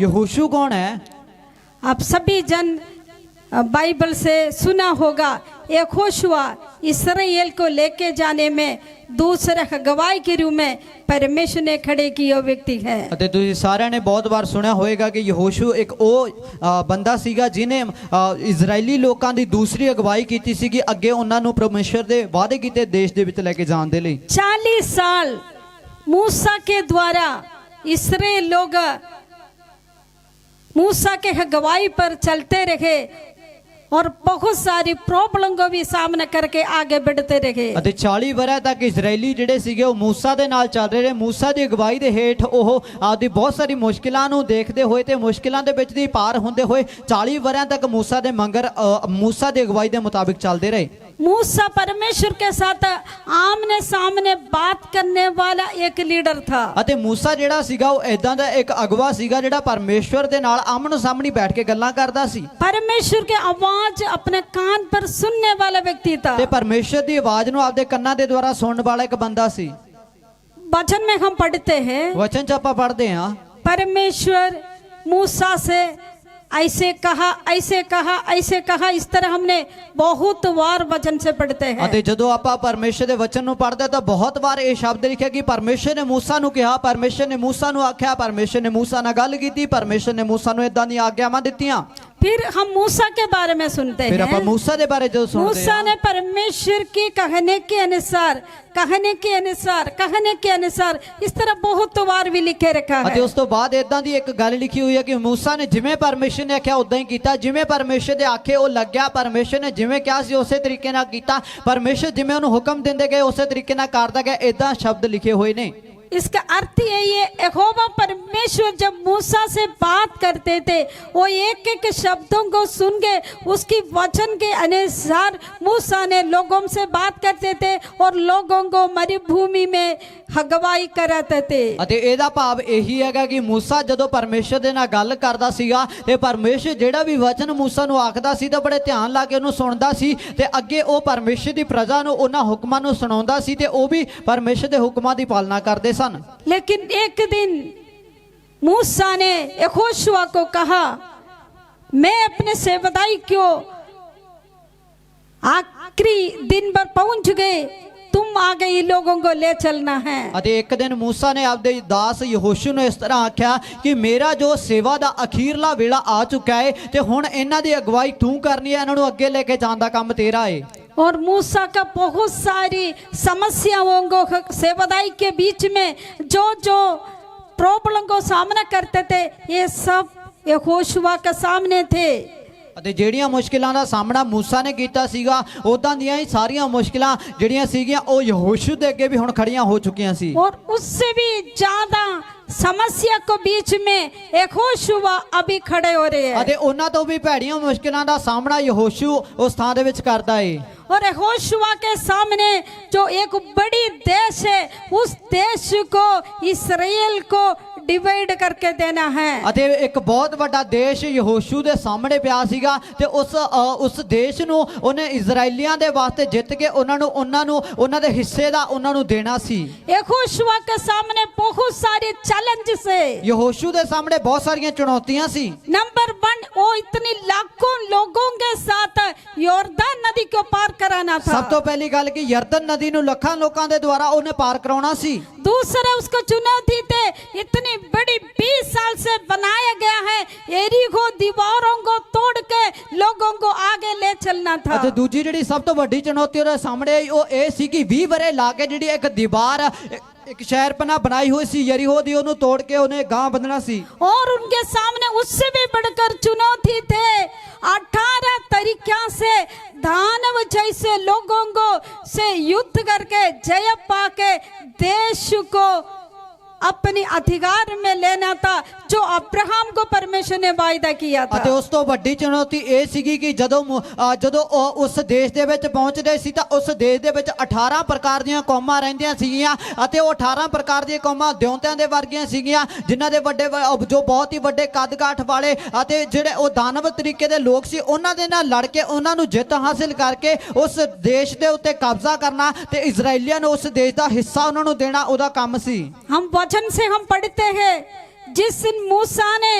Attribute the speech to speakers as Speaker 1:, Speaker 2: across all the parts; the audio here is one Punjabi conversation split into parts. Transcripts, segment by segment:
Speaker 1: यहोशू कौन है?
Speaker 2: आप सभी जन बाइबल से सुना होगा। यहोशुआ इस्राएल को लेके जाने में दूसरा गवाही के रूप में परमेश्वर ने खड़े किया व्यक्ति है।
Speaker 1: ਅਤੇ ਤੁਸੀਂ ਸਾਰਿਆਂ ਨੇ ਬਹੁਤ ਵਾਰ ਸੁਣਿਆ ਹੋਵੇਗਾ ਕਿ ਯਹੋਸ਼ੂ ਇੱਕ ਉਹ ਬੰਦਾ ਸੀਗਾ ਜਿਨੇ ਇਜ਼ਰਾਈਲੀ ਲੋਕਾਂ ਦੀ ਦੂਸਰੀ ਅਗਵਾਈ ਕੀਤੀ ਸੀਗੀ ਅੱਗੇ ਉਹਨਾਂ ਨੂੰ ਪਰਮੇਸ਼ਰ ਦੇ ਵਾਅਦੇ ਕੀਤੇ ਦੇਸ਼ ਦੇ ਵਿੱਚ ਲੈ ਕੇ ਜਾਣ ਦੇ ਲਈ।
Speaker 2: 40 साल मूसा के द्वारा इस्राएल लोग मूसा के गवाही पर चलते रहे और बहुत सारी प्रॉब्लम को भी सामना करके आगे बढ़ते रहे।
Speaker 1: ਅਤੇ 40 ਵਰ੍ਹਿਆਂ ਤੱਕ ਇਜ਼ਰਾਈਲੀ ਜਿਹੜੇ ਸੀਗੇ ਉਹ ਮੂਸਾ ਦੇ ਨਾਲ ਚੱਲ ਰਹੇ ਮੂਸਾ ਦੀ ਅਗਵਾਈ ਦੇ ਹੇਠ ਉਹ ਆਪਦੀ ਬਹੁਤ ਸਾਰੀ ਮੁਸ਼ਕਿਲਾਂ ਨੂੰ ਦੇਖਦੇ ਹੋਏ ਤੇ ਮੁਸ਼ਕਿਲਾਂ ਦੇ ਵਿੱਚ ਦੀ ਪਾਰ ਹੁੰਦੇ ਹੋਏ 40 ਵਰ੍ਹਿਆਂ ਤੱਕ ਮੂਸਾ ਦੇ ਮੰਗਰ ਮੂਸਾ ਦੀ ਅਗਵਾਈ ਦੇ ਮੁਤਾबिक ਚੱਲਦੇ ਰਹੇ।
Speaker 2: मूसा परमेश्वर के साथ आमने सामने बात करने वाला एक लीडर था।
Speaker 1: ਅਤੇ ਮੂਸਾ ਜਿਹੜਾ ਸੀਗਾ ਉਹ ਇਦਾਂ ਦਾ ਇੱਕ ਅਗਵਾ ਸੀਗਾ ਜਿਹੜਾ ਪਰਮੇਸ਼ਵਰ ਦੇ ਨਾਲ ਆਮਣ ਸਾਹਮਣੇ ਬੈਠ ਕੇ ਗੱਲਾਂ ਕਰਦਾ ਸੀ।
Speaker 2: परमेश्वर की आवाज अपने कान पर सुनने वाला व्यक्ति था।
Speaker 1: ਤੇ ਪਰਮੇਸ਼ਰ ਦੀ ਆਵਾਜ਼ ਨੂੰ ਆਪਦੇ ਕੰਨਾਂ ਦੇ ਦੁਆਰਾ ਸੁਣਨ ਵਾਲਾ ਇੱਕ ਬੰਦਾ ਸੀ।
Speaker 2: वचन में हम पढ़ते हैं,
Speaker 1: ਵਚਨ ਚ ਆਪਾਂ ਪੜ੍ਹਦੇ ਹਾਂ
Speaker 2: परमेश्वर मूसा से ऐसे कहा ऐसे कहा ऐसे कहा, इस तरह हमने बहुत बार वचन से पढ़ते हैं।
Speaker 1: ਅਤੇ ਜਦੋਂ ਆਪਾਂ ਪਰਮੇਸ਼ਰ ਦੇ ਵਚਨ ਨੂੰ ਪੜ੍ਹਦੇ ਤਾਂ ਬਹੁਤ ਵਾਰ ਇਹ ਸ਼ਬਦ ਲਿਖਿਆ ਕਿ ਪਰਮੇਸ਼ਰ ਨੇ ਮੂਸਾ ਨੂੰ ਕਿਹਾ, ਪਰਮੇਸ਼ਰ ਨੇ ਮੂਸਾ ਨੂੰ ਆਖਿਆ, ਪਰਮੇਸ਼ਰ ਨੇ ਮੂਸਾ ਨਾਲ ਗੱਲ ਕੀਤੀ, ਪਰਮੇਸ਼ਰ ਨੇ ਮੂਸਾ ਨੂੰ ਇਦਾਂ ਦੀਆਂ ਆਗਿਆਵਾਂ ਦਿੱਤੀਆਂ।
Speaker 2: फिर हम मूसा के बारे में सुनते
Speaker 1: ਫਿਰ
Speaker 2: हैं।
Speaker 1: ਆਪਾਂ ਮੂਸਾ ਦੇ ਬਾਰੇ ਜਦੋਂ ਸੁਣਦੇ
Speaker 2: मूसा
Speaker 1: ਹਾਂ
Speaker 2: ने परमेश्वर की कहने के अनुसार कहने के अनुसार कहने के अनुसार इस तरह बहुत बार भी लिखे रखा
Speaker 1: ਅਤੇ
Speaker 2: है।
Speaker 1: ਉਸ ਤੋਂ ਬਾਅਦ ਇਦਾਂ ਦੀ ਇੱਕ ਗੱਲ ਲਿਖੀ ਹੋਈ ਹੈ ਕਿ ਮੂਸਾ ਨੇ ਜਿਵੇਂ ਪਰਮੇਸ਼ਰ ਨੇ ਆਖਿਆ ਉਦਾਂ ਹੀ ਕੀਤਾ, ਜਿਵੇਂ ਪਰਮੇਸ਼ਰ ਦੇ ਆਖੇ ਉਹ ਲੱਗਿਆ, ਪਰਮੇਸ਼ਰ ਨੇ ਜਿਵੇਂ ਕਿਹਾ ਸੀ ਉਸੇ ਤਰੀਕੇ ਨਾਲ ਕੀਤਾ, ਪਰਮੇਸ਼ਰ ਜਿਵੇਂ ਉਹਨੂੰ ਹੁਕਮ ਦਿੰਦੇ ਗਏ ਉਸੇ ਤਰੀਕੇ ਨਾਲ ਕਰਦਾ ਗਿਆ। ਇਦਾਂ ਸ਼ਬਦ ਲਿਖੇ ਹੋਏ ਨੇ।
Speaker 2: इसका अर्थ यही है, यहोवा परमेश्वर जब मूसा से बात करते थे वो एक एक शब्दों को सुन के उसकी वचन के अनुसार मूसा ने लोगों से बात करते थे और लोगों को मरुभूमि में अगवाई कराते थे।
Speaker 1: ਅਤੇ ਇਹਦਾ ਭਾਵ ਇਹੀ ਹੈਗਾ ਕਿ ਮੂਸਾ ਜਦੋਂ ਪਰਮੇਸ਼ਰ ਦੇ ਨਾਲ ਗੱਲ ਕਰਦਾ ਸੀਗਾ ਤੇ ਪਰਮੇਸ਼ਰ ਜਿਹੜਾ ਵੀ ਵਚਨ ਮੂਸਾ ਨੂੰ ਆਖਦਾ ਸੀ ਤਾਂ ਬੜੇ ਧਿਆਨ ਲਾ ਕੇ ਉਹਨੂੰ ਸੁਣਦਾ ਸੀ ਤੇ ਅੱਗੇ ਉਹ ਪਰਮੇਸ਼ਰ ਦੀ ਪ੍ਰਜਾ ਨੂੰ ਉਹਨਾਂ ਹੁਕਮਾਂ ਨੂੰ ਸੁਣਾਉਂਦਾ ਸੀ ਤੇ ਉਹ ਵੀ ਪਰਮੇਸ਼ਰ ਦੇ ਹੁਕਮਾਂ ਦੀ ਪਾਲਣਾ ਕਰਦੇ ਸਨ।
Speaker 2: लेकिन एक दिन मूसा ने यहोशुआ को कहा, मैं अपने सेवदाई क्यों आखिरी दिन पर पहुंच गए, तुम आगे इन लोगों को ले चलना है।
Speaker 1: ਅਤੇ ਇੱਕ ਦਿਨ ਮੂਸਾ ਨੇ ਆਪਦੇ ਦਾਸ ਯਹੋਸ਼ੂ ਨੂੰ ਇਸ ਤਰ੍ਹਾਂ ਆਖਿਆ ਕਿ ਮੇਰਾ ਜੋ ਸੇਵਾ ਦਾ ਅਖੀਰਲਾ ਵੇਲਾ ਆ ਚੁੱਕਾ ਹੈ ਤੇ ਹੁਣ ਇਹਨਾਂ ਦੀ ਅਗਵਾਈ ਤੂੰ ਕਰਨੀ ਹੈ, ਇਹਨਾਂ ਨੂੰ ਅੱਗੇ ਲੈ ਕੇ ਜਾਣ ਦਾ ਕੰਮ ਤੇਰਾ ਹੈ।
Speaker 2: और मूसा का बहुत सारी समस्याओं को सेवदाई के बीच में जो जो प्रॉब्लम को सामना करते थे ये सब यहोशुआ के सामने थे।
Speaker 1: ਅਤੇ ਜਿਹੜੀਆਂ ਮੁਸ਼ਕਿਲਾਂ ਦਾ ਸਾਹਮਣਾ ਮੂਸਾ ਨੇ ਕੀਤਾ ਸੀਗਾ ਉਦਾਂ ਦੀਆਂ ਹੀ ਸਾਰੀਆਂ ਮੁਸ਼ਕਿਲਾਂ ਜਿਹੜੀਆਂ ਸੀਗੀਆਂ ਉਹ ਯਹੋਸ਼ੂ ਦੇ ਅੱਗੇ ਵੀ ਹੁਣ ਖੜੀਆਂ ਹੋ ਚੁੱਕੀਆਂ ਸੀ।
Speaker 2: और उससे भी ज्यादा समस्या को बीच में यहोशुआ अभी खड़े हो रहे हैं।
Speaker 1: ਅਤੇ ਉਹਨਾਂ ਤੋਂ ਵੀ ਭੈੜੀਆਂ ਮੁਸ਼ਕਿਲਾਂ ਦਾ ਸਾਹਮਣਾ ਯਹੋਸ਼ੂ ਉਸ ਥਾਂ ਦੇ ਵਿੱਚ ਕਰਦਾ ਏ।
Speaker 2: और यहोशुआ के सामने जो एक बड़ी देश है उस देश को इस्राएल को डिवाइड करके देना है।
Speaker 1: ਅਤੇ ਇੱਕ ਬਹੁਤ ਵੱਡਾ ਦੇਸ਼ ਯਹੋਸ਼ੂ ਦੇ ਸਾਹਮਣੇ ਪਿਆ ਸੀਗਾ ਤੇ ਉਸ ਦੇਸ਼ ਨੂੰ ਉਹਨੇ ਇਜ਼ਰਾਈਲੀਆਂ ਦੇ ਵਾਸਤੇ ਜਿੱਤ ਕੇ ਉਹਨਾਂ ਨੂੰ ਉਹਨਾਂ ਦੇ ਹਿੱਸੇ ਦਾ ਉਹਨਾਂ ਨੂੰ ਦੇਣਾ ਸੀ।
Speaker 2: यहोशुआ के सामने बहुत सारे चैलेंजेस है।
Speaker 1: ਯਹੋਸ਼ੂ ਦੇ ਸਾਹਮਣੇ ਬਹੁਤ ਸਾਰੀਆਂ ਚੁਣੌਤੀਆਂ ਸੀ।
Speaker 2: नंबर 1, वो इतनी लाखों लोगों के साथ यॉर्दन नदी को पार कराना था।
Speaker 1: ਸਭ ਤੋਂ ਪਹਿਲੀ ਗੱਲ कि यरदन नदी ਨੂੰ ਲੱਖਾਂ ਲੋਕਾਂ ਦੇ ਦੁਆਰਾ ਉਹਨੇ ਪਾਰ ਕਰਾਉਣਾ ਸੀ।
Speaker 2: दूसरा उसको चुनौती थे, इतनी बड़ी 20 साल से बनाया गया है यरीहो दीवारों को तोड़ के लोगों को आगे ले चलना था।
Speaker 1: ਅਤੇ ਦੂਜੀ ਜਿਹੜੀ ਸਭ ਤੋਂ ਵੱਡੀ ਚੁਣੌਤੀ ਉਹਦੇ ਸਾਹਮਣੇ ਆਈ ਉਹ ਇਹ ਸੀ ਕਿ 20 ਵਰੇ ਲਾ ਕੇ ਜਿਹੜੀ ਇੱਕ ਦੀਵਾਰ एक शहरपना बनाई हुई सी यरीहो दी ਉਹਨੂੰ ਤੋੜ ਕੇ ਉਹਨੇ ਗਾਂ ਬੰਨਣਾ ਸੀ।
Speaker 2: और उनके सामने उससे भी बढ़कर चुनौती थे, 18 तरीका से दानव जैसे लोगों को से युद्ध करके जय पाके देश को अपने अधिकार में लेना था जो अब्राहम को परमेश्वर ने वायदा किया था।
Speaker 1: ਅਤੇ ਉਸ ਤੋਂ ਵੱਡੀ ਚੁਣੌਤੀ ਇਹ ਸੀਗੀ ਕਿ ਜਦੋਂ ਉਸ ਦੇਸ਼ ਦੇ ਵਿੱਚ ਪਹੁੰਚਦੇ ਸੀ ਤਾਂ ਉਸ ਦੇਸ਼ ਦੇ ਵਿੱਚ 18 ਪ੍ਰਕਾਰ ਦੀਆਂ ਕੌਮਾਂ ਰਹਿੰਦੀਆਂ ਸੀਗੀਆਂ ਅਤੇ ਉਹ 18 ਪ੍ਰਕਾਰ ਦੀਆਂ ਕੌਮਾਂ ਦਿਉਂਤਿਆਂ ਦੇ ਵਰਗੀਆਂ ਸੀਗੀਆਂ ਜਿਨ੍ਹਾਂ ਦੇ ਵੱਡੇ ਜੋ ਬਹੁਤ ਹੀ ਵੱਡੇ ਕੱਦ ਕਾਠ ਵਾਲੇ ਅਤੇ ਜਿਹੜੇ ਉਹ ਦਾਨਵ ਤਰੀਕੇ ਦੇ ਲੋਕ ਸੀ ਉਹਨਾਂ ਦੇ ਨਾਲ ਲੜ ਕੇ ਉਹਨਾਂ ਨੂੰ ਜਿੱਤ ਹਾਸਿਲ ਕਰਕੇ ਉਸ ਦੇਸ਼ ਦੇ ਉੱਤੇ ਕਬਜ਼ਾ ਕਰਨਾ ਤੇ ਇਜ਼ਰਾਈਲੀਆਂ ਨੂੰ ਉਸ ਦੇਸ਼ ਦਾ ਹਿੱਸਾ ਉਹਨਾਂ ਨੂੰ ਦੇਣਾ ਉਹਦਾ ਕੰਮ ਸੀ।
Speaker 2: हम वचन से हम पढ़ते हैं जिस दिन मूसा ने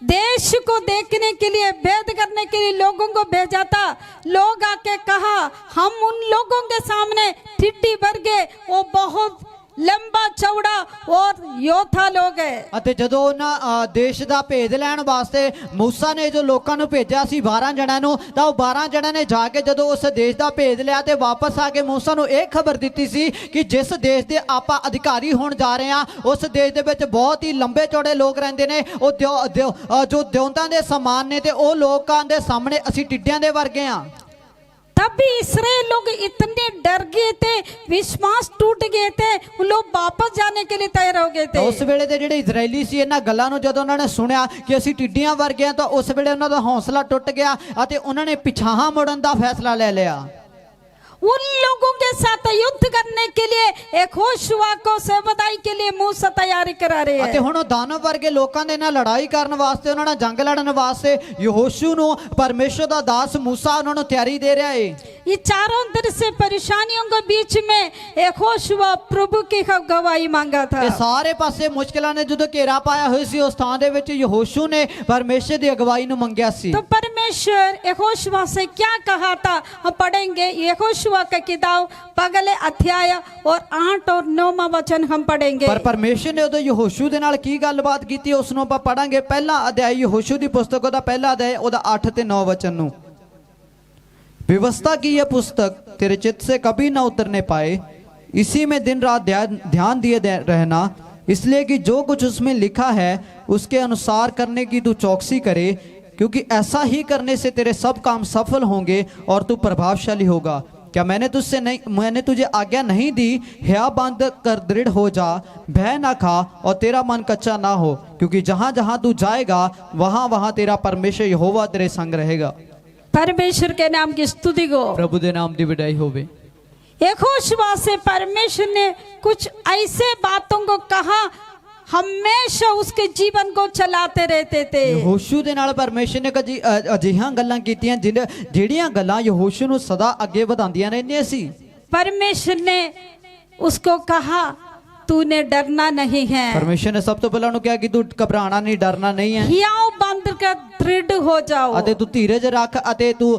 Speaker 2: देश को देखने के लिए, भेद करने के लिए लोगों को भेजा था। लोग आके कहा हम उन लोगों के सामने ठिड्डी भर गए, वो बहुत लंबा चौड़ा और योद्धा लोग है।
Speaker 1: ਅਤੇ ਜਦੋਂ ਉਹਨਾਂ ਦੇਸ਼ ਦਾ ਭੇਦ ਲੈਣ ਵਾਸਤੇ ਮੂਸਾ ਨੇ ਜੋ ਲੋਕਾਂ ਨੂੰ ਭੇਜਿਆ ਸੀ 12 ਜਣਿਆਂ ਨੂੰ, ਤਾਂ ਉਹ 12 ਜਣਿਆਂ ਨੇ ਜਾ ਕੇ ਜਦੋਂ ਉਸ ਦੇਸ਼ ਦਾ ਭੇਦ ਲਿਆ ਤੇ ਵਾਪਸ ਆ ਕੇ ਮੂਸਾ ਨੂੰ ਇਹ ਖਬਰ ਦਿੱਤੀ ਸੀ ਕਿ ਜਿਸ ਦੇਸ਼ ਦੇ ਆਪਾਂ ਅਧਿਕਾਰੀ ਹੋਣ ਜਾ ਰਹੇ ਹਾਂ ਉਸ ਦੇਸ਼ ਦੇ ਵਿੱਚ ਬਹੁਤ ਹੀ ਲੰਬੇ ਚੌੜੇ ਲੋਕ ਰਹਿੰਦੇ ਨੇ, ਉਹ ਜੋ ਦਿਉਂਤਾਂ ਦੇ ਸਮਾਨ ਨੇ, ਤੇ ਉਹ ਲੋਕਾਂ ਦੇ ਸਾਹਮਣੇ ਅਸੀਂ ਟਿੱਡਿਆਂ ਦੇ ਵਰਗੇ ਹਾਂ।
Speaker 2: तब भी इस्राएल लोग इतने डर गए थे, विश्वास टूट गए थे, वो लोग वापस जाने के लिए तैयार हो गए थे।
Speaker 1: ਉਸ ਵੇਲੇ ਦੇ ਜਿਹੜੇ ਇਜ਼ਰਾਈਲੀ ਸੀ ਇਹਨਾਂ ਗੱਲਾਂ ਨੂੰ ਜਦੋਂ ਉਹਨਾਂ ਨੇ ਸੁਣਿਆ ਕਿ ਅਸੀਂ ਟਿੱਡੀਆਂ ਵਰਗੇ ਹਾਂ, ਤਾਂ ਉਸ ਵੇਲੇ ਉਹਨਾਂ ਦਾ ਹੌਸਲਾ ਟੁੱਟ ਗਿਆ ਅਤੇ ਉਹਨਾਂ ਨੇ ਪਿਛਾਹਾਂ ਮੁੜਨ ਦਾ ਫੈਸਲਾ ਲੈ ਲਿਆ।
Speaker 2: उन लोगों के साथ युद्ध करने के लिए यहोशुआ को सेवदाई के लिए मूसा तैयारी करा रहे
Speaker 1: ਅਤੇ
Speaker 2: हैं।
Speaker 1: ਹੁਣ ਉਹ ਦਾਨਵ ਵਰਗੇ ਲੋਕਾਂ ਦੇ ਨਾਲ ਲੜਾਈ ਕਰਨ ਵਾਸਤੇ, ਉਹਨਾਂ ਨਾਲ ਜੰਗ ਲੜਨ ਵਾਸਤੇ ਯਹੋਸ਼ੂ ਨੂੰ ਪਰਮੇਸ਼ਰ ਦਾ ਦਾਸ ਮੂਸਾ ਉਹਨਾਂ ਨੂੰ ਤਿਆਰੀ ਦੇ ਰਿਹਾ ਏ।
Speaker 2: ये चारों तरफ से परेशानियों के बीच में यहोशुआ प्रभु की गवाही मांगा था।
Speaker 1: ਇਹ ਸਾਰੇ ਪਾਸੇ ਮੁਸ਼ਕਲਾਂ ਨੇ ਜਦੋਂ ਘੇਰਾ ਪਾਇਆ ਹੋਇਆ ਸੀ, ਉਸ ਥਾਂ ਦੇ ਵਿੱਚ ਯਹੋਸ਼ੂ ਨੇ ਪਰਮੇਸ਼ਰ ਦੀ ਅਗਵਾਈ ਨੂੰ ਮੰਗਿਆ ਸੀ।
Speaker 2: तो परमेश्वर यहोशुआ से क्या कहा था हम पढ़ेंगे। यहोशुआ का किताब पगले अध्याय और 8 और 9 वचन हम पढ़ेंगे।
Speaker 1: ਪਰ ਪਰਮੇਸ਼ਰ ਨੇ ਉਦੋਂ ਯਹੋਸ਼ੂ ਦੇ ਨਾਲ ਕੀ ਗੱਲਬਾਤ ਕੀਤੀ ਉਸ ਨੂੰ ਆਪਾਂ ਪੜਾਂਗੇ। ਪਹਿਲਾ ਅਧਿਆਇ ਯਹੋਸ਼ੂ ਦੀ ਪੁਸਤਕ ਉਹਦਾ ਪਹਿਲਾ ਅਧਿਆਇ ਉਹਦਾ 8 ਤੇ 9 वचन ਨੂੰ। व्यवस्था की यह पुस्तक तेरे चित्त से कभी न उतरने पाए, इसी में दिन रात ध्यान दिए रहना, इसलिए कि जो कुछ उसमें लिखा है उसके अनुसार करने की तू चौकसी करे, क्योंकि ऐसा ही करने से तेरे सब काम सफल होंगे और तू प्रभावशाली होगा। क्या मैंने तुझे आज्ञा नहीं दी, हया बंद कर दृढ़ हो जा, भय ना खा और तेरा मन कच्चा ना हो, क्योंकि जहां जहां तू जाएगा वहां वहां तेरा परमेश्वर यहोवा तेरे संग रहेगा।
Speaker 2: परमेश्वर के नाम की स्तुति को।
Speaker 1: प्रभु दे नाम दी विदाई होवे।
Speaker 2: यहोशुआ से परमेश्वर ने कुछ ऐसे बातों को कहा, हमेशा उसके जीवन को चलाते रहते थे।
Speaker 1: ਯਹੋਸ਼ੂ ਦੇ ਨਾਲ ਪਰਮੇਸ਼ਰ ਨੇ ਕਦੀ ਅਜਿਹੀਆਂ ਗੱਲਾਂ ਕੀਤੀਆਂ ਜਿਹੜੀਆਂ ਗੱਲਾਂ ਯਹੋਸ਼ੂ ਨੂੰ ਸਦਾ ਅੱਗੇ ਵਧਾਉਂਦੀਆਂ ਰਹਿੰਦੀਆਂ ਸੀ।
Speaker 2: परमेश्वर ने उसको कहा तूने डरना नहीं है।
Speaker 1: ਪਰਮੇਸ਼ਰ ਨੇ ਸਭ ਤੋਂ ਪਹਿਲਾਂ ਉਹਨੂੰ ਕਿਹਾ ਕਿ ਤੂੰ ਘਬਰਾਣਾ ਨਹੀਂ, ਡਰਨਾ ਨਹੀਂ ਹੈ,
Speaker 2: हियाव बंद कर दृढ़ हो जाओ।
Speaker 1: ਅਤੇ ਤੂੰ ਧੀਰਜ ਰੱਖ ਅਤੇ ਤੂੰ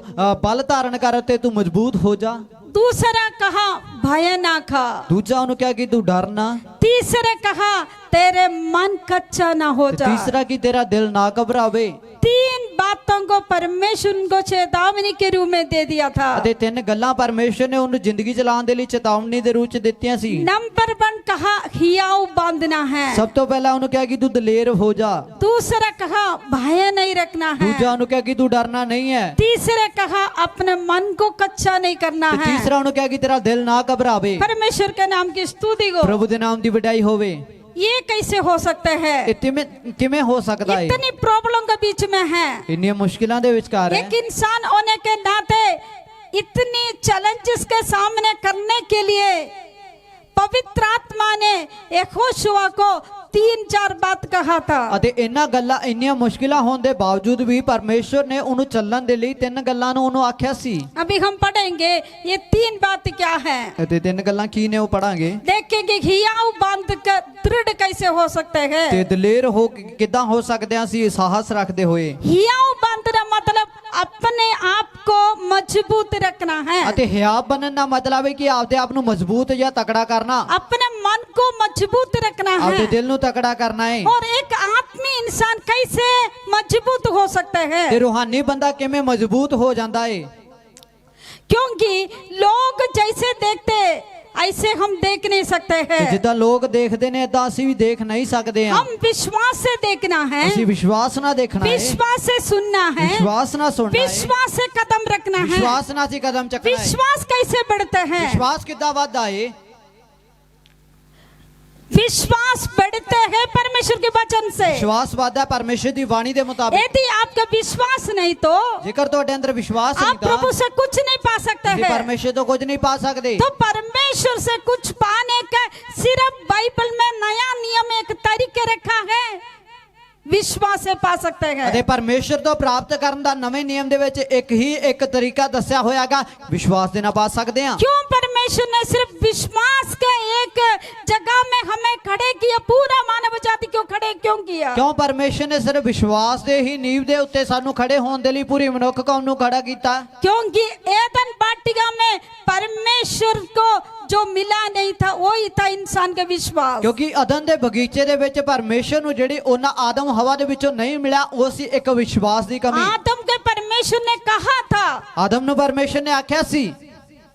Speaker 1: ਬਲ ਧਾਰਨ ਕਰ ਅਤੇ ਤੂੰ ਮਜ਼ਬੂਤ ਹੋ ਜਾ।
Speaker 2: दूसरा कहा भय ना खा।
Speaker 1: ਦੂਜਾ ਉਹਨੂੰ ਕਿਹਾ ਕਿ ਤੂੰ ਡਰ ਨਾ।
Speaker 2: तीसरे कहा तेरे मन कच्चा ना हो
Speaker 1: ਤੇ
Speaker 2: जा।
Speaker 1: ਤੀਸਰਾ ਕਿ ਤੇਰਾ ਦਿਲ ਨਾ ਘਬਰਾਵੇ।
Speaker 2: 3 बातों को परमेश्वर उनको चेतावनी के रूप में दे दिया था।
Speaker 1: ਅਤੇ 3 ਗੱਲਾਂ ਪਰਮੇਸ਼ਰ ਨੇ ਉਹਨੂੰ ਜ਼ਿੰਦਗੀ ਚਲਾਉਣ ਦੇ ਲਈ ਚੇਤਾਵਨੀ ਦੇ ਰੂਪ ਚ ਦਿੱਤੀਆਂ ਸੀ।
Speaker 2: नंबर 1 कहा हियाव बांधना है।
Speaker 1: ਸਭ ਤੋਂ ਪਹਿਲਾਂ ਉਹਨੂੰ ਕਿਹਾ ਕਿ ਤੂੰ ਦਲੇਰ ਹੋ ਜਾ।
Speaker 2: दूसरा कहा भय नहीं रखना है।
Speaker 1: ਦੂਜਾ ਉਹਨੂੰ ਕਿਹਾ ਕਿ ਤੂੰ ਡਰਨਾ ਨਹੀਂ ਹੈ।
Speaker 2: तीसरे कहा अपने मन को कच्चा नहीं करना
Speaker 1: ਤੇ
Speaker 2: है।
Speaker 1: ਤੀਸਰਾ ਉਹਨੂੰ ਕਿਹਾ ਕਿ ਤੇਰਾ ਦਿਲ ਨਾ ਘਬਰਾਵੇ।
Speaker 2: परमेश्वर के नाम की स्तुति को।
Speaker 1: ਪ੍ਰਭੂ ਦੇ ਨਾਮ ਦੀ ਵਡਿਆਈ ਹੋਵੇ।
Speaker 2: ये कैसे हो सकता है?
Speaker 1: ਇਹ ਕਿਵੇਂ ਹੋ ਸਕਦਾ ਹੈ?
Speaker 2: इतनी प्रॉब्लम के बीच में है।
Speaker 1: ਇੰਨੀਆਂ ਮੁਸ਼ਕਿਲਾਂ ਦੇ ਵਿਚਕਾਰ ਹੈ।
Speaker 2: एक इंसान होने के नाते इतनी चैलेंजेस के सामने करने के लिए पवित्र आत्मा ने यहोशुआ को 3-4 बात कहा था।
Speaker 1: ਅਤੇ ਇਹਨਾਂ ਗੱਲਾਂ ਇੰਨੀਆਂ ਮੁਸ਼ਕਿਲਾਂ ਹੋਣ ਦੇ ਬਾਵਜੂਦ ਵੀ ਪਰਮੇਸ਼ਰ ਨੇ ਉਹਨੂੰ ਚੱਲਣ ਦੇ ਲਈ 3 ਗੱਲਾਂ ਨੂੰ ਉਹਨੂੰ ਆਖਿਆ ਸੀ।
Speaker 2: अभी हम पढ़ेंगे ये 3 बात क्या है।
Speaker 1: ਅਤੇ 3 ਗੱਲਾਂ ਕੀ ਨੇ ਉਹ ਪੜਾਂਗੇ।
Speaker 2: देखेंगे हियाव बांध कर दृढ़ कैसे हो सकते हैं।
Speaker 1: ਤੇ ਦਲੇਰ ਹੋ ਕਿਦਾਂ ਹੋ ਸਕਦੇ ਹਾਂ ਅਸੀਂ ਸਾਹਸ ਰੱਖਦੇ ਹੋਏ।
Speaker 2: हियाव बांधना मतलब अपने आप को मजबूत रखना है।
Speaker 1: ਅਤੇ ਹਿਆ ਬਣਨ ਦਾ ਮਤਲਬ ਹੈ ਕਿ ਆਪਦੇ ਆਪ ਨੂੰ ਮਜ਼ਬੂਤ ਜਾਂ ਤਕੜਾ ਕਰਨਾ,
Speaker 2: अपने मन को मजबूत रखना है।
Speaker 1: ਆਪਦੇ ਦਿਲ ਨੂੰ ਤਕੜਾ ਕਰਨਾ ਹੈ।
Speaker 2: और एक आत्मी इंसान कैसे मजबूत हो सकता है।
Speaker 1: ਤੇ ਰੂਹਾਨੀ ਬੰਦਾ ਕਿਵੇਂ ਮਜ਼ਬੂਤ ਹੋ ਜਾਂਦਾ ਹੈ?
Speaker 2: क्योंकि लोग जैसे देखते ऐसे हम देख नहीं सकते
Speaker 1: ਤੇ
Speaker 2: हैं।
Speaker 1: ਜਿੱਦਾਂ ਲੋਕ ਦੇਖਦੇ ਨੇ ਏਦਾਂ ਅਸੀਂ ਵੀ ਦੇਖ ਨਹੀਂ ਸਕਦੇ ਹਾਂ।
Speaker 2: हम विश्वास से देखना है,
Speaker 1: ਅਸੀਂ ਵਿਸ਼ਵਾਸ ਨਾਲ ਦੇਖਣਾ ਹੈ,
Speaker 2: विश्वास से सुनना है,
Speaker 1: ਵਿਸ਼ਵਾਸ ਨਾਲ ਸੁਣਨਾ ਹੈ,
Speaker 2: विश्वास से कदम रखना है।
Speaker 1: ਵਿਸ਼ਵਾਸ ਨਾਲ ਅਸੀਂ ਕਦਮ ਚੱਕਣਾ ਹੈ।
Speaker 2: विश्वास कैसे बढ़ता है?
Speaker 1: ਵਿਸ਼ਵਾਸ ਕਿੱਦਾਂ ਵੱਧਦਾ ਹੈ?
Speaker 2: विश्वास बढ़ते हैं परमेश्वर के वचन से।
Speaker 1: ਵਿਸ਼ਵਾਸ ਵੱਧਦਾ ਪਰਮੇਸ਼ਰ ਦੀ ਬਾਣੀ ਦੇ ਮੁਤਾਬਿਕ।
Speaker 2: यदि आपका विश्वास नहीं तो
Speaker 1: ਜੇਕਰ ਤੁਹਾਡੇ ਅੰਦਰ ਵਿਸ਼ਵਾਸ
Speaker 2: आप
Speaker 1: ਨਹੀਂ ਤਾਂ
Speaker 2: प्रभु से कुछ नहीं पा सकते
Speaker 1: ਤੁਸੀਂ
Speaker 2: हैं।
Speaker 1: ਪਰਮੇਸ਼ਰ ਤੋਂ ਕੁਝ ਨਹੀਂ ਪਾ ਸਕਦੇ।
Speaker 2: तो परमेश्वर से कुछ पाने का सिर्फ बाइबल में नया नियम एक तरीके रखा है। विश्वास से पा सकते हैं।
Speaker 1: ਅਤੇ ਪਰਮੇਸ਼ਰ ਤੋਂ ਪ੍ਰਾਪਤ ਕਰਨ ਦਾ ਨਵੇਂ ਨਿਯਮ ਦੇ ਵਿੱਚ ਇੱਕ ਤਰੀਕਾ ਦੱਸਿਆ ਹੋਇਆਗਾ, ਵਿਸ਼ਵਾਸ ਦੇ ਨਾਲ ਪਾ ਸਕਦੇ ਹਾਂ।
Speaker 2: क्यों परमेश्वर ने सिर्फ विश्वास के एक जगह में हमें खड़े किया, पूरा मानव जाति क्यों खड़े क्यों किया?
Speaker 1: ਕਿਉਂ ਪਰਮੇਸ਼ਰ ਨੇ ਸਿਰਫ ਵਿਸ਼ਵਾਸ ਦੇ ਹੀ ਨੀਂव ਦੇ ਉੱਤੇ ਸਾਨੂੰ ਖੜੇ ਹੋਣ ਦੇ ਲਈ ਪੂਰੀ ਮਨੁੱਖ ਕੌਮ ਨੂੰ ਖੜਾ ਕੀਤਾ?
Speaker 2: क्योंकि एदन वाटिका में परमेश्वर को जो मिला नहीं था वही था इंसान का विश्वास।
Speaker 1: ਕਿਉਂਕਿ ਅਦਨ ਦੇ ਬਗੀਚੇ ਦੇ ਵਿੱਚ ਪਰਮੇਸ਼ਰ ਨੂੰ ਜਿਹੜੀ ਉਹਨਾਂ ਆਦਮ ਹਵਾ ਦੇ ਵਿੱਚੋਂ ਨਹੀਂ ਮਿਲਿਆ, ਉਹ ਸੀ ਇੱਕ ਵਿਸ਼ਵਾਸ ਦੀ ਕਮੀ।
Speaker 2: आदम के परमेश्वर ने कहा था,
Speaker 1: ਆਦਮ ਨੂੰ ਪਰਮੇਸ਼ਰ ਨੇ ਆਖਿਆ ਸੀ,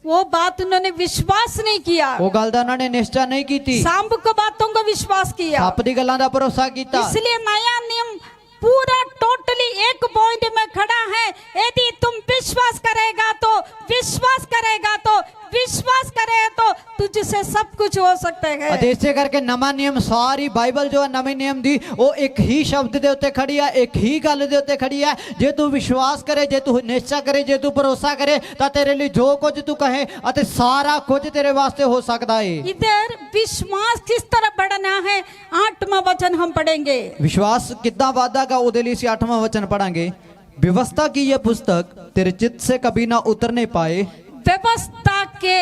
Speaker 2: वो बात उन्होंने विश्वास नहीं किया।
Speaker 1: ਉਹ ਗੱਲ ਦਾ ਉਹਨਾਂ ਨੇ ਨਿਸ਼ਚਾ नहीं ਕੀਤੀ,
Speaker 2: सांप को बातों को विश्वास किया।
Speaker 1: ਸੱਪ ਦੀ ਗੱਲਾਂ ਦਾ ਭਰੋਸਾ ਕੀਤਾ।
Speaker 2: इसलिए नया नियम पूरा टोटली एक पॉइंट में खड़ा है। यदि तुम विश्वास करेगा तो विश्वास करेगा तो विश्वास करे तो तुझसे सब कुछ हो सकते हैं।
Speaker 1: ਅਤੇ ਇਸੇ ਕਰਕੇ ਨਵਾਂ ਨਿਯਮ, ਸਾਰੀ ਬਾਈਬਲ ਜੋ ਹੈ ਨਵੇਂ ਨਿਯਮ ਦੀ, ਉਹ ਇੱਕ ਹੀ ਸ਼ਬਦ ਦੇ ਉੱਤੇ ਖੜੀ ਹੈ, ਇੱਕ ਹੀ ਗੱਲ ਦੇ ਉੱਤੇ ਖੜੀ ਹੈ। ਜੇ ਤੂੰ ਵਿਸ਼ਵਾਸ ਕਰੇ, ਜੇ ਤੂੰ ਨਿਸ਼ਚਾ ਕਰੇ, ਜੇ ਤੂੰ ਭਰੋਸਾ ਕਰੇ, ਤਾਂ ਤੇਰੇ ਲਈ ਜੋ ਕੁਝ ਤੂੰ ਕਹੇ ਅਤੇ ਸਾਰਾ ਕੁਝ ਤੇਰੇ ਵਾਸਤੇ ਹੋ ਸਕਦਾ ਹੈ।
Speaker 2: इधर विश्वास किस तरह बढ़ना है, 8वां वचन हम पढ़ेंगे।
Speaker 1: ਵਿਸ਼ਵਾਸ ਕਿੱਦਾਂ ਵਧਾਗਾ, ਉਹਦੇ ਲਈ ਅਸੀਂ 8ਵਾਂ ਵਚਨ ਪੜਾਂਗੇ। व्यवस्था की यह पुस्तक तेरे चित्त से कभी ना उतरने पाए।
Speaker 2: व्यवस्था के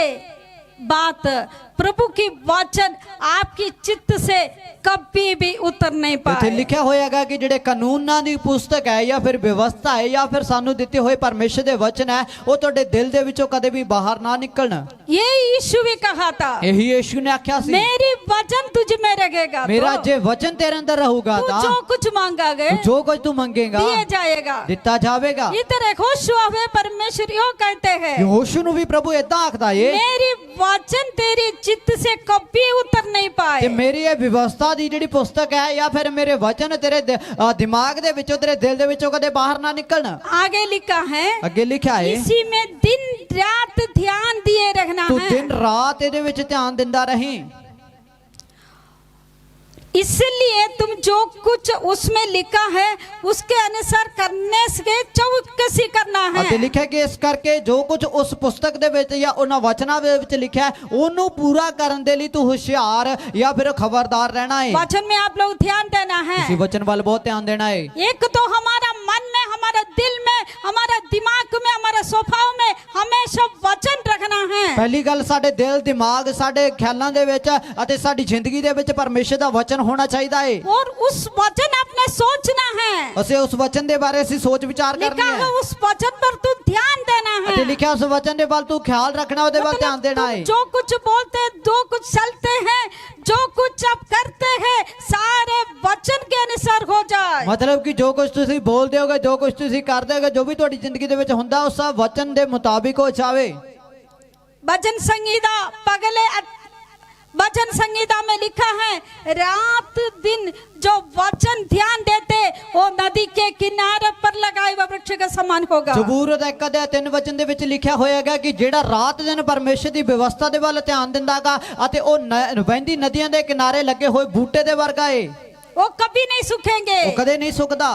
Speaker 2: बात, प्रभु की वचन आपकी चित्त से कभी भी उतर नहीं
Speaker 1: ਇੱਥੇ
Speaker 2: पाए।
Speaker 1: ਲਿਖਿਆ ਹੋਇਆਗਾ ਕਿ ਜਿਹੜੇ ਕਾਨੂੰਨਾਂ ਦੀ ਪੁਸਤਕ ਹੈ ਜਾਂ ਫਿਰ ਵਿਵਸਥਾ ਹੈ ਜਾਂ ਫਿਰ ਸਾਨੂੰ ਦਿੱਤੇ ਹੋਏ ਪਰਮੇਸ਼ਰ ਦੇ ਵਚਨ ਹੈ, ਉਹ ਤੁਹਾਡੇ ਦਿਲ ਦੇ ਵਿੱਚੋਂ ਕਦੇ ਵੀ ਬਾਹਰ ਨਾ ਨਿਕਲਣ।
Speaker 2: ये यीशु भी कहा था,
Speaker 1: ਇਹੀ ਯੀਸ਼ੂ ਨੇ ਆਖਿਆ ਸੀ,
Speaker 2: मेरी वचन तुझ में रहेगा
Speaker 1: ਮੇਰਾ
Speaker 2: तो
Speaker 1: ਜੇ ਵਚਨ ਤੇਰੇ ਅੰਦਰ ਰਹੂਗਾ
Speaker 2: तू
Speaker 1: ਤਾਂ
Speaker 2: जो कुछ मांगोगे
Speaker 1: ਜੋ ਕੁਝ ਤੂੰ ਮੰਗੇਗਾ
Speaker 2: दिया जाएगा।
Speaker 1: ਦਿੱਤਾ ਜਾਵੇਗਾ।
Speaker 2: इधर होशुआ में परमेश्वर यो कहते हैं,
Speaker 1: ਯਹੋਸ਼ੂ ਨੂੰ ਵੀ ਪ੍ਰਭੂ ਏਦਾਂ ਆਖਦਾ ਏ,
Speaker 2: मेरी वचन तेरी चित्त से कभी उतर नहीं
Speaker 1: ਤੇ
Speaker 2: पाए।
Speaker 1: ਮੇਰੀ ਇਹ ਵਿਵਸਥਾ ਦੀ ਜਿਹੜੀ ਪੁਸਤਕ ਹੈ ਜਾਂ ਫਿਰ ਮੇਰੇ ਵਚਨ ਤੇਰੇ ਦਿਮਾਗ ਦੇ ਵਿੱਚੋਂ, ਤੇਰੇ ਦਿਲ ਦੇ ਵਿੱਚੋਂ ਕਦੇ ਬਾਹਰ ਨਾ ਨਿਕਲਣ।
Speaker 2: आगे लिखा है,
Speaker 1: ਅੱਗੇ ਲਿਖਿਆ ਏ,
Speaker 2: इसी में दिन रात ध्यान दिए रखना
Speaker 1: ਤੂੰ
Speaker 2: है।
Speaker 1: ਦਿਨ ਰਾਤ ਇਹਦੇ ਵਿੱਚ ਧਿਆਨ ਦਿੰਦਾ ਰਹੀਂ।
Speaker 2: इसलिए तुम जो कुछ उसमें लिखा है उसके अनुसार करने से चौकसी करना
Speaker 1: ਅਤੇ
Speaker 2: है।
Speaker 1: ਲਿਖਿਆ ਕਿ ਇਸ ਕਰਕੇ ਜੋ ਕੁਝ ਉਸ ਪੁਸਤਕ ਦੇ ਵਿੱਚ ਜਾਂ ਉਹਨਾਂ ਵਚਨਾਂ ਦੇ ਵਿੱਚ ਲਿਖਿਆ ਹੈ, ਉਹਨੂੰ ਪੂਰਾ ਕਰਨ ਦੇ ਲਈ ਤੂੰ ਹੁਸ਼ਿਆਰ ਜਾਂ ਫਿਰ ਖਬਰਦਾਰ ਰਹਿਣਾ ਹੈ।
Speaker 2: वचन में आप लोग ध्यान देना है।
Speaker 1: इसी वचन वाल बहुत ध्यान देना है।
Speaker 2: एक तो हमारा मन में, हमारा दिल में, हमारा दिमाग में, हमारा स्वभाव में हमेशा वचन रखना है।
Speaker 1: ਪਹਿਲੀ ਗੱਲ, ਸਾਡੇ ਦਿਲ, ਦਿਮਾਗ, ਸਾਡੇ ਖਿਆਲਾਂ ਦੇ ਵਿੱਚ ਅਤੇ ਸਾਡੀ ਜ਼ਿੰਦਗੀ ਦੇ ਵਿੱਚ ਪਰਮੇਸ਼ਰ ਦਾ ਵਚਨ ਹੋਣਾ ਚਾਹੀਦਾ ਹੈ।
Speaker 2: और उस वचन आपने सोचना है।
Speaker 1: ਅਸੀਂ ਉਸ ਵਚਨ ਦੇ ਬਾਰੇ ਅਸੀਂ ਸੋਚ ਵਿਚਾਰ ਕਰਨੀ
Speaker 2: लिखा है
Speaker 1: ਹੈ
Speaker 2: उस वचन पर तू ध्यान देना है।
Speaker 1: ਅਤੇ ਲਿਖਿਆ ਉਸ ਵਚਨ ਦੇ ਵੱਲ ਤੂੰ ਖਿਆਲ ਰੱਖਣਾ, ਉਹਦੇ ਵੱਲ ਧਿਆਨ ਦੇਣਾ
Speaker 2: तुम
Speaker 1: ਹੈ।
Speaker 2: जो कुछ बोलते, जो कुछ चलते हैं, जो कुछ आप करते हैं, सारे वचन के अनुसार हो जाए।
Speaker 1: ਮਤਲਬ ਕਿ ਜੋ ਕੁਝ ਤੁਸੀਂ ਬੋਲਦੇ ਹੋਗੇ, ਜੋ ਕੁਝ ਤੁਸੀਂ ਕਰਦੇ ਹੋਗੇ, ਜੋ ਵੀ ਤੁਹਾਡੀ ਜ਼ਿੰਦਗੀ ਦੇ ਵਿੱਚ ਹੁੰਦਾ, ਉਸ ਸਭ ਵਚਨ ਦੇ ਮੁਤਾਬਿਕ ਹੋ ਜਾਵੇ।
Speaker 2: भजन संगीता पगले भजन संगीता में लिखा है, रात दिन जो वचन ध्यान देते वो नदी के किनारे पर लगाए हुए वृक्ष के समान होगा।
Speaker 1: ਜ਼ਬੂਰ ਦਾ 1 ਅਧਿਆਇ 3 ਵਚਨ ਦੇ ਵਿੱਚ ਲਿਖਿਆ ਹੋਇਆਗਾ ਕਿ ਜਿਹੜਾ ਰਾਤ ਦਿਨ ਪਰਮੇਸ਼ਰ ਦੀ ਵਿਵਸਥਾ ਦੇ ਵੱਲ ਧਿਆਨ ਦਿੰਦਾਗਾ ਅਤੇ ਉਹ ਵਹਿੰਦੀ ਨਦੀਆਂ ਦੇ ਕਿਨਾਰੇ ਲੱਗੇ ਹੋਏ ਬੂਟੇ ਦੇ ਵਰਗਾ ਏ,
Speaker 2: वो कभी नहीं सूखेंगे।
Speaker 1: ਉਹ ਕਦੇ ਨਹੀਂ ਸੁੱਕਦਾ।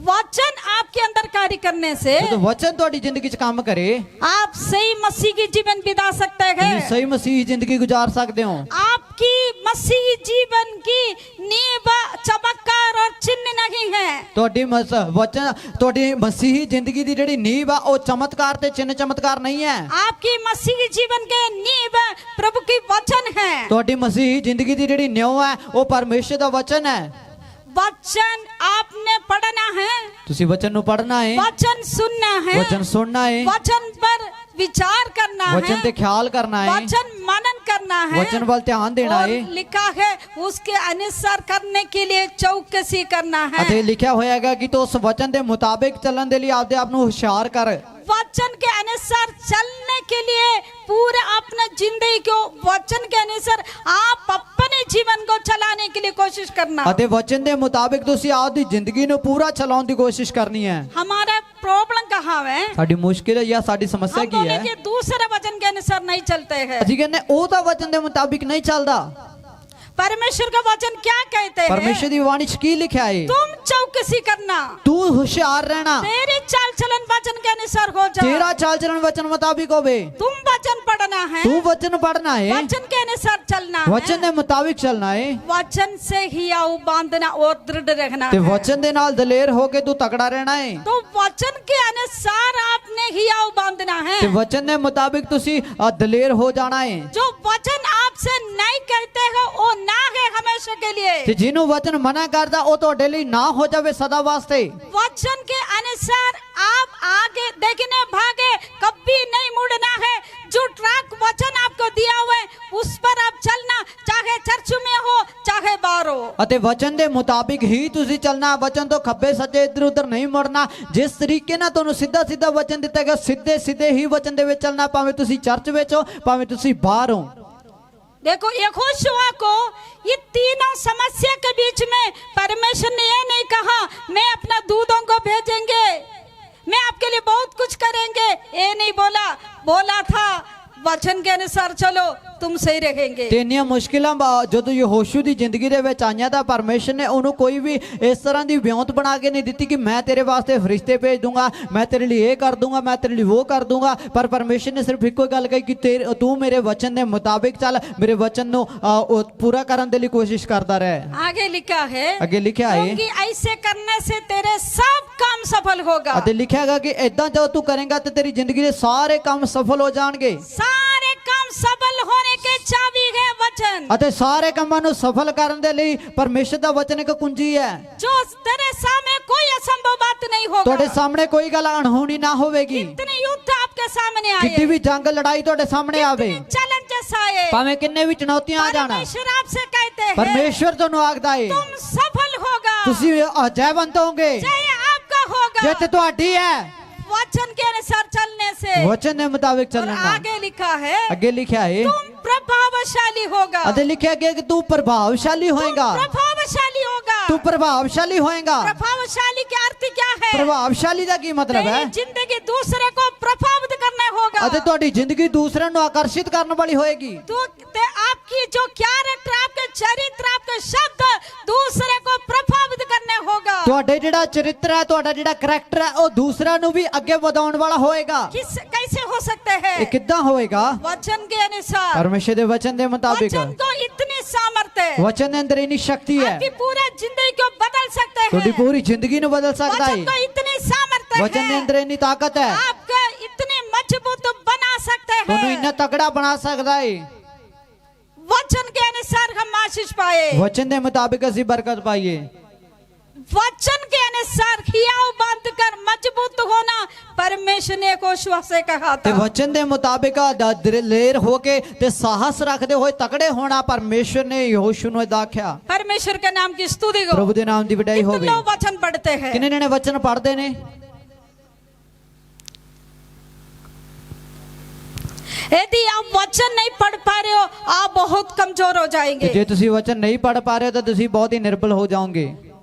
Speaker 2: वचन आपके अंदर कार्य करने से
Speaker 1: ਜਦੋਂ ਵਚਨ ਤੁਹਾਡੀ ਜ਼ਿੰਦਗੀ 'ਚ ਕੰਮ ਕਰੇ,
Speaker 2: आप सही मसीह की जीवन बिता सकते हैं।
Speaker 1: ਤੁਸੀਂ ਸਹੀ ਮਸੀਹ ਜ਼ਿੰਦਗੀ ਗੁਜ਼ਾਰ ਸਕਦੇ ਹੋ।
Speaker 2: आपकी मसीह जीवन की नींव चमत्कार और चिन्ह नहीं है।
Speaker 1: ਤੁਹਾਡੀ ਵਚਨ, ਤੁਹਾਡੀ ਮਸੀਹੀ ਜ਼ਿੰਦਗੀ ਦੀ ਜਿਹੜੀ ਨੀਂਹ ਆ, ਉਹ ਚਮਤਕਾਰ ਤੇ ਚਿੰਨ ਚਮਤਕਾਰ ਨਹੀਂ ਹੈ।
Speaker 2: आपकी मसीह जीवन के नींव प्रभु की वचन है।
Speaker 1: ਤੁਹਾਡੀ ਮਸੀਹੀ ਜ਼ਿੰਦਗੀ ਦੀ ਜਿਹੜੀ ਨਿਉ ਹੈ, ਉਹ ਪਰਮੇਸ਼ਰ ਦਾ ਵਚਨ ਹੈ।
Speaker 2: वचन आपने पढ़ना है,
Speaker 1: ਤੁਸੀਂ ਵਚਨ ਨੂੰ ਪੜ੍ਹਨਾ ਹੈ,
Speaker 2: वचन सुनना है,
Speaker 1: ਵਚਨ ਸੁਣਨਾ ਹੈ,
Speaker 2: वचन पर विचार करना
Speaker 1: वचन
Speaker 2: है,
Speaker 1: ਤੇ ਖਿਆਲ ਕਰਨਾ ਹੈ,
Speaker 2: वचन मनन करना है।
Speaker 1: वचन ਵੱਲ ਧਿਆਨ ਦੇਣਾ
Speaker 2: और
Speaker 1: ਹੈ।
Speaker 2: लिखा है उसके अनुसार करने के लिए चौकसी करना है।
Speaker 1: ਅਤੇ ਲਿਖਿਆ ਹੋਇਆਗਾ ਕਿ ਤੂੰ ਉਸ ਵਚਨ ਦੇ ਮੁਤਾਬਿਕ ਚੱਲਣ ਦੇ ਲਈ ਆਪਦੇ ਆਪ ਨੂੰ ਹੁਸ਼ਿਆਰ ਕਰ।
Speaker 2: वचन के अनुसार चलने के लिए पूरा अपना जिंदगी को वचन के अनुसार आप अपने जीवन को चलाने के लिए कोशिश करना।
Speaker 1: ਅਤੇ ਵਚਨ ਦੇ ਮੁਤਾਬਿਕ ਤੁਸੀਂ ਆਪਦੀ ਜ਼ਿੰਦਗੀ ਨੂੰ ਪੂਰਾ ਚਲਾਉਣ ਦੀ ਕੋਸ਼ਿਸ਼ ਕਰਨੀ ਹੈ।
Speaker 2: हमारा प्रॉब्लम कहाँ है?
Speaker 1: ਸਾਡੀ ਮੁਸ਼ਕਿਲ ਜਾਂ ਸਾਡੀ ਸਮੱਸਿਆ
Speaker 2: हम
Speaker 1: ਕੀ
Speaker 2: बोले
Speaker 1: ਹੈ?
Speaker 2: कि दूसरे वचन के अनुसार नहीं चलते हैं।
Speaker 1: ਅਸੀਂ ਕਹਿੰਦੇ ਉਹ ਤਾਂ ਵਚਨ ਦੇ ਮੁਤਾਬਿਕ ਨਹੀਂ ਚੱਲਦਾ।
Speaker 2: परमेश्वर का वचन क्या कहते हैं?
Speaker 1: परमेश्वर ਦੀ ਬਾਣੀ 'ਚ ਕੀ ਲਿਖਿਆ ਹੈ?
Speaker 2: तुम चौकसी करना,
Speaker 1: ਤੂੰ ਹੁਸ਼ਿਆਰ ਰਹਿਣਾ,
Speaker 2: तेरे चाल चलन वचन के अनुसार हो जाए,
Speaker 1: ਤੇਰਾ ਚਾਲ ਚੱਲਣ ਵਚਨ ਮੁਤਾबिक ਹੋਵੇ,
Speaker 2: तुम वचन पढ़ना है,
Speaker 1: ਤੂੰ ਵਚਨ ਪੜਨਾ ਹੈ,
Speaker 2: वचन के अनुसार चलना
Speaker 1: वचन
Speaker 2: है,
Speaker 1: ਦੇ ਮੁਤਾबिक ਚੱਲਣਾ ਹੈ,
Speaker 2: वचन से ही आओ बांधना और दृढ़ रहना
Speaker 1: ਤੇ
Speaker 2: है।
Speaker 1: ਵਚਨ ਦੇ ਨਾਲ ਦਲੇਰ ਹੋ ਕੇ ਤੂੰ ਤਕੜਾ ਰਹਿਣਾ ਹੈ,
Speaker 2: तो वचन के अनुसार आपने ही आओ बांधना है।
Speaker 1: ਤੇ ਵਚਨ ਦੇ ਮੁਤਾबिक ਤੁਸੀਂ ਦਲੇਰ ਹੋ ਜਾਣਾ ਹੈ।
Speaker 2: जो वचन आपसे नहीं कहते हो वो ना है हमेशा के लिए।
Speaker 1: ਤੇ ਜਿਹਨੂੰ ਵਚਨ ਮਨਾ ਕਰਦਾ ਉਹ ਤੁਹਾਡੇ ਲਈ ਨਾ ਹੋ ਜਾਵੇ ਸਦਾ ਵਾਸਤੇ।
Speaker 2: वचन के अनुसार आप आगे देखने भागे, कभी नहीं मुड़ना है। जो ट्रैक वचन आपको दिया हुआ है उस पर आप चलना, चाहे चर्च में हो चाहे बाहर हो।
Speaker 1: ਅਤੇ ਵਚਨ ਦੇ ਮੁਤਾबिक ਹੀ ਤੁਸੀਂ ਚੱਲਣਾ, ਵਚਨ ਤੋਂ ਖੱਬੇ ਸੱਜੇ ਇੱਧਰ ਉੱਧਰ ਨਹੀਂ ਮੁੜਨਾ। ਜਿਸ ਤਰੀਕੇ ਨਾਲ ਤੁਹਾਨੂੰ ਸਿੱਧਾ ਸਿੱਧਾ ਵਚਨ ਦਿੱਤਾ ਗਿਆ ਸਿੱਧੇ ਸਿੱਧੇ ਹੀ ਵਚਨ ਦੇ ਵਿੱਚ ਚੱਲਣਾ, ਭਾਵੇਂ ਤੁਸੀਂ ਚਰਚ ਵਿੱਚ ਹੋ ਭਾਵੇਂ ਤੁਸੀਂ ਬਾਹਰ ਹੋ।
Speaker 2: देखो यहोशुआ को ये तीनों समस्या के बीच में परमेश्वर ने ये नहीं कहा मैं अपना दूतों को भेजेंगे, मैं आपके लिए बहुत कुछ करेंगे, ये नहीं बोला। बोला था वचन के अनुसार चलो तुम सही रहेंगे।
Speaker 1: ਤੇ ਇੰਨੀਆਂ ਮੁਸ਼ਕਿਲਾਂ ਜਦੋਂ ਯਹੋਸ਼ੂ ਦੀ ਜ਼ਿੰਦਗੀ ਦੇ ਵਿੱਚ ਆਈਆਂ ਤਾਂ ਪਰਮੇਸ਼ਰ ਨੇ ਉਹਨੂੰ ਕੋਈ ਵੀ ਇਸ ਤਰ੍ਹਾਂ ਦੀ ਵਿਉਂਤ ਬਣਾ ਕੇ ਨਹੀਂ ਦਿੱਤੀ ਕਿ ਮੈਂ ਤੇਰੇ ਵਾਸਤੇ ਫਰਿਸ਼ਤੇ ਭੇਜ ਦੂੰਗਾ, ਮੈਂ ਤੇਰੇ ਲਈ ਇਹ ਕਰ ਦੂੰਗਾ, ਮੈਂ ਤੇਰੇ ਲਈ ਉਹ ਕਰ ਦੂੰਗਾ। ਪਰ ਪਰਮੇਸ਼ਰ ਨੇ ਸਿਰਫ ਇੱਕੋ ਗੱਲ ਕਹੀ ਕਿ ਤੂੰ ਮੇਰੇ ਵਚਨ ਦੇ ਮੁਤਾबिक ਚੱਲ, ਮੇਰੇ ਵਚਨ ਨੂੰ ਪੂਰਾ ਕਰਨ ਦੇ ਲਈ ਕੋਸ਼ਿਸ਼ ਕਰਦਾ ਰਹਿ।
Speaker 2: आगे लिखा है,
Speaker 1: ਅੱਗੇ ਲਿਖਿਆ ਹੈ
Speaker 2: क्योंकि ऐसे करने से तेरे सब काम सफल होगा।
Speaker 1: ਅਤੇ ਲਿਖਿਆ ਹੈਗਾ ਕਿ ਇਦਾਂ ਜਦੋਂ ਤੂੰ ਕਰੇਂਗਾ ਤੇ ਤੇਰੀ ਜ਼ਿੰਦਗੀ ਦੇ ਸਾਰੇ ਕੰਮ ਸਫਲ ਹੋ ਜਾਣਗੇ।
Speaker 2: सारे काम सफल होने के चाबी है वचन।
Speaker 1: ਅਤੇ ਸਾਰੇ ਕੰਮਾਂ ਨੂੰ ਸਫਲ ਕਰਨ ਦੇ ਲਈ ਪਰਮੇਸ਼ਰ ਦਾ ਵਚਨ ਇੱਕ ਕੁੰਜੀ ਹੈ।
Speaker 2: जो तेरे सामने कोई असंभव बात नहीं
Speaker 1: ਤੁਹਾਡੇ
Speaker 2: होगा।
Speaker 1: ਸਾਹਮਣੇ ਕੋਈ ਗੱਲ ਅਣਹੋਣੀ ਨਾ ਹੋਵੇਗੀ।
Speaker 2: इतने युद्ध आपके सामने
Speaker 1: ਕਿਤੇ
Speaker 2: आए,
Speaker 1: ਵੀ ਜੰਗ ਲੜਾਈ ਤੁਹਾਡੇ ਸਾਹਮਣੇ ਆਵੇ,
Speaker 2: चैलेंजेस आए,
Speaker 1: ਭਾਵੇਂ ਕਿੰਨੇ ਵੀ ਚੁਣੌਤੀਆਂ ਆ ਜਾਣਾ,
Speaker 2: परमेश्वर आपसे कहते हैं
Speaker 1: ਪਰਮੇਸ਼ਰ ਤੁਹਾਨੂੰ ਆਖਦਾ ਏ
Speaker 2: तुम सफल होगा,
Speaker 1: ਤੁਸੀਂ ਜੈਵੰਤ ਹੋਗੇ,
Speaker 2: जय आपका होगा।
Speaker 1: ਜਿੱਤ ਤੁਹਾਡੀ ਹੈ
Speaker 2: वचन के अनुसार चलने से।
Speaker 1: ਵਚਨ ਦੇ ਮੁਤਾबिक
Speaker 2: और
Speaker 1: ਚੱਲਣਾ।
Speaker 2: आगे लिखा है
Speaker 1: ਅੱਗੇ ਲਿਖਿਆ ਹੈ
Speaker 2: तुम प्रभावशाली होगा,
Speaker 1: ਅਤੇ ਲਿਖਿਆ ਗਿਆ ਕਿ ਤੂੰ ਪ੍ਰਭਾਵਸ਼ਾਲੀ ਹੋਏਗਾ।
Speaker 2: प्रभावशाली होगा।
Speaker 1: ਤੂੰ ਪ੍ਰਭਾਵਸ਼ਾਲੀ ਹੋਏਗਾ।
Speaker 2: प्रभावशाली का अर्थ क्या है?
Speaker 1: ਪ੍ਰਭਾਵਸ਼ਾਲੀ ਦਾ ਕੀ ਮਤਲਬ ਹੈ?
Speaker 2: तेरी जिंदगी दूसरे को प्रभावित करने होगा।
Speaker 1: ਅਤੇ ਤੁਹਾਡੀ ਜ਼ਿੰਦਗੀ ਦੂਸਰਿਆਂ ਨੂੰ ਆਕਰਸ਼ਿਤ ਕਰਨ ਵਾਲੀ ਹੋਏਗੀ।
Speaker 2: आपकी जो कैरेक्टर, आपके चरित्र, आपके शब्द दूसरे को प्रभावित करने होगा।
Speaker 1: ਤੁਹਾਡੇ ਜਿਹੜਾ ਚਰਿੱਤਰ ਹੈ, ਤੁਹਾਡਾ ਜਿਹੜਾ ਕਰੈਕਟਰ ਹੈ ਉਹ ਦੂਸਰਿਆਂ ਨੂੰ ਵੀ ਅੱਗੇ ਵਧਾਉਣ ਵਾਲਾ ਹੋਏਗਾ।
Speaker 2: कैसे हो सकते हैं?
Speaker 1: ਇਹ ਕਿੱਦਾਂ ਹੋਏਗਾ?
Speaker 2: वचन के अनुसार।
Speaker 1: ਪਰਮੇਸ਼ਰ ਦੇ ਵਚਨ ਦੇ ਮੁਤਾबिक।
Speaker 2: वचन को इतनी सामर्थ्य है,
Speaker 1: ਵਚਨ ਦੇ ਅੰਦਰ ਇੰਨੀ ਸ਼ਕਤੀ ਹੈ,
Speaker 2: आपकी पूरा जिंदगी को बदल सकते
Speaker 1: ਤੁਹਾਡੀ
Speaker 2: हैं।
Speaker 1: ਪੂਰੀ ਜ਼ਿੰਦਗੀ ਨੂੰ ਬਦਲ ਸਕਦਾ
Speaker 2: वचन को
Speaker 1: ਹੈ।
Speaker 2: इतनी सामर्थ्य
Speaker 1: ਵਚਨ ਦੇ
Speaker 2: है,
Speaker 1: ਅੰਦਰ ਇੰਨੀ ਤਾਕਤ ਹੈ,
Speaker 2: आपको इतने मजबूत बना सकते
Speaker 1: ਤੁਹਾਨੂੰ
Speaker 2: हैं।
Speaker 1: ਇੰਨਾ ਤਕੜਾ ਬਣਾ ਸਕਦਾ ਹੈ।
Speaker 2: वचन के अनुसार हम आशीष पाए,
Speaker 1: वचन ਦੇ ਮੁਤਾबिक ਅਸੀਂ ਬਰਕਤ ਪਾਈਏ।
Speaker 2: वचन के अनुसार हियाव बांधकर मजबूत होना परमेश्वर ने यहोशुआ से कहा
Speaker 1: ਤੇ
Speaker 2: था।
Speaker 1: ਵਚਨ ਦੇ ਮੁਤਾबिक ਦਲੇਰ ਹੋ ਕੇ ਤੇ ਸਾਹਸ ਰੱਖਦੇ ਹੋਏ ਤਕੜੇ ਹੋਣਾ ਪਰਮੇਸ਼ਰ ਨੇ ਯਹੋਸ਼ੂ ਨੂੰ ਆਖਿਆ।
Speaker 2: परमेश्वर के नाम की स्तुति को।
Speaker 1: ਪ੍ਰਭੂ ਦੇ ਨਾਮ ਦੀ ਵਡਿਆਈ
Speaker 2: कितने
Speaker 1: ਹੋਵੇ।
Speaker 2: लोग वचन पढ़ते हैं?
Speaker 1: ਕਿੰਨੇ ਨੇ ਵਚਨ ਪੜ੍ਹਦੇ ਨੇ?
Speaker 2: यदि आप वचन नहीं पढ़ पा रहे हो आप बहुत कमजोर हो
Speaker 1: ਤੇ
Speaker 2: जाएंगे।
Speaker 1: ਜੇ ਤੁਸੀਂ ਵਚਨ ਨਹੀਂ ਪੜ੍ਹ ਪਾ ਰਹੇ ਤਾਂ ਤੁਸੀਂ ਬਹੁਤ ਹੀ ਨਿਰਬਲ ਹੋ ਜਾਓਗੇ।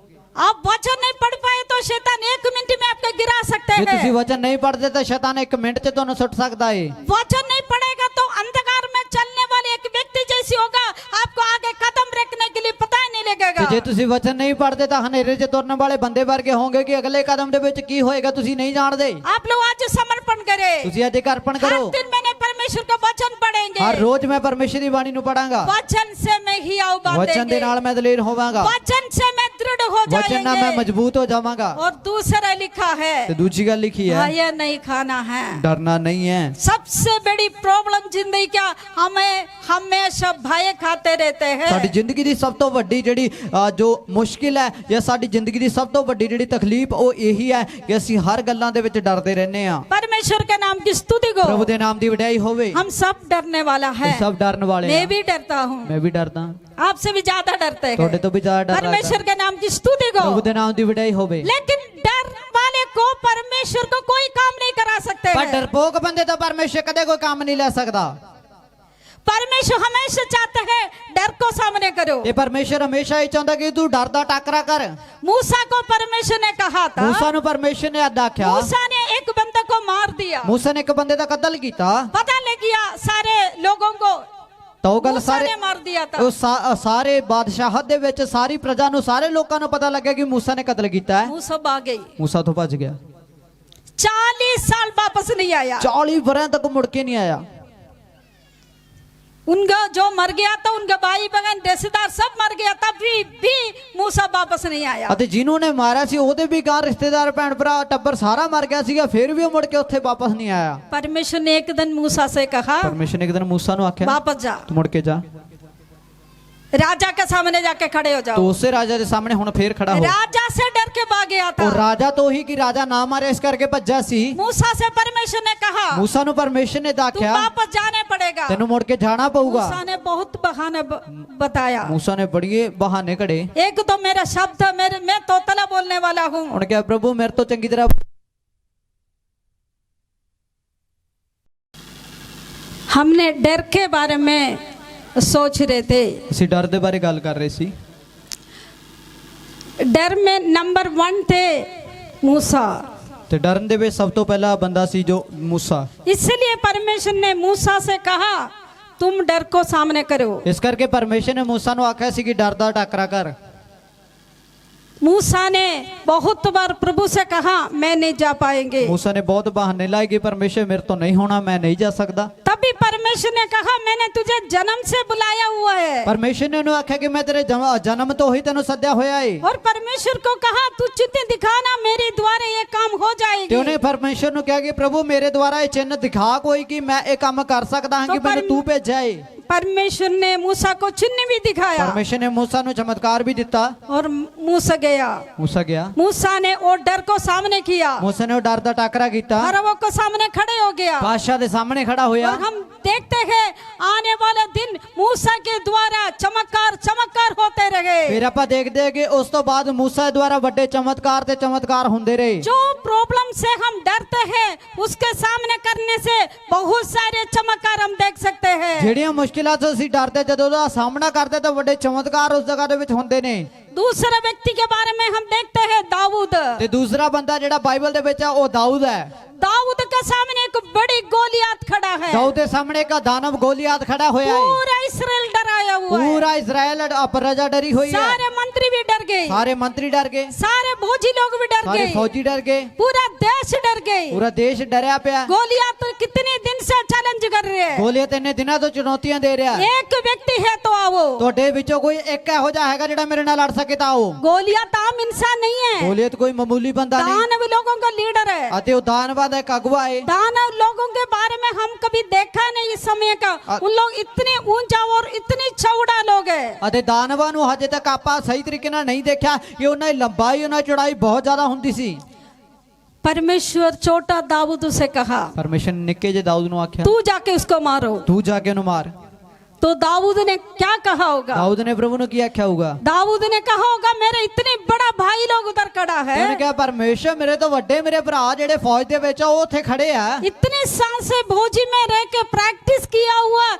Speaker 2: आप वचन नहीं पढ़ पाए तो शैतान 1 मिनट में आपको गिरा सकते
Speaker 1: ਜੇ ਤੁਸੀਂ
Speaker 2: हैं।
Speaker 1: ਵਚਨ ਨਹੀਂ ਪੜ੍ਹਦੇ ਤਾਂ ਸ਼ੈਤਾਨ 1 ਮਿੰਟ 'ਚ ਤੁਹਾਨੂੰ ਸੁੱਟ ਸਕਦਾ ਏ।
Speaker 2: वचन नहीं पढ़ेगा तो अंधकार में चलने वाले एक व्यक्ति जैसी होगा, आपको आगे कदम रखने के लिए पता ही नहीं
Speaker 1: ਤੇ
Speaker 2: लगेगा।
Speaker 1: ਜੇ ਤੁਸੀਂ ਵਚਨ ਨਹੀਂ ਪੜ੍ਹਦੇ ਤਾਂ ਹਨੇਰੇ 'ਚ ਤੁਰਨ ਵਾਲੇ ਬੰਦੇ ਵਰਗੇ ਹੋਵੋਗੇ ਕਿ ਅਗਲੇ ਕਦਮ ਦੇ ਵਿੱਚ ਕੀ ਹੋਏਗਾ ਤੁਸੀਂ ਨਹੀਂ ਜਾਣਦੇ।
Speaker 2: आप लोग आज समर्पण करें,
Speaker 1: ਤੁਸੀਂ ਅੱਜ ਅਰਪਣ
Speaker 2: हर
Speaker 1: ਕਰੋ।
Speaker 2: दिन मैंने परमेश्वर का वचन पढ़ेंगे।
Speaker 1: ਹਰ ਰੋਜ਼ ਮੈਂ ਪਰਮੇਸ਼ਰ ਦੀ ਬਾਣੀ ਨੂੰ ਪੜਾਂਗਾ।
Speaker 2: वचन से मैं हियाव
Speaker 1: ਵਚਨ ਦੇ
Speaker 2: बांधेंगे,
Speaker 1: ਨਾਲ ਮੈਂ ਦਲੇਰ ਹੋਵਾਂਗਾ।
Speaker 2: वचन से मैं दृढ़ हो
Speaker 1: ਵਚਨ ਨਾਲ ਮੈਂ
Speaker 2: जाएंगे।
Speaker 1: ਮਜ਼ਬੂਤ ਹੋ ਜਾਵਾਂਗਾ।
Speaker 2: और दूसरा लिखा है
Speaker 1: ਤੇ ਦੂਜੀ ਗੱਲ ਲਿਖੀ ਹੈ
Speaker 2: भय नहीं खाना है।
Speaker 1: डरना नहीं है।
Speaker 2: सबसे बड़ी प्रॉब्लम जिंदगी का, हमें हमेशा भय खाते रहते
Speaker 1: ਸਾਡੀ
Speaker 2: हैं।
Speaker 1: ਜ਼ਿੰਦਗੀ ਦੀ ਸਭ ਤੋਂ ਵੱਡੀ ਜਿਹੜੀ ਜੋ ਮੁਸ਼ਕਿਲ ਹੈ ਜਾਂ ਸਾਡੀ ਜ਼ਿੰਦਗੀ ਦੀ ਸਭ ਤੋਂ ਵੱਡੀ ਜਿਹੜੀ ਤਕਲੀਫ ਉਹ ਇਹੀ ਹੈ ਕਿ ਅਸੀਂ ਹਰ ਗੱਲਾਂ ਦੇ ਵਿੱਚ ਡਰਦੇ ਰਹਿੰਦੇ ਆ।
Speaker 2: परमेश्वर के नाम की स्तुति को।
Speaker 1: ਪ੍ਰਭੂ ਦੇ ਨਾਮ ਦੀ ਵਡਿਆਈ ਹੋਵੇ।
Speaker 2: हम सब डरने वाला है,
Speaker 1: ਸਭ ਡਰਨ ਵਾਲੇ
Speaker 2: मैं
Speaker 1: ਆ।
Speaker 2: भी डरता हूँ,
Speaker 1: ਮੈਂ ਵੀ ਡਰਦਾ।
Speaker 2: आपसे भी ज्यादा डरते
Speaker 1: ਤੁਹਾਡੇ
Speaker 2: हैं।
Speaker 1: ਤੋਂ ਵੀ ਜ਼ਿਆਦਾ ਡਰ ਲੱਗਦਾ।
Speaker 2: परमेश्वर के नाम की स्तुति को।
Speaker 1: ਪ੍ਰਭੂ ਦੇ ਨਾਮ ਦੀ ਵਡਿਆਈ ਹੋਵੇ।
Speaker 2: लेकिन डर वाले को परमेश्वर को कोई काम नहीं करा सकते
Speaker 1: ਪਰ
Speaker 2: हैं।
Speaker 1: ਡਰਪੋਕ ਬੰਦੇ ਤੋਂ ਪਰਮੇਸ਼ਰ ਕਦੇ ਕੋਈ ਕੰਮ ਨਹੀਂ ਲੈ ਸਕਦਾ।
Speaker 2: परमेश्वर हमेशा चाहते हैं डर को सामने करो।
Speaker 1: ਇਹ ਪਰਮੇਸ਼ਰ ਹਮੇਸ਼ਾ ਹੀ ਚਾਹੁੰਦਾ ਕਿ ਤੂੰ ਡਰ ਦਾ ਟਾਕਰਾ ਕਰ।
Speaker 2: मूसा को परमेश्वर ने कहा था,
Speaker 1: ਮੂਸਾ ਨੂੰ ਪਰਮੇਸ਼ਰ ਨੇ ਆਖਿਆ।
Speaker 2: मूसा ने एक बंदे को मार दिया,
Speaker 1: ਮੂਸਾ ਨੇ ਇੱਕ ਬੰਦੇ ਦਾ ਕਤਲ ਕੀਤਾ।
Speaker 2: पता लग गया सारे लोगों को
Speaker 1: ਤਾਂ ਉਹ ਗੱਲ
Speaker 2: मूसा
Speaker 1: ਸਾਰੇ
Speaker 2: ने मार दिया था।
Speaker 1: ਉਹ ਸਾਰੇ ਬਾਦਸ਼ਾਹਤ ਦੇ ਵਿੱਚ ਸਾਰੀ ਪ੍ਰਜਾ ਨੂੰ ਸਾਰੇ ਲੋਕਾਂ ਨੂੰ ਪਤਾ ਲੱਗਿਆ ਕਿ मूसा ਨੇ ਕਤਲ ਕੀਤਾ ਹੈ।
Speaker 2: मूसा भाग गई,
Speaker 1: मूसा ਤੋਂ ਭੱਜ ਗਿਆ,
Speaker 2: 40 साल वापस नहीं आया।
Speaker 1: 40 ਵਰ੍ਹਿਆਂ ਤੱਕ ਮੁੜ ਕੇ ਨਹੀਂ ਆਇਆ।
Speaker 2: उनका जो मर गया था, उनका भाई बहन रिश्तेदार सब मर गया, तब भी मूसा वापस नहीं आया।
Speaker 1: ਅਤੇ ਜਿਹਨੂੰ ਨੇ ਮਾਰਿਆ ਸੀ ਉਹਦੇ ਵੀ ਗਾਂ ਰਿਸ਼ਤੇਦਾਰ ਭੈਣ ਭਰਾ ਟੱਬਰ ਸਾਰਾ ਮਰ ਗਿਆ ਸੀਗਾ, ਫਿਰ ਵੀ ਉਹ ਮੁੜ ਕੇ ਉੱਥੇ ਵਾਪਸ ਨਹੀਂ ਆਇਆ।
Speaker 2: परमेश्वर ने एक दिन मूसा से कहा,
Speaker 1: ਪਰਮੇਸ਼ਰ ਨੇ ਇੱਕ ਦਿਨ मूसा ਨੂੰ ਆਖਿਆ
Speaker 2: वापस जा,
Speaker 1: ਤੂੰ ਮੁੜ ਕੇ ਜਾ,
Speaker 2: राजा के सामने जाके खड़े हो
Speaker 1: ਤੂੰ
Speaker 2: जाओ।
Speaker 1: ਉਸੇ ਰਾਜਾ ਦੇ ਸਾਹਮਣੇ ਹੁਣ ਫੇਰ ਖੜਾ ਹੋ।
Speaker 2: राजा से डर के भाग गया था।
Speaker 1: ਉਹ ਰਾਜਾ ਤੋਂ ਹੀ ਕਿ ਰਾਜਾ ਨਾ ਮਾਰੇ ਇਸ ਕਰਕੇ ਭੱਜਿਆ ਸੀ।
Speaker 2: मूसा से परमेश्वर ने कहा,
Speaker 1: मूसा ਨੂੰ ਪਰਮੇਸ਼ਰ ਨੇ
Speaker 2: तू
Speaker 1: ਆਖਿਆ
Speaker 2: वापस जाने पड़ेगा।
Speaker 1: ਤੈਨੂੰ ਮੁੜ ਕੇ ਜਾਣਾ ਪਊਗਾ।
Speaker 2: मूसा ने बहुत बहाने बताया।
Speaker 1: मूसा ने बड़े बहाने कढ़े।
Speaker 2: एक तो मेरा शब्द, मैं तोतला बोलने वाला हूँ।
Speaker 1: उन्होंने कहा प्रभु मेरे तो चंगी तरह
Speaker 2: हमने डर के बारे में सोच रहे थे।
Speaker 1: ਅਸੀਂ ਡਰ ਦੇ ਬਾਰੇ ਗੱਲ ਕਰ ਰਹੇ ਸੀ।
Speaker 2: डर में नंबर 1 थे मूसा।
Speaker 1: ਤੇ ਡਰਨ ਦੇ ਵਿੱਚ ਸਭ ਤੋਂ ਪਹਿਲਾ ਬੰਦਾ ਸੀ ਜੋ मूसा।
Speaker 2: इसलिए परमेश्वर ने मूसा से कहा, तुम डर को सामने करो।
Speaker 1: ਇਸ ਕਰਕੇ ਪਰਮੇਸ਼ਰ ਨੇ मूसा ਨੂੰ ਆਖਿਆ ਸੀ ਕਿ ਡਰ ਦਾ ਟਾਕਰਾ ਕਰ।
Speaker 2: मूसा ने बहुत बार प्रभु से कहा, मैं नहीं जा पाएंगे।
Speaker 1: मूसा ने बहुत बहाने लाए कि परमेश्वर मेरे तो नहीं होना, मैं नहीं जा सकता।
Speaker 2: तभी परमेश्वर ने कहा, मैंने तुझे जन्म से बुलाया हुआ है।
Speaker 1: परमेश्वर ने उन्हें आख्या कि मैं तेरे जन्म तो ही तेन सद्या होया है।
Speaker 2: और परमेश्वर को कहा, तू चिन्ह दिखाना, मेरे द्वारा ये काम हो
Speaker 1: ते
Speaker 2: जाएगी।
Speaker 1: उन्हें परमेश्वर ने कहा कि प्रभु मेरे द्वारा ये चिन्ह दिखा कोई कि मैं ये काम कर सकता हूं कि मैंने तू भेजा है।
Speaker 2: परमेश्वर ने मूसा को चिन्ह भी दिखाया
Speaker 1: परमेश्वर ने मूसा ਨੂੰ चमत्कार भी दिता।
Speaker 2: और मूसा गया।
Speaker 1: मूसा गया,
Speaker 2: मूसा ने वो डर को सामने किया,
Speaker 1: मूसा ने वो डर ਦਾ ਟਾਕਰਾ ਕੀਤਾ,
Speaker 2: फरोह को सामने खड़े हो गया।
Speaker 1: बादशाह ਦੇ ਸਾਹਮਣੇ ਖੜਾ ਹੋਇਆ।
Speaker 2: और हम देखते हैं आने वाले दिन मूसा के द्वारा चमत्कार होते रहे।
Speaker 1: ਫਿਰ ਆਪਾਂ ਦੇਖਦੇ ਹਾਂ ਕਿ ਉਸ ਤੋਂ ਬਾਅਦ मूसा ਦੇ ਦੁਆਰਾ ਵੱਡੇ ਚਮਤਕਾਰ ਤੇ ਚਮਤਕਾਰ ਹੁੰਦੇ ਰਹੇ।
Speaker 2: जो प्रॉब्लम से हम डरते हैं, उसके सामने करने से बहुत सारे चमत्कार हम देख सकते हैं।
Speaker 1: ਜਿਹੜੀਆਂ ਮੁਸ਼ਕਿਲਾਂ ਤੋਂ ਅਸੀਂ ਡਰਦੇ ਜਦੋਂ ਉਹਦਾ ਸਾਹਮਣਾ ਕਰਦੇ ਤਾਂ ਵੱਡੇ ਚਮਤਕਾਰ ਉਸ ਜਗ੍ਹਾ ਦੇ ਵਿੱਚ ਹੁੰਦੇ ਨੇ।
Speaker 2: दूसरे व्यक्ति के बारे में हम देखते हैं दाऊद।
Speaker 1: ਤੇ ਦੂਸਰਾ ਬੰਦਾ ਜਿਹੜਾ ਬਾਈਬਲ ਦੇ ਵਿੱਚ ਆ ਉਹ ਦਾਊਦ ਹੈ।
Speaker 2: दाऊद के सामने एक बड़ी गोलियत खड़ा है।
Speaker 1: दाऊद के सामने का दानव गोलियत खड़ा होया है।
Speaker 2: पूरा इस्राएल डराया हुआ है।
Speaker 1: पूरा इजराइल प्रजा डरी हुई है।
Speaker 2: सारे मंत्री भी डर गए,
Speaker 1: सारे मंत्री डर गए,
Speaker 2: सारे फौजी लोग भी डर
Speaker 1: सारे
Speaker 2: गए,
Speaker 1: फौजी डर गए,
Speaker 2: पूरा देश डर गए।
Speaker 1: पूरा देश डरया पिया।
Speaker 2: गोलियत कितने दिन से चैलेंज कर रहे हैं।
Speaker 1: गोलियत इन्ने दिनों तो चुनौतियां दे रहा है।
Speaker 2: एक व्यक्ति है तो आओ।
Speaker 1: ਤੁਹਾਡੇ ਵਿੱਚੋਂ ਕੋਈ ਇੱਕ ਇਹੋ ਜਿਹਾ ਹੈਗਾ ਜਿਹੜਾ ਮੇਰੇ ਨਾਲ ਲੜ ਸਕੇ ਤਾਂ ਆਓ।
Speaker 2: गोलियत आम इंसान नहीं है,
Speaker 1: ਗੋਲੀਅਤ ਕੋਈ ਮਾਮੂਲੀ ਬੰਦਾ ਨਹੀਂ
Speaker 2: दानव लोगों का लीडर है।
Speaker 1: ਅਤੇ ਉਹ ਦਾਨਵਾਦ ਇੱਕ ਅਗਵਾ ਹੈ।
Speaker 2: दानव लोगों के बारे में हम कभी देखा नहीं इस समय का। उन लोग इतने ऊंचा और इतनी चौड़ा लोग है।
Speaker 1: ਅਤੇ ਦਾਨਵਾਂ ਨੂੰ ਹਜੇ ਤੱਕ ਆਪਾਂ ਸਹੀ ਤਰੀਕੇ ਨਾਲ ਨਹੀਂ ਦੇਖਿਆ ਕਿ ਉਹਨਾਂ ਦੀ ਲੰਬਾਈ ਉਹਨਾਂ ਦੀ ਚੌੜਾਈ ਬਹੁਤ ਜ਼ਿਆਦਾ ਹੁੰਦੀ ਸੀ।
Speaker 2: परमेश्वर छोटा दाऊद से कहा,
Speaker 1: ਪਰਮੇਸ਼ਰ ਨੇ ਨਿੱਕੇ ਜਿਹੇ ਦਾਊਦ ਨੂੰ ਆਖਿਆ
Speaker 2: तू जाके उसको मारो।
Speaker 1: ਤੂੰ ਜਾ ਕੇ ਉਹਨੂੰ ਮਾਰ।
Speaker 2: तो दाऊद ने क्या कहा होगा?
Speaker 1: ਦਾਊਦ ਨੇ ਪ੍ਰਭੂ ਨੂੰ ਕੀ ਆਖਿਆ ਹੋਊਗਾ?
Speaker 2: दाऊद ने कहा होगा, मेरे इतने बड़ा भाई लोग उधर खड़ा है,
Speaker 1: ਉਹਨੇ ਕਿਹਾ ਪਰਮੇਸ਼ਰ ਮੇਰੇ ਤੋਂ ਵੱਡੇ ਮੇਰੇ ਭਰਾ ਜਿਹੜੇ ਫੌਜ ਦੇ ਵਿੱਚ ਆ ਉਹ ਉੱਥੇ ਖੜੇ ਆ।
Speaker 2: इतने साल से भोजी में रह के प्रैक्टिस किया हुआ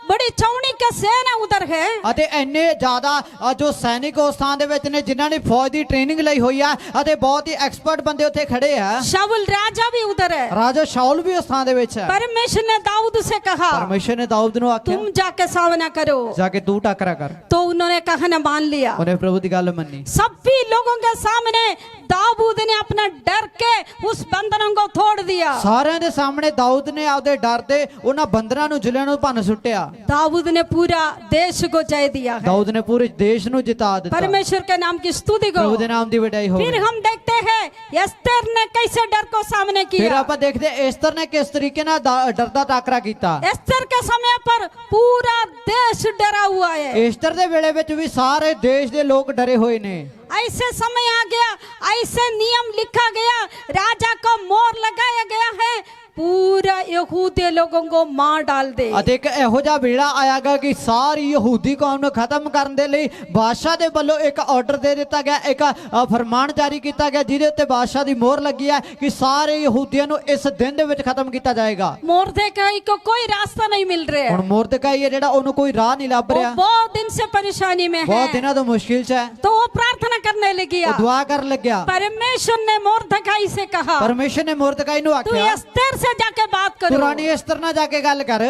Speaker 2: बड़ी चौड़ी का सेना उधर है।
Speaker 1: ਅਤੇ ਇੰਨੇ ਜ਼ਿਆਦਾ ਜੋ ਸੈਨਿਕ ਉਸ ਥਾਂ ਦੇ ਵਿੱਚ ਨੇ ਜਿਨ੍ਹਾਂ ਨੇ ਫੌਜ ਦੀ ਟ੍ਰੇਨਿੰਗ ਲਈ ਹੋਈ ਆ ਅਤੇ ਬਹੁਤ ਹੀ ਐਕਸਪਰਟ ਬੰਦੇ ਉੱਥੇ ਖੜੇ ਆ।
Speaker 2: शाऊल राजा भी उधर है।
Speaker 1: ਰਾਜਾ ਸ਼ਾਉਲ ਵੀ ਉਸ ਥਾਂ ਦੇ ਵਿੱਚ ਹੈ।
Speaker 2: परमेश्वर ने दाऊद से कहा,
Speaker 1: ਪਰਮੇਸ਼ਰ ਨੇ ਦਾਊਦ ਨੂੰ ਆਖਿਆ
Speaker 2: तुम जाके सामना करो।
Speaker 1: ਜਾ ਕੇ ਤੂੰ ਟਾਕਰਾ ਕਰ।
Speaker 2: तो उन्होंने कहना मान लिया।
Speaker 1: ਉਹਨੇ ਪ੍ਰਭੂ ਦੀ ਗੱਲ ਮੰਨੀ।
Speaker 2: सभी लोगों के सामने दाऊद ने अपना डर के उस बंधनों को तोड़ दिया।
Speaker 1: ਸਾਰਿਆਂ ਦੇ ਸਾਹਮਣੇ ਦਾਊਦ ਨੇ ਆਪਦੇ ਡਰ ਦੇ ਉਹਨਾਂ ਬੰਦਰਾਂ ਨੂੰ ਜੁਲਿਆਂ ਨੂੰ ਭੰਨ ਸੁੱਟਿਆ।
Speaker 2: दाऊद ने पूरा देश को जय दिया है।
Speaker 1: ਦਾਊਦ ਨੇ ਪੂਰੇ ਦੇਸ਼ ਨੂੰ ਜਿਤਾ ਦਿੱਤਾ।
Speaker 2: परमेश्वर के नाम की स्तुति को।
Speaker 1: ਪ੍ਰਭੂ ਦੇ ਨਾਮ ਦੀ ਵਡਿਆਈ ਹੋਵੇ।
Speaker 2: फिर हम देखते हैं एस्तर ने कैसे डर को सामने
Speaker 1: ਫਿਰ
Speaker 2: किया।
Speaker 1: ਆਪਾਂ ਦੇਖਦੇ ਏਸਤਰ ਨੇ ਕਿਸ ਤਰੀਕੇ ਨਾਲ ਡਰ ਦਾ ਟਾਕਰਾ ਕੀਤਾ।
Speaker 2: एस्तर के समय पर पूरा देश डरा हुआ है।
Speaker 1: ਏਸਤਰ ਦੇ ਵੇਲੇ ਵਿੱਚ ਵੀ ਸਾਰੇ ਦੇਸ਼ ਦੇ ਲੋਕ ਡਰੇ ਹੋਏ ਨੇ।
Speaker 2: ऐसे समय आ गया, ऐसे नियम लिखा गया, राजा को मोहर लगाया गया है, पूरा यहूदी लोगों को मार डाल दे।
Speaker 1: ਅਤੇ ਇੱਕ ਇਹੋ ਜਿਹਾ ਵੇਲਾ ਆਇਆਗਾ ਕਿ ਸਾਰੀ ਯਹੂਦੀ ਕੌਮ ਨੂੰ ਖਤਮ ਕਰਨ ਦੇ ਲਈ ਬਾਦਸ਼ਾਹ ਦੇ ਵੱਲੋਂ ਇੱਕ ਆਰਡਰ ਦੇ ਦਿੱਤਾ ਗਿਆ, ਇੱਕ ਫਰਮਾਨ ਜਾਰੀ ਕੀਤਾ ਗਿਆ ਜਿਹਦੇ ਉੱਤੇ ਬਾਦਸ਼ਾਹ ਦੀ ਮੋਹਰ ਲੱਗੀ ਹੈ ਕਿ ਸਾਰੇ ਯਹੂਦੀਆਂ ਨੂੰ ਇਸ ਦਿਨ ਦੇ ਵਿੱਚ ਖਤਮ ਕੀਤਾ ਜਾਏਗਾ।
Speaker 2: मोर्देकाई को कोई रास्ता नहीं मिल रहा है।
Speaker 1: ਹੁਣ ਮੁਰਦਕਾਈ ਹੈ ਜਿਹੜਾ ਉਹਨੂੰ ਕੋਈ ਰਾਹ ਨਹੀਂ ਲੱਭ
Speaker 2: वो
Speaker 1: ਰਿਹਾ।
Speaker 2: बहुत दिन से परेशानी में
Speaker 1: ਬਹੁਤ
Speaker 2: है।
Speaker 1: ਦਿਨਾਂ ਤੋਂ ਮੁਸ਼ਕਿਲ 'ਚ ਹੈ।
Speaker 2: तो वो प्रार्थना करने लगी।
Speaker 1: ਉਹ ਦੁਆ ਕਰਨ ਲੱਗਿਆ।
Speaker 2: परमेश्वर ने मोर्देकाई से कहा,
Speaker 1: ਪਰਮੇਸ਼ਰ ਨੇ ਮੁਰਦਕਾਈ ਨੂੰ
Speaker 2: तू
Speaker 1: ਆਖਿਆ
Speaker 2: एस्तर से जाके बात
Speaker 1: ਤੂੰ
Speaker 2: करो।
Speaker 1: ਰਾਣੀ ਏਸਤਰ ਨਾਲ ਜਾ ਕੇ ਗੱਲ ਕਰ।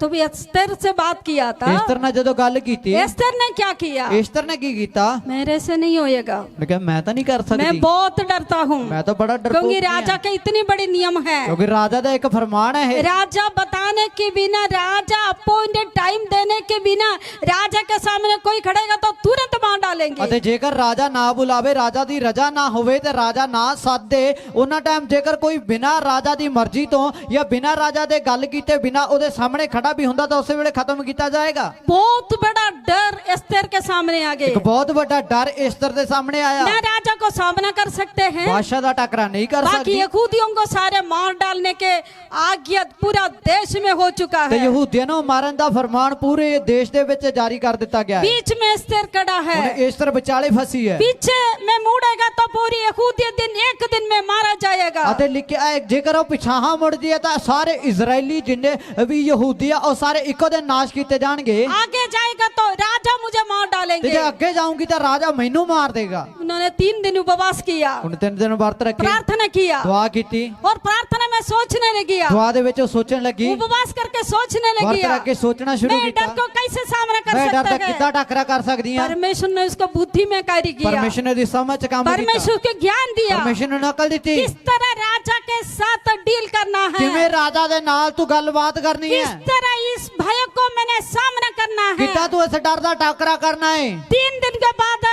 Speaker 2: तो भी एस्तर से बात किया था।
Speaker 1: एस्तर ने ਜਦੋਂ ਗੱਲ ਕੀਤੀ
Speaker 2: एस्तर ने क्या किया?
Speaker 1: एस्तर ने ਕੀ ਕੀਤਾ?
Speaker 2: मेरे से नहीं होएगा,
Speaker 1: मैं कहा मैं तो नहीं कर सकती,
Speaker 2: मैं बहुत डरता हूँ,
Speaker 1: मैं तो बड़ा डरपोक
Speaker 2: क्योंकि
Speaker 1: ही
Speaker 2: राजा
Speaker 1: हैं।
Speaker 2: के इतनी बड़ी नियम है।
Speaker 1: क्योंकि राजा का एक फरमान है,
Speaker 2: राजा बताने के बिना, राजा अपॉइंटेड टाइम देने के बिना राजा के सामने कोई खड़ेगा तो तुरंत मार डालेंगे।
Speaker 1: ਅਤੇ ਜੇਕਰ ਰਾਜਾ ਨਾ ਬੁਲਾਵੇ, ਰਾਜਾ ਦੀ ਰਜ਼ਾ ਨਾ ਹੋਵੇ ਤੇ ਰਾਜਾ ਨਾ ਸਾਦੇ, ਉਹਨਾਂ ਟਾਈਮ ਜੇਕਰ ਕੋਈ ਬਿਨਾਂ ਰਾਜਾ ਦੀ ਮਰਜ਼ੀ ਤੋਂ ਜਾਂ ਬਿਨਾਂ ਰਾਜਾ ਦੇ ਗੱਲ ਕੀਤੇ ਬਿਨਾਂ ਉਹਦੇ ਸਾਹਮਣੇ ਖੜਾ ਵੀ ਹੁੰਦਾ ਤਾਂ ਉਸੇ ਵੇਲੇ ਖਤਮ ਕੀਤਾ ਜਾਏਗਾ।
Speaker 2: बहुत बड़ा डर एस्तर के सामने आ
Speaker 1: ਇੱਕ
Speaker 2: गए।
Speaker 1: ਬਹੁਤ ਵੱਡਾ ਡਰ एस्तर ਦੇ ਸਾਹਮਣੇ ਆਇਆ।
Speaker 2: न राजा को सामना कर सकते हैं,
Speaker 1: ਬਾਦਸ਼ਾਹ ਦਾ ਟੱਕਰਾ ਨਹੀਂ ਕਰ
Speaker 2: बाकी
Speaker 1: ਸਕਦੀ
Speaker 2: यहूदियों को सारे मार डालने के आज्ञा पूरा देश में हो चुका
Speaker 1: ਤੇ
Speaker 2: है।
Speaker 1: ਯਹੂਦੀਆਂ ਨੂੰ ਮਾਰਨ ਦਾ ਫਰਮਾਨ ਪੂਰੇ ਦੇਸ਼ ਦੇ ਵਿੱਚ ਜਾਰੀ ਕਰ ਦਿੱਤਾ ਗਿਆ ਹੈ।
Speaker 2: बीच में एस्तर खड़ा है,
Speaker 1: ਹੁਣ एस्तर ਵਿਚਾਲੇ ਫਸੀ ਹੈ
Speaker 2: पीछे में मुड़ेगा तो पूरी यहूदी दिन एक दिन में मारा जाएगा।
Speaker 1: ਅਤੇ ਲਿਖਿਆ ਹੈ ਜੇਕਰ ਉਹ ਪਿਛਾਹਾਂ ਮੁੜਦੀ ਹੈ ਤਾਂ ਸਾਰੇ ਇਜ਼ਰਾਈਲੀ ਜਿੰਨੇ ਵੀ ਯਹੂਦੀ ਆ ਉਹ ਸਾਰੇ ਇੱਕੋ ਦਿਨ ਨਾਸ਼ ਕੀਤੇ ਜਾਣਗੇ।
Speaker 2: आगे जाएगा तो राजा मुझे मार
Speaker 1: ਤੇ
Speaker 2: डालेंगे।
Speaker 1: ਜੇ ਅੱਗੇ ਜਾਊਂਗੀ ਤਾਂ ਰਾਜਾ ਮੈਨੂੰ ਮਾਰ ਦੇਗਾ।
Speaker 2: उन्होंने 3 दिन उपवास किया,
Speaker 1: ਹੁਣ 3 ਦਿਨ ਵਰਤ ਰੱਖੇ,
Speaker 2: प्रार्थना किया,
Speaker 1: ਦੁਆ ਕੀਤੀ।
Speaker 2: और प्रार्थना में सोचने लगी,
Speaker 1: ਦੁਆ ਦੇ ਵਿੱਚ ਉਹ ਸੋਚਣ ਲੱਗੀ,
Speaker 2: उपवास करके सोचने
Speaker 1: ਵਰਤ
Speaker 2: लगी,
Speaker 1: ਰੱਖ ਕੇ ਸੋਚਣਾ ਸ਼ੁਰੂ
Speaker 2: मैं
Speaker 1: ਕੀਤਾ,
Speaker 2: डर को कैसे सामना कर
Speaker 1: ਮੈਂ ਡਰ ਦਾ
Speaker 2: सकता
Speaker 1: ਕਿੱਦਾਂ
Speaker 2: है।
Speaker 1: ਟੱਕਰਾ ਕਰ ਸਕਦੀ ਹਾਂ।
Speaker 2: परमेश्वर ने उसको बुद्धि में कार्य किया,
Speaker 1: ਪਰਮੇਸ਼ਰ ਨੇ ਦੀ ਸਮਝ ਚ ਕੰਮ ਕੀਤਾ,
Speaker 2: परमेश्वर को ज्ञान दिया,
Speaker 1: ਪਰਮੇਸ਼ਰ ਨੂੰ ਅਕਲ ਦਿੱਤੀ
Speaker 2: किस तरह राजा के साथ डील करना
Speaker 1: ਕਿਵੇਂ
Speaker 2: है,
Speaker 1: ਰਾਜਾ ਦੇ ਨਾਲ ਤੂੰ ਗੱਲਬਾਤ ਕਰਨੀ
Speaker 2: किस
Speaker 1: ਹੈ,
Speaker 2: तरह इस भय को मैंने सामना करना है।
Speaker 1: ਕਿੱਦਾਂ ਤੂੰ ਇਸ ਡਰ ਦਾ ਟੱਕਰਾ ਕਰਨਾ ਹੈ।
Speaker 2: 3 दिन के बाद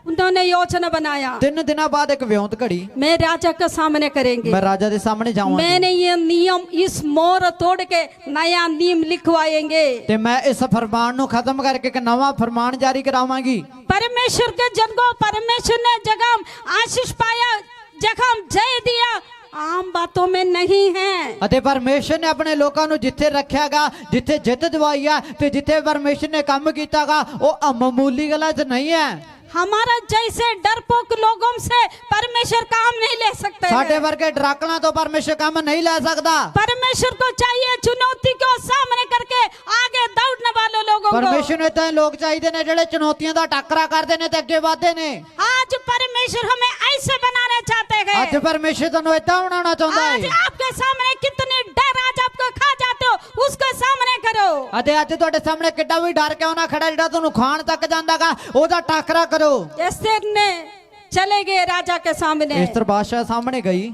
Speaker 2: उन्होंने योजना बनाया,
Speaker 1: 3 ਦਿਨਾਂ ਬਾਅਦ ਇੱਕ ਵਿਉਂਤ ਘੜੀ,
Speaker 2: मैं राजा के सामने करेंगे,
Speaker 1: ਮੈਂ ਰਾਜਾ ਦੇ ਸਾਹਮਣੇ ਜਾਵਾਂਗੀ
Speaker 2: मैंने ये नियम इस मोर तोड़ के नया नियम लिखवाएंगे।
Speaker 1: ਤੇ ਮੈਂ ਇਸ ਫਰਮਾਨ ਨੂੰ ਖਤਮ ਕਰਕੇ ਇੱਕ ਨਵਾਂ ਫਰਮਾਨ ਜਾਰੀ ਕਰਾਵਾਂਗੀ।
Speaker 2: परमेश्वर के जन को परमेश्वर ने जगह आशीष पाया, जगह जय दिया, आम बातों में नहीं है।
Speaker 1: ਅਤੇ ਪਰਮੇਸ਼ਰ ਨੇ ਆਪਣੇ ਲੋਕਾਂ ਨੂੰ ਜਿੱਥੇ ਰੱਖਿਆਗਾ, ਜਿੱਥੇ ਜਿੱਤ ਦਿਵਾਈ ਆ ਤੇ ਜਿੱਥੇ ਪਰਮੇਸ਼ਰ ਨੇ ਕੰਮ ਕੀਤਾਗਾ ਉਹ ਮਾਮੂਲੀ ਗੱਲਾਂ 'ਚ ਨਹੀਂ ਹੈ।
Speaker 2: हमारा जैसे डरपोक लोगों से परमेश्वर काम नहीं ले सकते
Speaker 1: ਸਾਡੇ
Speaker 2: हैं।
Speaker 1: ਵਰਗੇ ਡਰਾਕਲਾਂ ਤੋਂ ਪਰਮੇਸ਼ਰ ਕੰਮ ਨਹੀਂ ਲੈ ਸਕਦਾ।
Speaker 2: परमेश्वर को चाहिए चुनौती को सामने करके आगे दौड़ने वाले लोगों को।
Speaker 1: ਪਰਮੇਸ਼ਰ ਨੂੰ ਤਾਂ ਲੋਕ ਚਾਹੀਦੇ ਨੇ ਜਿਹੜੇ ਚੁਣੌਤੀਆਂ ਦਾ ਟੱਕਰਾ ਕਰਦੇ ਨੇ ਤੇ ਅੱਗੇ ਵਧਦੇ ਨੇ।
Speaker 2: आज परमेश्वर हमें ऐसे बनाना चाहते हैं।
Speaker 1: ਅੱਜ ਪਰਮੇਸ਼ਰ ਤੁਹਾਨੂੰ ਏਦਾਂ ਬਣਾਉਣਾ ਚਾਹੁੰਦਾ
Speaker 2: आज
Speaker 1: ਹੈ
Speaker 2: आपके सामने कितने डर आज आपको खा जाते हो, उसका सामने करो।
Speaker 1: ਅਤੇ ਅੱਜ ਤੁਹਾਡੇ ਸਾਹਮਣੇ ਕਿੱਡਾ ਵੀ ਡਰ ਕਿਉਂ ਨਾ ਖੜਾ ਜਿਹੜਾ ਤੁਹਾਨੂੰ ਖਾਣ ਤੱਕ ਜਾਂਦਾਗਾ ਉਹਦਾ ਟੱਕਰਾ ਕਰੋ।
Speaker 2: एस्तर ने चले गए राजा के सामने,
Speaker 1: एस्तर बादशाह सामने गई,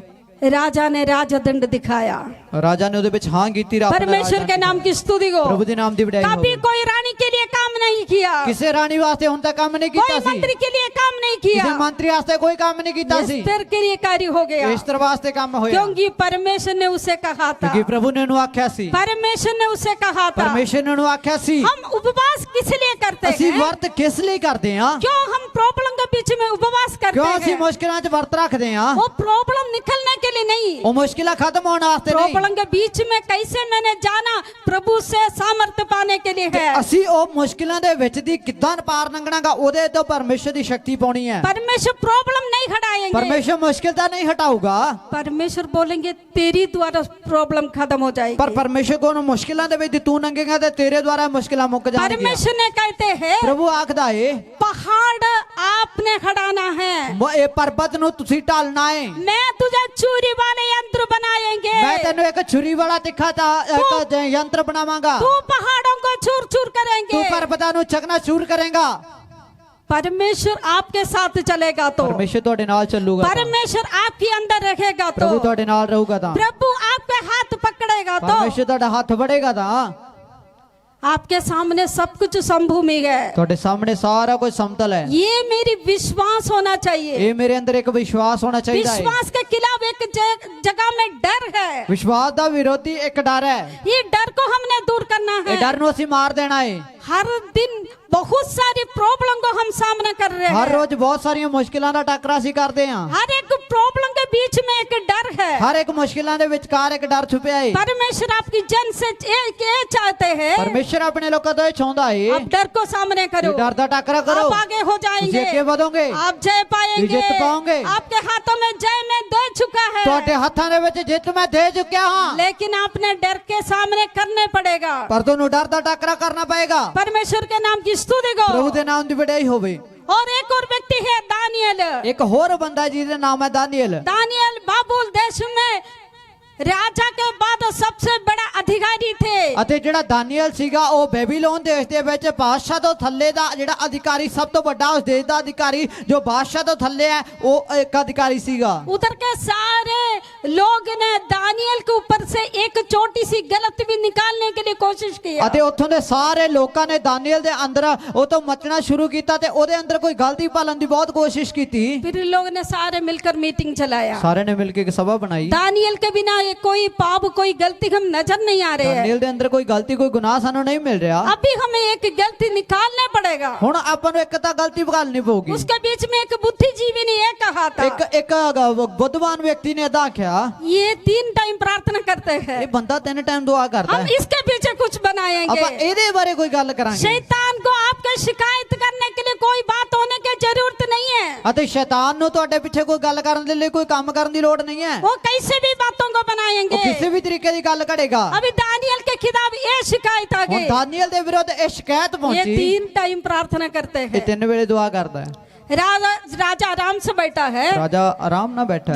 Speaker 2: राजा ने राजदंड दिखाया,
Speaker 1: राजा ने ਉਹਦੇ ਵਿੱਚ ਹਾਂ ਕੀਤੀ, ਰੱਬ ਨੇ
Speaker 2: परमेश्वर के नाम की स्तुति को।
Speaker 1: प्रभु ਦੇ ਨਾਮ ਦੀ ਵਡਿਆਈ
Speaker 2: कभी
Speaker 1: ਹੋਵੇ।
Speaker 2: कोई रानी के लिए काम नहीं किया,
Speaker 1: ਕਿਸੇ ਰਾਣੀ ਵਾਸਤੇ ਹੁਣ ਤੱਕ ਕੰਮ ਨਹੀਂ
Speaker 2: कोई
Speaker 1: ਕੀਤਾ ਸੀ,
Speaker 2: मंत्री के लिए काम नहीं किया,
Speaker 1: ਕਿਸੇ ਮੰਤਰੀ ਵਾਸਤੇ ਕੋਈ ਕੰਮ ਨਹੀਂ ਕੀਤਾ ਸੀ।
Speaker 2: एस्तर के लिए कार्य हो गया,
Speaker 1: एस्तर ਵਾਸਤੇ ਕੰਮ ਹੋਇਆ
Speaker 2: क्योंकि परमेश्वर ने उसे कहा था,
Speaker 1: ਕਿਉਂਕਿ ਪ੍ਰਭੂ ਨੇ ਉਹਨੂੰ ਆਖਿਆ ਸੀ,
Speaker 2: परमेश्वर ने उसे कहा था।
Speaker 1: ਪਰਮੇਸ਼ਰ ਨੇ ਉਹਨੂੰ ਆਖਿਆ ਸੀ।
Speaker 2: हम उपवास किस लिए करते
Speaker 1: ਅਸੀਂ
Speaker 2: हैं?
Speaker 1: ਵਰਤ ਕਿਸ ਲਈ ਕਰਦੇ ਹਾਂ?
Speaker 2: क्यों हम प्रॉब्लम के बीच में उपवास करते
Speaker 1: ਕਿਉਂ ਅਸੀਂ
Speaker 2: हैं?
Speaker 1: ਮੁਸ਼ਕਿਲਾਂ 'ਚ ਵਰਤ ਰੱਖਦੇ ਹਾਂ?
Speaker 2: वो प्रॉब्लम निकलने के लिए नहीं,
Speaker 1: ਉਹ ਮੁਸ਼ਕਿਲਾਂ ਖਤਮ ਹੋਣ ਵਾਸਤੇ ਨਹੀਂ,
Speaker 2: प्रॉब्लम के बीच में कैसे मैंने जाना प्रभु से सामर्थ्य पाने के लिए है।
Speaker 1: ਅਸੀਂ ਉਹ ਮੁਸ਼ਕਿਲਾਂ ਦੇ ਵਿੱਚ ਦੀ ਕਿੱਦਾਂ ਪਾਰ ਲੰਘਣਾਗਾ ਉਹਦੇ ਤੋਂ ਪਰਮੇਸ਼ਰ ਦੀ ਸ਼ਕਤੀ ਪਾਉਣੀ ਹੈ।
Speaker 2: परमेश्वर प्रॉब्लम नहीं हटाएंगे,
Speaker 1: ਪਰਮੇਸ਼ਰ ਮੁਸ਼ਕਿਲ ਤਾਂ ਨਹੀਂ ਹਟਾਊਗਾ,
Speaker 2: परमेश्वर बोलेंगे तेरी द्वारा प्रॉब्लम खत्म हो जाएगी।
Speaker 1: ਪਰ ਪਰਮੇਸ਼ਰ ਕੋਲ ਮੁਸ਼ਕਿਲਾਂ ਦੇ ਵਿੱਚ ਤੂੰ ਲੰਘੇਗਾ ਤੇ ਤੇਰੇ ਦੁਆਰਾ ਮੁਸ਼ਕਿਲਾਂ ਮੁੱਕ ਜਾਣਗੀਆਂ।
Speaker 2: परमेश्वर ने कहते हैं
Speaker 1: ਪ੍ਰਭੂ ਆਖਦਾ ਏ
Speaker 2: पहाड़ आपने खड़ाना है,
Speaker 1: ਇਹ ਪਰਬਤ ਨੂੰ ਤੁਸੀਂ ਢਾਲਣਾ ਏ,
Speaker 2: मैं तुझे चूरी वाले यंत्र बनाएंगे,
Speaker 1: ਮੈਂ ਤੈਨੂੰ ਇੱਕ ਛੁਰੀ ਵਾਲਾ ਤਿੱਖਾ ਇੱਕ ਯੰਤਰ ਬਣਾਵਾਂਗਾ,
Speaker 2: तू पहाड़ों को चूर चूर करेंगे।
Speaker 1: ਤੂੰ ਪਰਬਤਾਂ ਨੂੰ ਚਕਨਾਚੂਰ ਕਰੇਗਾ।
Speaker 2: परमेश्वर आपके साथ चलेगा तो,
Speaker 1: ਪਰਮੇਸ਼ਰ ਤੁਹਾਡੇ ਨਾਲ ਚੱਲੂਗਾ,
Speaker 2: परमेश्वर आपके अंदर रखेगा तो,
Speaker 1: ਪ੍ਰਭੂ ਤੁਹਾਡੇ ਨਾਲ ਰਹੂਗਾ ਤਾਂ,
Speaker 2: प्रभु आपके हाथ पकड़ेगा तो
Speaker 1: ਪਰਮੇਸ਼ਰ ਤੁਹਾਡਾ ਹੱਥ ਫੜੇਗਾ ਤਾਂ
Speaker 2: आपके सामने सब कुछ संभूमि है।
Speaker 1: ਤੁਹਾਡੇ ਸਾਹਮਣੇ ਸਾਰਾ ਕੁਝ ਸਮਤਲ ਹੈ।
Speaker 2: ये मेरी विश्वास होना चाहिए।
Speaker 1: ਇਹ ਮੇਰੇ ਅੰਦਰ ਇੱਕ ਵਿਸ਼ਵਾਸ ਹੋਣਾ ਚਾਹੀਦਾ ਹੈ।
Speaker 2: विश्वास के खिलाफ एक जगह में डर है,
Speaker 1: ਵਿਸ਼ਵਾਸ ਦਾ ਵਿਰੋਧੀ ਇੱਕ ਡਰ ਹੈ।
Speaker 2: ये डर को हमने दूर करना
Speaker 1: ਇਹ
Speaker 2: है।
Speaker 1: ਡਰ ਨੂੰ ਅਸੀਂ ਮਾਰ ਦੇਣਾ ਹੈ।
Speaker 2: हर दिन बहुत सारी प्रॉब्लम को हम सामना कर रहे
Speaker 1: ਹਰ
Speaker 2: हैं।
Speaker 1: ਰੋਜ਼ ਬਹੁਤ ਸਾਰੀਆਂ ਮੁਸ਼ਕਿਲਾਂ ਦਾ ਟੱਕਰਾ ਅਸੀਂ ਕਰਦੇ ਹਾਂ।
Speaker 2: हर एक प्रॉब्लम के बीच में एक डर है।
Speaker 1: ਹਰ ਇੱਕ ਮੁਸ਼ਕਿਲਾਂ ਦੇ ਵਿਚਕਾਰ ਇੱਕ ਡਰ ਛੁਪਿਆ ਹੈ।
Speaker 2: परमेश्वर आपकी जन से ये चाहते हैं,
Speaker 1: ਪਰਮੇਸ਼ਰ ਆਪਣੇ ਲੋਕਾਂ ਤੋਂ ਇਹ ਚਾਹੁੰਦਾ ਹੈ
Speaker 2: आप डर को सामने करो,
Speaker 1: ਕਿ ਡਰ ਦਾ ਟੱਕਰਾ ਕਰੋ,
Speaker 2: आप आगे हो
Speaker 1: ਤੁਸੀਂ
Speaker 2: जाएंगे,
Speaker 1: ਅੱਗੇ ਵਧੋਗੇ,
Speaker 2: आप जय पाएंगे,
Speaker 1: जित पाओगे।
Speaker 2: आपके हाथों में जय में दे चुका है,
Speaker 1: ਤੁਹਾਡੇ ਹੱਥਾਂ ਦੇ ਵਿੱਚ ਜਿੱਤ ਮੈਂ ਦੇ ਚੁੱਕਿਆ ਹਾਂ,
Speaker 2: लेकिन आपने डर के सामने करने पड़ेगा।
Speaker 1: ਪਰ ਤੁਹਾਨੂੰ ਡਰ ਦਾ ਟੱਕਰਾ ਕਰਨਾ ਪਏਗਾ।
Speaker 2: परमेश्वर के नाम की स्तुति
Speaker 1: ਪ੍ਰਭੂ
Speaker 2: को।
Speaker 1: ਦੇ ਨਾਮ ਦੀ ਵਡਿਆਈ ਹੋਵੇ।
Speaker 2: और एक और व्यक्ति है दानियल।
Speaker 1: ਇੱਕ ਹੋਰ ਬੰਦਾ ਜਿਹਦਾ ਨਾਮ ਹੈ ਦਾਨੀਏਲ।
Speaker 2: दानियल बाबुल देश में राजा के बाद सबसे बड़ा अधिकारी थे।
Speaker 1: ਅਤੇ ਜਿਹੜਾ ਦਾਨੀਏਲ ਸੀਗਾ ਉਹ ਬੈਬੀਲੋਨ ਦੇਸ਼ ਦੇ ਵਿੱਚ ਬਾਦਸ਼ਾਹ ਤੋਂ ਥੱਲੇ ਦਾ ਜਿਹੜਾ ਅਧਿਕਾਰੀ, ਸਭ ਤੋਂ ਵੱਡਾ ਉਸ ਦੇਸ਼ ਦਾ ਅਧਿਕਾਰੀ ਜੋ ਬਾਦਸ਼ਾਹ ਤੋਂ ਥੱਲੇ ਹੈ, ਉਹ ਇੱਕ ਅਧਿਕਾਰੀ ਸੀਗਾ।
Speaker 2: उधर के सारे लोग ने दानियल के ऊपर से एक छोटी सी गलत भी निकालने के लिए कोशिश की।
Speaker 1: ਅਤੇ ਉੱਥੋਂ ਦੇ ਸਾਰੇ ਲੋਕਾਂ ਨੇ ਦਾਨੀਏਲ ਦੇ ਅੰਦਰ ਉਹ ਤੋਂ ਮਚਣਾ ਸ਼ੁਰੂ ਕੀਤਾ ਤੇ ਉਹਦੇ ਅੰਦਰ ਕੋਈ ਗਲਤੀ ਭਾਲਣ ਦੀ ਬਹੁਤ ਕੋਸ਼ਿਸ਼ ਕੀਤੀ।
Speaker 2: फिर इन लोगों ने सारे मिलकर मीटिंग चलाया।
Speaker 1: ਸਾਰਿਆਂ ਨੇ ਮਿਲ ਕੇ ਇੱਕ ਸਭਾ ਬਣਾਈ।
Speaker 2: दानियल के बिना ये कोई पाप कोई गलती हम नजर नहीं आ रहे हैं।
Speaker 1: ਦਾਨੀਏਲ ਦੇ ਅੰਦਰ ਕੋਈ ਗਲਤੀ ਕੋਈ ਗੁਨਾਹ ਸਾਨੂੰ ਨਹੀਂ ਮਿਲ ਰਿਹਾ।
Speaker 2: अभी हमें एक गलती निकालना पड़ेगा।
Speaker 1: ਹੁਣ ਆਪਾਂ ਨੂੰ ਇੱਕ ਤਾਂ ਗਲਤੀ ਨਿਕਾਲਣੀ ਪਊਗੀ।
Speaker 2: उसके बीच में एक बुद्धिजीवी ने ये कहा था,
Speaker 1: ਇੱਕ ਬੁੱਧਵਾਨ ਵਿਅਕਤੀ ਨੇ ਇਦਾਂ ਕਿਹਾ,
Speaker 2: ये 3 टाइम प्रार्थना करते हैं,
Speaker 1: ਇਹ ਬੰਦਾ 3 ਟਾਈਮ ਦੁਆ ਕਰਦਾ
Speaker 2: हम
Speaker 1: ਹੈ,
Speaker 2: इसके पीछे कुछ बनाएंगे।
Speaker 1: ਆਪਾਂ ਇਹਦੇ ਬਾਰੇ ਕੋਈ ਗੱਲ ਕਰਾਂਗੇ।
Speaker 2: शैतान को आपके शिकायत करने के लिए कोई बात होने की जरूरत नहीं है।
Speaker 1: ਅਤੇ ਸ਼ੈਤਾਨ ਨੂੰ ਤੁਹਾਡੇ ਪਿੱਛੇ ਕੋਈ ਗੱਲ ਕਰਨ ਦੇ ਲਈ ਕੋਈ ਕੰਮ ਕਰਨ ਦੀ ਲੋੜ ਨਹੀਂ ਹੈ।
Speaker 2: वो कैसे भी बातों को
Speaker 1: ਉਹ
Speaker 2: बनाएंगे।
Speaker 1: ਕਿਸੇ ਵੀ ਤਰੀਕੇ ਦੀ ਗੱਲ ਕਰੇਗਾ।
Speaker 2: अभी दानियल के खिलाफ ये शिकायत आ
Speaker 1: ਹੁਣ
Speaker 2: गई,
Speaker 1: ਦਾਨੀਏਲ ਦੇ ਵਿਰੁੱਧ ਇਹ ਸ਼ਿਕਾਇਤ
Speaker 2: ये
Speaker 1: ਪਹੁੰਚੀ।
Speaker 2: 3 टाइम प्रार्थना करते
Speaker 1: ਇਹ
Speaker 2: हैं।
Speaker 1: 3 ਵੇਲੇ ਦੁਆ ਕਰਦਾ ਹੈ।
Speaker 2: राजा आराम से बैठा है।
Speaker 1: ਰਾਜਾ ਆਰਾਮ ਨਾਲ ਬੈਠਾ ਹੈ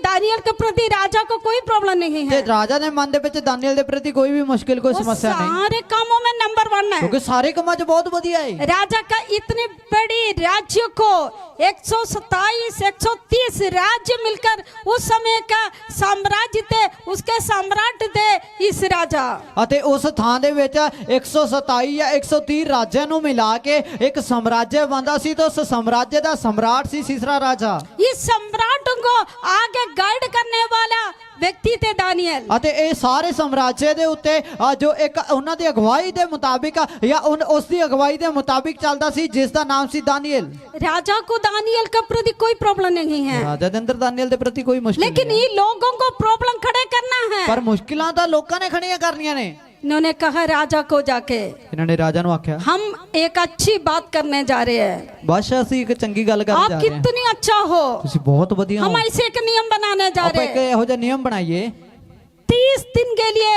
Speaker 2: दानियल के प्रति राजा को कोई प्रॉब्लम नहीं
Speaker 1: ਤੇ
Speaker 2: है।
Speaker 1: ਰਾਜਾ ਦੇ ਮਨ ਦੇ ਵਿੱਚ ਦਾਨੀਏਲ ਦੇ ਪ੍ਰਤੀ ਕੋਈ ਵੀ ਮੁਸ਼ਕਿਲ ਕੋਈ
Speaker 2: वो
Speaker 1: ਸਮੱਸਿਆ ਨਹੀਂ,
Speaker 2: सारे कामों में नंबर 1 है।
Speaker 1: ਕਿਉਂਕਿ ਸਾਰੇ ਕੰਮਾਂ 'ਚ ਬਹੁਤ ਵਧੀਆ ਹੈ।
Speaker 2: राजा का इतनी बड़ी राज्य को 127 130 राज्य मिलकर उस समय का साम्राज्य थे, उसके सम्राट थे इस राजा।
Speaker 1: ਅਤੇ ਉਸ ਥਾਂ ਦੇ ਵਿੱਚ 127 ਜਾਂ 130 ਰਾਜਿਆਂ ਨੂੰ ਮਿਲਾ ਕੇ ਇੱਕ ਸਾਮਰਾज्य ਬਣਦਾ ਸੀ ਤੇ ਉਸ ਸਾਮਰਾज्य ਦਾ ਸਮਰਾਟ ਸੀ ਤੀਸਰਾ ਰਾਜਾ।
Speaker 2: इस सम्राट को आगे गाइड करने वाला व्यक्ति थे दानियल।
Speaker 1: ਅਤੇ ਇਹ ਸਾਰੇ ਸਾਮਰਾज्य ਦੇ ਉੱਤੇ ਜੋ ਇੱਕ ਉਹਨਾਂ ਦੀ ਅਗਵਾਈ ਦੇ ਮੁਤਾਬਿਕ ਜਾਂ ਉਸ ਦੀ ਅਗਵਾਈ ਦੇ ਮੁਤਾਬਿਕ ਚੱਲਦਾ ਸੀ, ਜਿਸ ਦਾ ਨਾਮ ਸੀ ਦਾਨੀਏਲ।
Speaker 2: राजा को दानियल के प्रति कोई प्रॉब्लम नहीं है,
Speaker 1: ਰਾਜਾ ਦੇ ਅੰਦਰ ਦਾਨੀਏਲ ਦੇ ਪ੍ਰਤੀ ਕੋਈ ਮੁਸ਼ਕਿਲ
Speaker 2: लेकिन
Speaker 1: ਨਹੀਂ
Speaker 2: ये लोगों को प्रॉब्लम खड़े करना
Speaker 1: ਹੈ।
Speaker 2: है।
Speaker 1: ਪਰ ਮੁਸ਼ਕਿਲਾਂ ਤਾਂ ਲੋਕਾਂ ਨੇ ਖੜੀਆਂ ਕਰਨੀਆਂ ਨੇ।
Speaker 2: इन्होंने कहा राजा को जाके,
Speaker 1: ਇਹਨਾਂ ਨੇ ਰਾਜਾ ਨੂੰ ਆਖਿਆ,
Speaker 2: हम एक अच्छी बात करने जा रहे हैं,
Speaker 1: ਬਾਦਸ਼ਾਹ ਅਸੀਂ ਇੱਕ ਚੰਗੀ ਗੱਲ ਕਰਨ
Speaker 2: आप
Speaker 1: ਜਾ ਰਹੇ ਹਾਂ,
Speaker 2: कितनी अच्छा हो,
Speaker 1: ਤੁਸੀਂ ਬਹੁਤ ਵਧੀਆ ਹੋ,
Speaker 2: हम ऐसे एक नियम बनाने जा
Speaker 1: ਆਪਾਂ
Speaker 2: रहे
Speaker 1: ਇੱਕ
Speaker 2: हैं।
Speaker 1: ਇਹੋ ਜਿਹਾ ਨਿਯਮ ਬਣਾਈਏ
Speaker 2: 30 दिन के लिए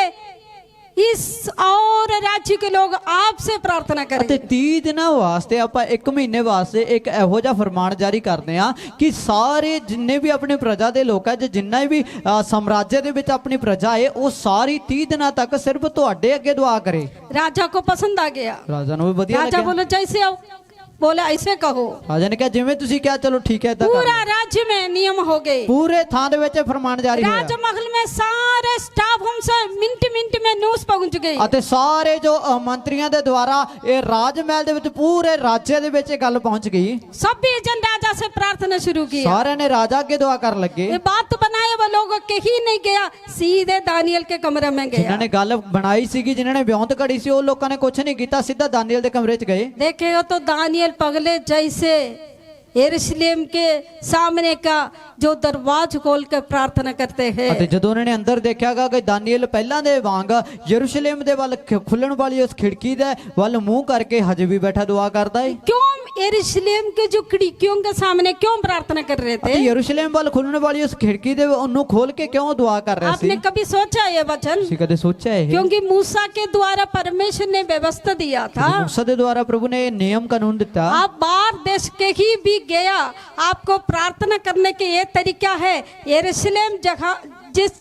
Speaker 2: इस और राज्य के लोग आपसे प्रार्थना
Speaker 1: ਅਤੇ
Speaker 2: करें।
Speaker 1: 30 ਦਿਨਾਂ ਵਾਸਤੇ ਆਪਾਂ 1 ਮਹੀਨੇ ਵਾਸਤੇ ਇੱਕ ਇਹੋ ਜਿਹਾ ਫਰਮਾਨ ਜਾਰੀ ਕਰਦੇ ਆ ਕਿ ਸਾਰੇ ਜਿੰਨੇ ਵੀ ਆਪਣੀ ਪ੍ਰਜਾ ਦੇ ਲੋਕ ਹੈ, ਜਿੰਨਾ ਵੀ ਸਾਮਰਾज्य ਦੇ ਵਿੱਚ ਆਪਣੀ ਪ੍ਰਜਾ ਹੈ, ਉਹ ਸਾਰੀ 30 ਦਿਨਾਂ ਤੱਕ ਸਿਰਫ ਤੁਹਾਡੇ ਅੱਗੇ ਦੁਆ ਕਰੇ।
Speaker 2: राजा को पसंद आ गया।
Speaker 1: ਰਾਜਾ ਨੂੰ ਵੀ ਵਧੀਆ
Speaker 2: राजा
Speaker 1: ਲੱਗਿਆ।
Speaker 2: बोले जैसे आओ, बोले ऐसे कहो।
Speaker 1: ਰਾਜਾ ਨੇ ਕਿਹਾ ਜਿਵੇਂ ਤੁਸੀਂ ਕਿਹਾ ਚਲੋ ਠੀਕ ਹੈ ਇਦਾਂ ਕਰ
Speaker 2: पूरा
Speaker 1: ਲਓ।
Speaker 2: राज्य में नियम हो गए।
Speaker 1: ਪੂਰੇ ਥਾਂ ਦੇ ਵਿੱਚ ਫਰਮਾਨ ਜਾਰੀ ਹੋਇਆ
Speaker 2: राजमहल में सारे स्टाफ हमसे मिनट मिनट में न्यूज पहुंच गई।
Speaker 1: ਅਤੇ ਸਾਰੇ ਜੋ ਮੰਤਰੀਆਂ ਦੇ ਦੁਆਰਾ ਇਹ ਰਾਜ ਮਹਿਲ ਦੇ ਵਿੱਚ ਪੂਰੇ ਰਾਜ්य ਦੇ ਵਿੱਚ ਇਹ ਗੱਲ ਪਹੁੰਚ ਗਈ।
Speaker 2: सभी जन राजा से प्रार्थना शुरू की।
Speaker 1: ਸਾਰਿਆਂ ਨੇ ਰਾਜਾ ਅੱਗੇ ਦੁਆ ਕਰਨ ਲੱਗੇ।
Speaker 2: ये बात बनाए वो लोग कहीं नहीं गया, सीधे दानियल के कमरे में
Speaker 1: ਜਿਨ੍ਹਾਂ
Speaker 2: गया।
Speaker 1: ਨੇ ਗੱਲ ਬਣਾਈ ਸੀਗੀ, ਜਿਨ੍ਹਾਂ ਨੇ ਵਿਉਂਤ ਘੜੀ ਸੀ, ਉਹ ਲੋਕਾਂ ਨੇ ਕੁਝ ਨਹੀਂ ਕੀਤਾ, ਸਿੱਧਾ ਦਾਨੀਏਲ ਦੇ ਕਮਰੇ 'ਚ ਗਏ।
Speaker 2: देखे हो तो दानियल पगले जैसे यरूशलेम के सामने का जो दरवाजा खोल कर प्रार्थना करते हैं।
Speaker 1: ਅਤੇ ਜਦੋਂ ਉਹਨਾਂ ਨੇ ਅੰਦਰ ਦੇਖਿਆਗਾ ਕਿ ਦਾਨੀਏਲ ਪਹਿਲਾਂ ਦੇ ਵਾਂਗ ਯਰੂਸ਼ਲਮ ਦੇ ਵੱਲ ਖੁੱਲਣ ਵਾਲੀ ਉਸ ਖਿੜਕੀ ਦੇ ਵੱਲ ਮੂੰਹ ਕਰਕੇ ਹਜੇ ਵੀ ਬੈਠਾ ਦੁਆ ਕਰਦਾ ਹੈ।
Speaker 2: क्यों यरूशलेम के जो खिड़कियों के सामने क्यों प्रार्थना कर रहे
Speaker 1: ਅਤੇ
Speaker 2: थे?
Speaker 1: ਯਰੂਸ਼ਲਮ ਵੱਲ ਖੁੱਲਣ ਵਾਲੀ ਉਸ ਖਿੜਕੀ ਦੇ ਉਹਨੂੰ ਖੋਲ ਕੇ ਕਿਉਂ ਦੁਆ ਕਰ ਰਹੇ ਸੀ?
Speaker 2: आपने कभी सोचा ये वचन?
Speaker 1: ਤੁਸੀਂ ਕਦੇ ਸੋਚਿਆ ਇਹ?
Speaker 2: क्योंकि मूसा के द्वारा परमेश्वर ने व्यवस्था दिया था,
Speaker 1: मूसा ਦੇ ਦੁਆਰਾ ਪ੍ਰਭੂ ਨੇ ਇਹ ਨਿਯਮ ਕਾਨੂੰਨ ਦਿੱਤਾ।
Speaker 2: आप बाहर देश के ही भी गया, आपको प्रार्थना करने के ये तरीका है। यरूशलेम जगह जिस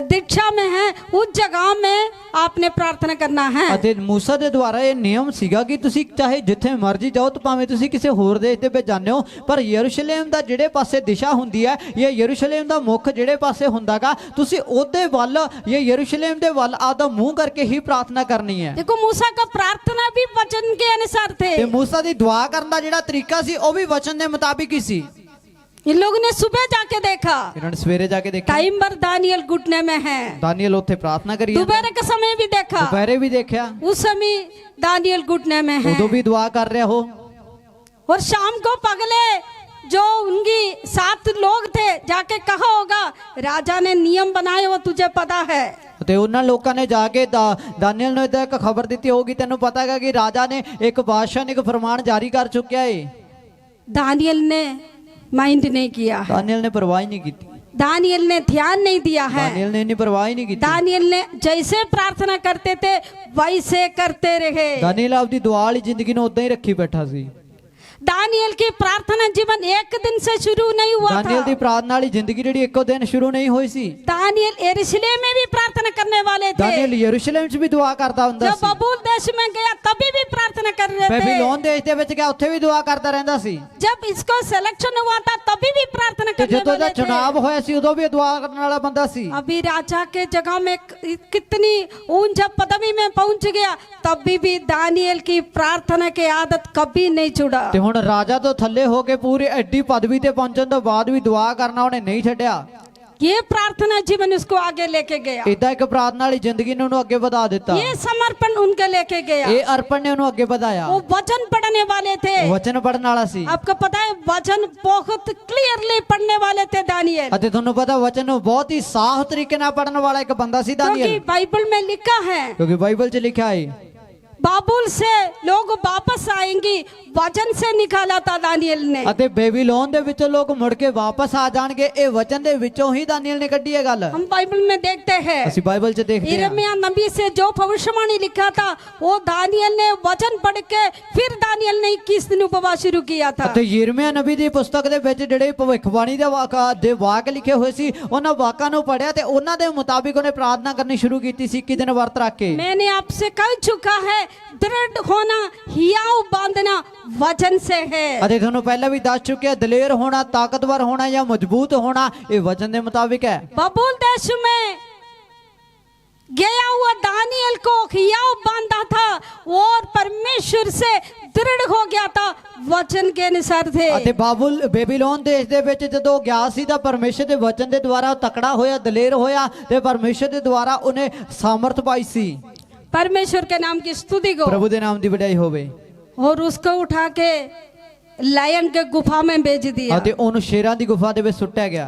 Speaker 2: दीक्षा में है उस जगह में आपने प्रार्थना करना है।
Speaker 1: ਅਤੇ मूसा ਦੇ ਦੁਆਰਾ ਇਹ ਨਿਯਮ ਸੀਗਾ ਕਿ ਤੁਸੀਂ ਚਾਹੇ ਜਿੱਥੇ ਮਰਜ਼ੀ ਜਾਓ, ਤਾਂ ਭਾਵੇਂ ਤੁਸੀਂ ਕਿਸੇ ਹੋਰ ਦੇਸ਼ ਦੇ ਵਿੱਚ ਜਾਂਦੇ ਹੋ, ਪਰ ਯਰੂਸ਼ਲਮ ਦਾ ਜਿਹੜੇ ਪਾਸੇ ਦਿਸ਼ਾ ਹੁੰਦੀ ਹੈ ਜਾਂ ਯਰੂਸ਼ਲਮ ਦਾ ਮੁੱਖ ਜਿਹੜੇ ਪਾਸੇ ਹੁੰਦਾਗਾ, ਤੁਸੀਂ ਉਹਦੇ ਵੱਲ ਜਾਂ ਯਰੂਸ਼ਲਮ ਦੇ ਵੱਲ ਆਪਦਾ ਮੂੰਹ ਕਰਕੇ ਹੀ ਪ੍ਰਾਰਥਨਾ ਕਰਨੀ ਹੈ।
Speaker 2: देखो मूसा का प्रार्थना भी वचन के अनुसार थे।
Speaker 1: ਤੇ मूसा ਦੀ ਦੁਆ ਕਰਨ ਦਾ ਜਿਹੜਾ ਤਰੀਕਾ ਸੀ ਉਹ ਵੀ ਵਚਨ ਦੇ ਮੁਤਾਬਿਕ ਹੀ ਸੀ।
Speaker 2: इन लोगों ने सुबह जाके देखा,
Speaker 1: ਇਹਨਾਂ ਨੇ ਸਵੇਰੇ ਜਾ ਕੇ ਦੇਖਿਆ
Speaker 2: टाइम पर दानियल घुटने में है।
Speaker 1: ਦਾਨੀਏਲ ਉੱਥੇ ਪ੍ਰਾਰਥਨਾ ਕਰੀ ਜਾਂਦਾ।
Speaker 2: दोपहर के समय भी देखा,
Speaker 1: ਦੁਪਹਿਰੇ ਵੀ ਦੇਖਿਆ,
Speaker 2: उस समय दानियल घुटने में है।
Speaker 1: ਉਦੋਂ ਵੀ ਦੁਆ ਕਰ ਰਿਹਾ ਹੋ।
Speaker 2: और शाम को पगले जो उनकी 7 लोग थे, जाके कहा होगा राजा ने नियम बनाए वो तुझे पता है।
Speaker 1: ਤੇ ਉਹਨਾਂ ਲੋਕਾਂ ਨੇ ਜਾ ਕੇ ਦਾਨੀਏਲ ਨੂੰ ਇਹਦਾ ਇੱਕ ਖਬਰ ਦਿੱਤੀ ਹੋਗੀ, ਤੈਨੂੰ ਪਤਾ ਹੈਗਾ ਕਿ ਰਾਜਾ ਨੇ ਇੱਕ ਬਾਦਸ਼ਾਹ ਨੇ ਇੱਕ ਫਰਮਾਨ ਜਾਰੀ ਕਰ ਚੁੱਕਿਆ ਏ।
Speaker 2: दानियल ने माइंड नहीं किया है,
Speaker 1: ਦਾਨੀਏਲ ਨੇ ਪਰਵਾਹ ਹੀ ਨਹੀਂ ਕੀਤੀ।
Speaker 2: दानियल ने ध्यान नहीं दिया है।
Speaker 1: ਦਾਨੀਏਲ ਨੇ ਇੰਨੀ ਪਰਵਾਹ ਹੀ ਨਹੀਂ ਕੀਤੀ।
Speaker 2: दानियल ने जैसे प्रार्थना करते थे वैसे करते रहे।
Speaker 1: ਦਾਨੀਏਲ ਆਪਦੀ ਦੁਆ ਵਾਲੀ ਜ਼ਿੰਦਗੀ ਨੂੰ ਉਦਾਂ ਹੀ ਰੱਖੀ ਬੈਠਾ ਸੀ।
Speaker 2: दानियल की प्रार्थना जीवन एक दिन से शुरू नहीं हुआ
Speaker 1: ਦਾਨੀਏਲ ਦੀ
Speaker 2: था।
Speaker 1: ਪ੍ਰਾਰਥਨਾ ਵਾਲੀ ਜ਼ਿੰਦਗੀ ਜਿਹੜੀ ਇੱਕੋ ਦਿਨ ਸ਼ੁਰੂ ਨਹੀਂ ਹੋਈ ਸੀ।
Speaker 2: दानियल यरूशलेम में भी प्रार्थना करने वाले थे।
Speaker 1: ਦਾਨੀਏਲ ਯਰੂਸ਼ਲਮ 'ਚ ਵੀ ਦੁਆ ਕਰਦਾ ਹੁੰਦਾ
Speaker 2: जब
Speaker 1: ਸੀ।
Speaker 2: बबूल देश में गया तभी भी प्रार्थना कर रहे थे।
Speaker 1: ਬੈਬੀਲੋਨ ਦੇਸ਼ ਦੇ ਵਿੱਚ ਗਿਆ ਉੱਥੇ ਵੀ ਦੁਆ ਕਰਦਾ ਰਹਿੰਦਾ ਸੀ।
Speaker 2: जब इसको सिलेक्शन हुआ था तभी भी प्रार्थना
Speaker 1: ਤੇ
Speaker 2: करने
Speaker 1: ਜਦੋਂ ਦਾ
Speaker 2: वाले थे।
Speaker 1: ਚੁਣਾਵ ਹੋਇਆ ਸੀ ਉਦੋਂ ਵੀ ਦੁਆ ਕਰਨ ਵਾਲਾ ਬੰਦਾ ਸੀ।
Speaker 2: अभी राजा के जगह में कितनी ऊंचा पदवी में पहुंच गया तभी भी दानियल की प्रार्थना की आदत कभी नहीं छुड़ा।
Speaker 1: ਤੇ ਹੁਣ ਰਾਜਾ ਤੋਂ ਥੱਲੇ ਹੋ ਕੇ ਪੂਰੀ ਐਡੀ ਪਦਵੀ ਤੇ ਪਹੁੰਚਣ ਤੋਂ ਬਾਅਦ ਵੀ ਦੁਆ ਕਰਨਾ ਉਹਨੇ ਨਹੀਂ ਛੱਡਿਆ।
Speaker 2: ये प्रार्थना जीवन उसको आगे लेके गया।
Speaker 1: ਇਦਾਂ ਇੱਕ ਪ੍ਰਾਰਥਨਾ ਵਾਲੀ ਜ਼ਿੰਦਗੀ ਨੇ ਉਹਨੂੰ ਅੱਗੇ ਵਧਾ ਦਿੱਤਾ।
Speaker 2: ये समर्पण उनके लेके गया।
Speaker 1: ਇਹ ਅਰਪਣ ਨੇ ਉਹਨੂੰ ਅੱਗੇ ਵਧਾਇਆ।
Speaker 2: वो वचन पढ़ने वाले थे।
Speaker 1: ਵਚਨ ਪੜਨ ਵਾਲਾ ਸੀ।
Speaker 2: आपको पता है वचन बहुत क्लियरली पढ़ने वाले थे दानियल।
Speaker 1: ਅਤੇ ਤੁਹਾਨੂੰ ਪਤਾ ਵਚਨ ਨੂੰ ਬਹੁਤ ਹੀ ਸਾਫ਼ ਤਰੀਕੇ ਨਾਲ ਪੜਨ ਵਾਲਾ ਇੱਕ ਬੰਦਾ ਸੀ
Speaker 2: क्योंकि
Speaker 1: ਦਾਨੀਏਲ।
Speaker 2: बाइबल में लिखा है
Speaker 1: ਕਿਉਂਕਿ ਬਾਈਬਲ 'ਚ ਲਿਖਿਆ ਹੈ
Speaker 2: बाबुल से लोग वापस आएंगे वचन से निकाला था दानियल ने।
Speaker 1: ਅਤੇ ਬੇਬੀਲੋਨ ਦੇ ਵਿੱਚੋਂ ਲੋਕ ਮੁੜ ਕੇ ਵਾਪਸ ਆ ਜਾਣਗੇ ਇਹ ਵਚਨ ਦੇ ਵਿੱਚੋਂ ਹੀ ਦਾਨੀਏਲ ਨੇ ਕੱਢੀ ਇਹ ਗੱਲ।
Speaker 2: हम बाइबल में देखते हैं
Speaker 1: ਅਸੀਂ ਬਾਈਬਲ 'ਚ ਦੇਖਦੇ ਹਾਂ
Speaker 2: यिर्मयाह नबी से जो भविष्यवाणी लिखा था वो दानियल ने वचन पढ़ के फिर दानियल ने 21 दिन उपवास शुरू किया था।
Speaker 1: ਅਤੇ ਯਿਰਮੀਆ ਨਬੀ ਦੀ ਪੁਸਤਕ ਦੇ ਵਿੱਚ ਜਿਹੜੇ ਭਵਿੱਖਬਾਣੀ ਦੇ ਵਾਕ ਲਿਖੇ ਹੋਏ ਸੀ ਉਹਨਾਂ ਵਾਕਾਂ ਨੂੰ ਪੜਿਆ ਤੇ ਉਹਨਾਂ ਦੇ ਮੁਤਾਬਿਕ ਉਹਨੇ ਪ੍ਰਾਰਥਨਾ ਕਰਨੀ ਸ਼ੁਰੂ ਕੀਤੀ ਸੀ 21 ਦਿਨ ਵਰਤ ਰੱਖ ਕੇ।
Speaker 2: मैंने आपसे कह चुका है दृढ़ होना हियाव बांधना वचन से है।
Speaker 1: ਅਤੇ ਤੁਹਾਨੂੰ ਪਹਿਲਾਂ ਵੀ ਦੱਸ ਚੁੱਕਿਆ ਦਲੇਰ ਹੋਣਾ ਤਾਕਤਵਰ ਹੋਣਾ ਜਾਂ ਮਜ਼ਬੂਤ ਹੋਣਾ ਇਹ ਵਚਨ ਦੇ ਮੁਤਾਬਿਕ ਹੈ।
Speaker 2: बबूल देश में गया हुआ दानियल को हियाव बांधा था और परमेश्वर से दृढ़ हो गया था वचन के अनुसार थे।
Speaker 1: ਅਤੇ ਬੇਬੀਲੋਨ ਦੇਸ਼ ਦੇ ਵਿੱਚ ਜਦੋਂ ਗਿਆ ਸੀ ਤਾਂ ਪਰਮੇਸ਼ਰ ਦੇ ਵਚਨ ਦੇ ਦੁਆਰਾ ਉਹ ਤਕੜਾ ਹੋਇਆ ਦਲੇਰ ਹੋਇਆ ਤੇ ਪਰਮੇਸ਼ਰ ਦੇ ਦੁਆਰਾ ਉਹਨੇ ਸਾਮਰਥ ਪਾਈ ਸੀ।
Speaker 2: परमेश्वर के नाम की स्तुति को
Speaker 1: ਪ੍ਰਭੂ ਦੇ ਨਾਮ ਦੀ ਵਡਿਆਈ ਹੋਵੇ।
Speaker 2: और उसको उठा के लायन के गुफा में भेज दिया
Speaker 1: ਅਤੇ ਉਹਨੂੰ ਸ਼ੇਰਾਂ ਦੀ ਗੁਫਾ ਦੇ ਵਿੱਚ ਸੁੱਟਿਆ ਗਿਆ।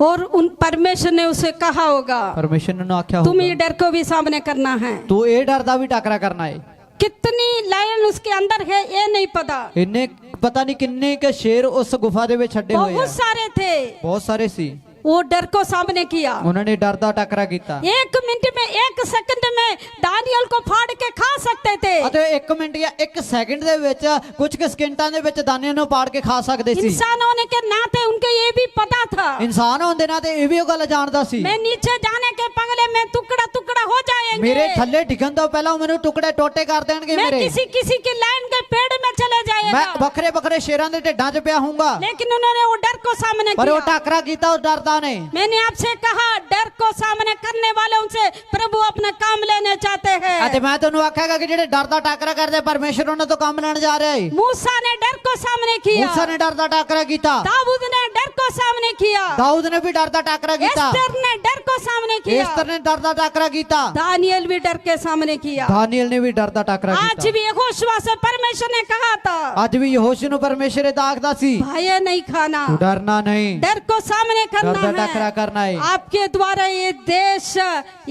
Speaker 2: और उन परमेश्वर ने उसे कहा होगा
Speaker 1: ਪਰਮੇਸ਼ਰ ਨੇ ਉਹਨੂੰ ਆਖਿਆ
Speaker 2: तुम ये
Speaker 1: ਹੋਊਗਾ
Speaker 2: डर को भी सामने करना है।
Speaker 1: ਤੂੰ ਇਹ ਡਰ ਦਾ ਵੀ ਟਾਕਰਾ ਕਰਨਾ ਹੈ।
Speaker 2: कितनी लायन उसके अंदर है ये नहीं पता।
Speaker 1: ਇੰਨੇ ਪਤਾ ਨਹੀਂ ਕਿੰਨੇ ਕੇ ਸ਼ੇਰ ਉਸ ਗੁਫਾ ਦੇ ਵਿੱਚ ਛੱਡੇ ਹੋਏ ਆ।
Speaker 2: बहुत सारे थे।
Speaker 1: ਬਹੁਤ ਸਾਰੇ ਸੀ।
Speaker 2: वो डर को सामने किया।
Speaker 1: ਉਹਨਾਂ ਨੇ ਡਰ ਦਾ ਟਾਕਰਾ ਕੀਤਾ।
Speaker 2: 1 मिनट में 1 सेकंड में दानियल को फाड़ के खा सकते थे।
Speaker 1: ਅਤੇ 1 ਮਿੰਟ ਜਾਂ 1 ਸੈਕਿੰਡ ਦੇ ਵਿੱਚ ਕੁਝ ਕੁ ਸਕਿੰਟਾਂ ਦੇ ਵਿੱਚ ਦਾਨੇ ਨੂੰ ਪਾੜ ਕੇ ਖਾ ਸਕਦੇ ਸੀ।
Speaker 2: इंसान होने के नाते उनको ये भी पता था
Speaker 1: ਇਨਸਾਨ ਹੋਣ ਦੇ ਨਾਤੇ ਇਹ ਵੀ ਉਹ ਗੱਲ ਜਾਣਦਾ ਸੀ
Speaker 2: मैं नीचे जाने के पगले में टुकड़ा टुकड़ा हो जाएंगे।
Speaker 1: ਮੇਰੇ ਥੱਲੇ ਡਿੱਗਣ ਤੋਂ ਪਹਿਲਾਂ ਉਹ ਮੈਨੂੰ ਟੁਕੜੇ ਟੋਟੇ ਕਰ ਦੇਣਗੇ
Speaker 2: मैं
Speaker 1: ਮੇਰੇ।
Speaker 2: किसी किसी की लाइन के पेड़ में चले
Speaker 1: ਮੈਂ
Speaker 2: जाएगा।
Speaker 1: ਵੱਖਰੇ ਵੱਖਰੇ ਸ਼ੇਰਾਂ ਦੇ ਢਿੱਡਾਂ 'ਚ ਪਿਆ ਹੋਊਂਗਾ।
Speaker 2: लेकिन उन्होंने वो डर को सामने
Speaker 1: ਪਰ ਉਹ
Speaker 2: किया।
Speaker 1: ਟਾਕਰਾ ਕੀਤਾ ਉਸ ਡਰਦਾ ਨੇ।
Speaker 2: मैंने आपसे कहा डर को सामने करने वालों से प्रभु अपना काम लेने चाहते हैं।
Speaker 1: ਅਤੇ ਮੈਂ ਤੁਹਾਨੂੰ ਆਖਾਂਗਾ ਕਿ ਜਿਹੜੇ ਡਰ ਦਾ ਟਾਕਰਾ ਕਰਦੇ ਪਰਮੇਸ਼ਰ ਉਹਨਾਂ ਤੋਂ ਕੰਮ ਲੈਣ ਜਾ ਰਿਹਾ ਹੈ।
Speaker 2: मूसा ने डर को सामने किया।
Speaker 1: ਮੂਸਾ ਨੇ ਡਰ ਦਾ ਟਾਕਰਾ ਕੀਤਾ।
Speaker 2: दाऊद ने डर को सामने किया।
Speaker 1: ਦਾਊਦ ਨੇ ਵੀ ਡਰ ਦਾ ਟਾਕਰਾ ਕੀਤਾ।
Speaker 2: एस्तर ने डर को सामने किया।
Speaker 1: ਏਸਤਰ ਨੇ ਡਰ ਦਾ ਟਾਕਰਾ ਕੀਤਾ।
Speaker 2: दानियल भी डर के सामने किया।
Speaker 1: ਦਾਨੀਏਲ ਨੇ ਵੀ ਡਰ ਦਾ ਟਾਕਰਾ
Speaker 2: आज
Speaker 1: ਕੀਤਾ।
Speaker 2: भी यहोशुआ से परमेश्वर ने कहा था
Speaker 1: ਅੱਜ ਵੀ ਯਹੋਸ਼ੂ ਨੂੰ ਪਰਮੇਸ਼ਰ ਇਹ ਆਖਦਾ ਸੀ
Speaker 2: भय नहीं खाना
Speaker 1: ਤੂੰ ਡਰਨਾ ਨਹੀਂ
Speaker 2: डर को सामने
Speaker 1: डर का
Speaker 2: करना
Speaker 1: टकरा
Speaker 2: है।
Speaker 1: करना है।
Speaker 2: आपके द्वारा ये देश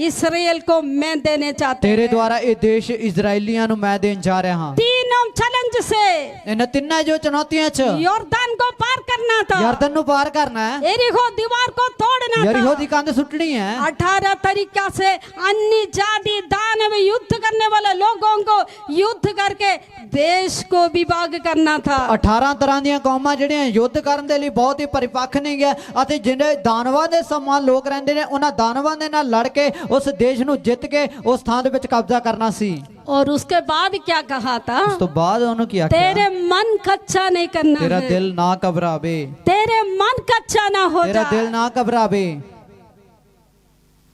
Speaker 2: इसराइल को मैं देने चाहते
Speaker 1: ਤੇਰੇ
Speaker 2: हैं।
Speaker 1: ਦੁਆਰਾ ਇਹ ਦੇਸ਼ ਇਜ਼ਰਾਈਲੀਆਂ ਨੂੰ ਮੈਂ ਦੇਣ ਜਾ ਰਿਹਾ ਹਾਂ।
Speaker 2: तीनों चैलेंज से
Speaker 1: ਇਹਨਾਂ ਤਿੰਨਾਂ ਜੋ ਚੁਣੌਤੀਆਂ 'ਚ
Speaker 2: यॉर्दन को पार करना था।
Speaker 1: ਯਰਦਨ ਨੂੰ ਪਾਰ ਕਰਨਾ ਹੈ।
Speaker 2: एरिको दीवार को तोड़ना
Speaker 1: यरीहो
Speaker 2: था।
Speaker 1: ਦੀ ਕੰਧ ਸੁੱਟਣੀ ਹੈ।
Speaker 2: 18 तरीका से अन्य जाति दानव युद्ध करने वाले लोगों को युद्ध करके देश को विभाग करना था।
Speaker 1: 18 ਤਰ੍ਹਾਂ ਦੀਆਂ ਕੌਮਾਂ ਜਿਹੜੀਆਂ ਯੁੱਧ ਕਰਨ ਦੇ ਲਈ ਬਹੁਤ ਹੀ ਪਰਿਪੱਕ ਨਹੀਂ ਗਿਆ ਅਤੇ ਜਿਹੜੇ ਦਾਨਵਾਂ ਦੇ ਸਮਾਨ ਲੋਕ ਰਹਿੰਦੇ ਨੇ ਉਹਨਾਂ ਦਾਨਵਾਂ ਦੇ ਨਾਲ ਲੜ ਕੇ ਉਸ ਦੇਸ਼ ਨੂੰ ਜਿੱਤ ਕੇ ਉਸ ਥਾਂ ਦੇ ਵਿੱਚ ਕਬਜ਼ਾ ਕਰਨਾ ਸੀ।
Speaker 2: और उसके बाद क्या कहा था
Speaker 1: ਉਸ ਤੋਂ ਬਾਅਦ ਉਹਨੂੰ ਕੀ ਆਖਿਆ
Speaker 2: तेरे मन कच्चा नहीं करना
Speaker 1: ਤੇਰਾ
Speaker 2: है।
Speaker 1: ਦਿਲ ਨਾ ਘਬਰਾਵੇ।
Speaker 2: तेरे मन कच्चा ना हो
Speaker 1: ਤੇਰਾ ਦਿਲ
Speaker 2: जाए।
Speaker 1: ਨਾ ਘਬਰਾਵੇ।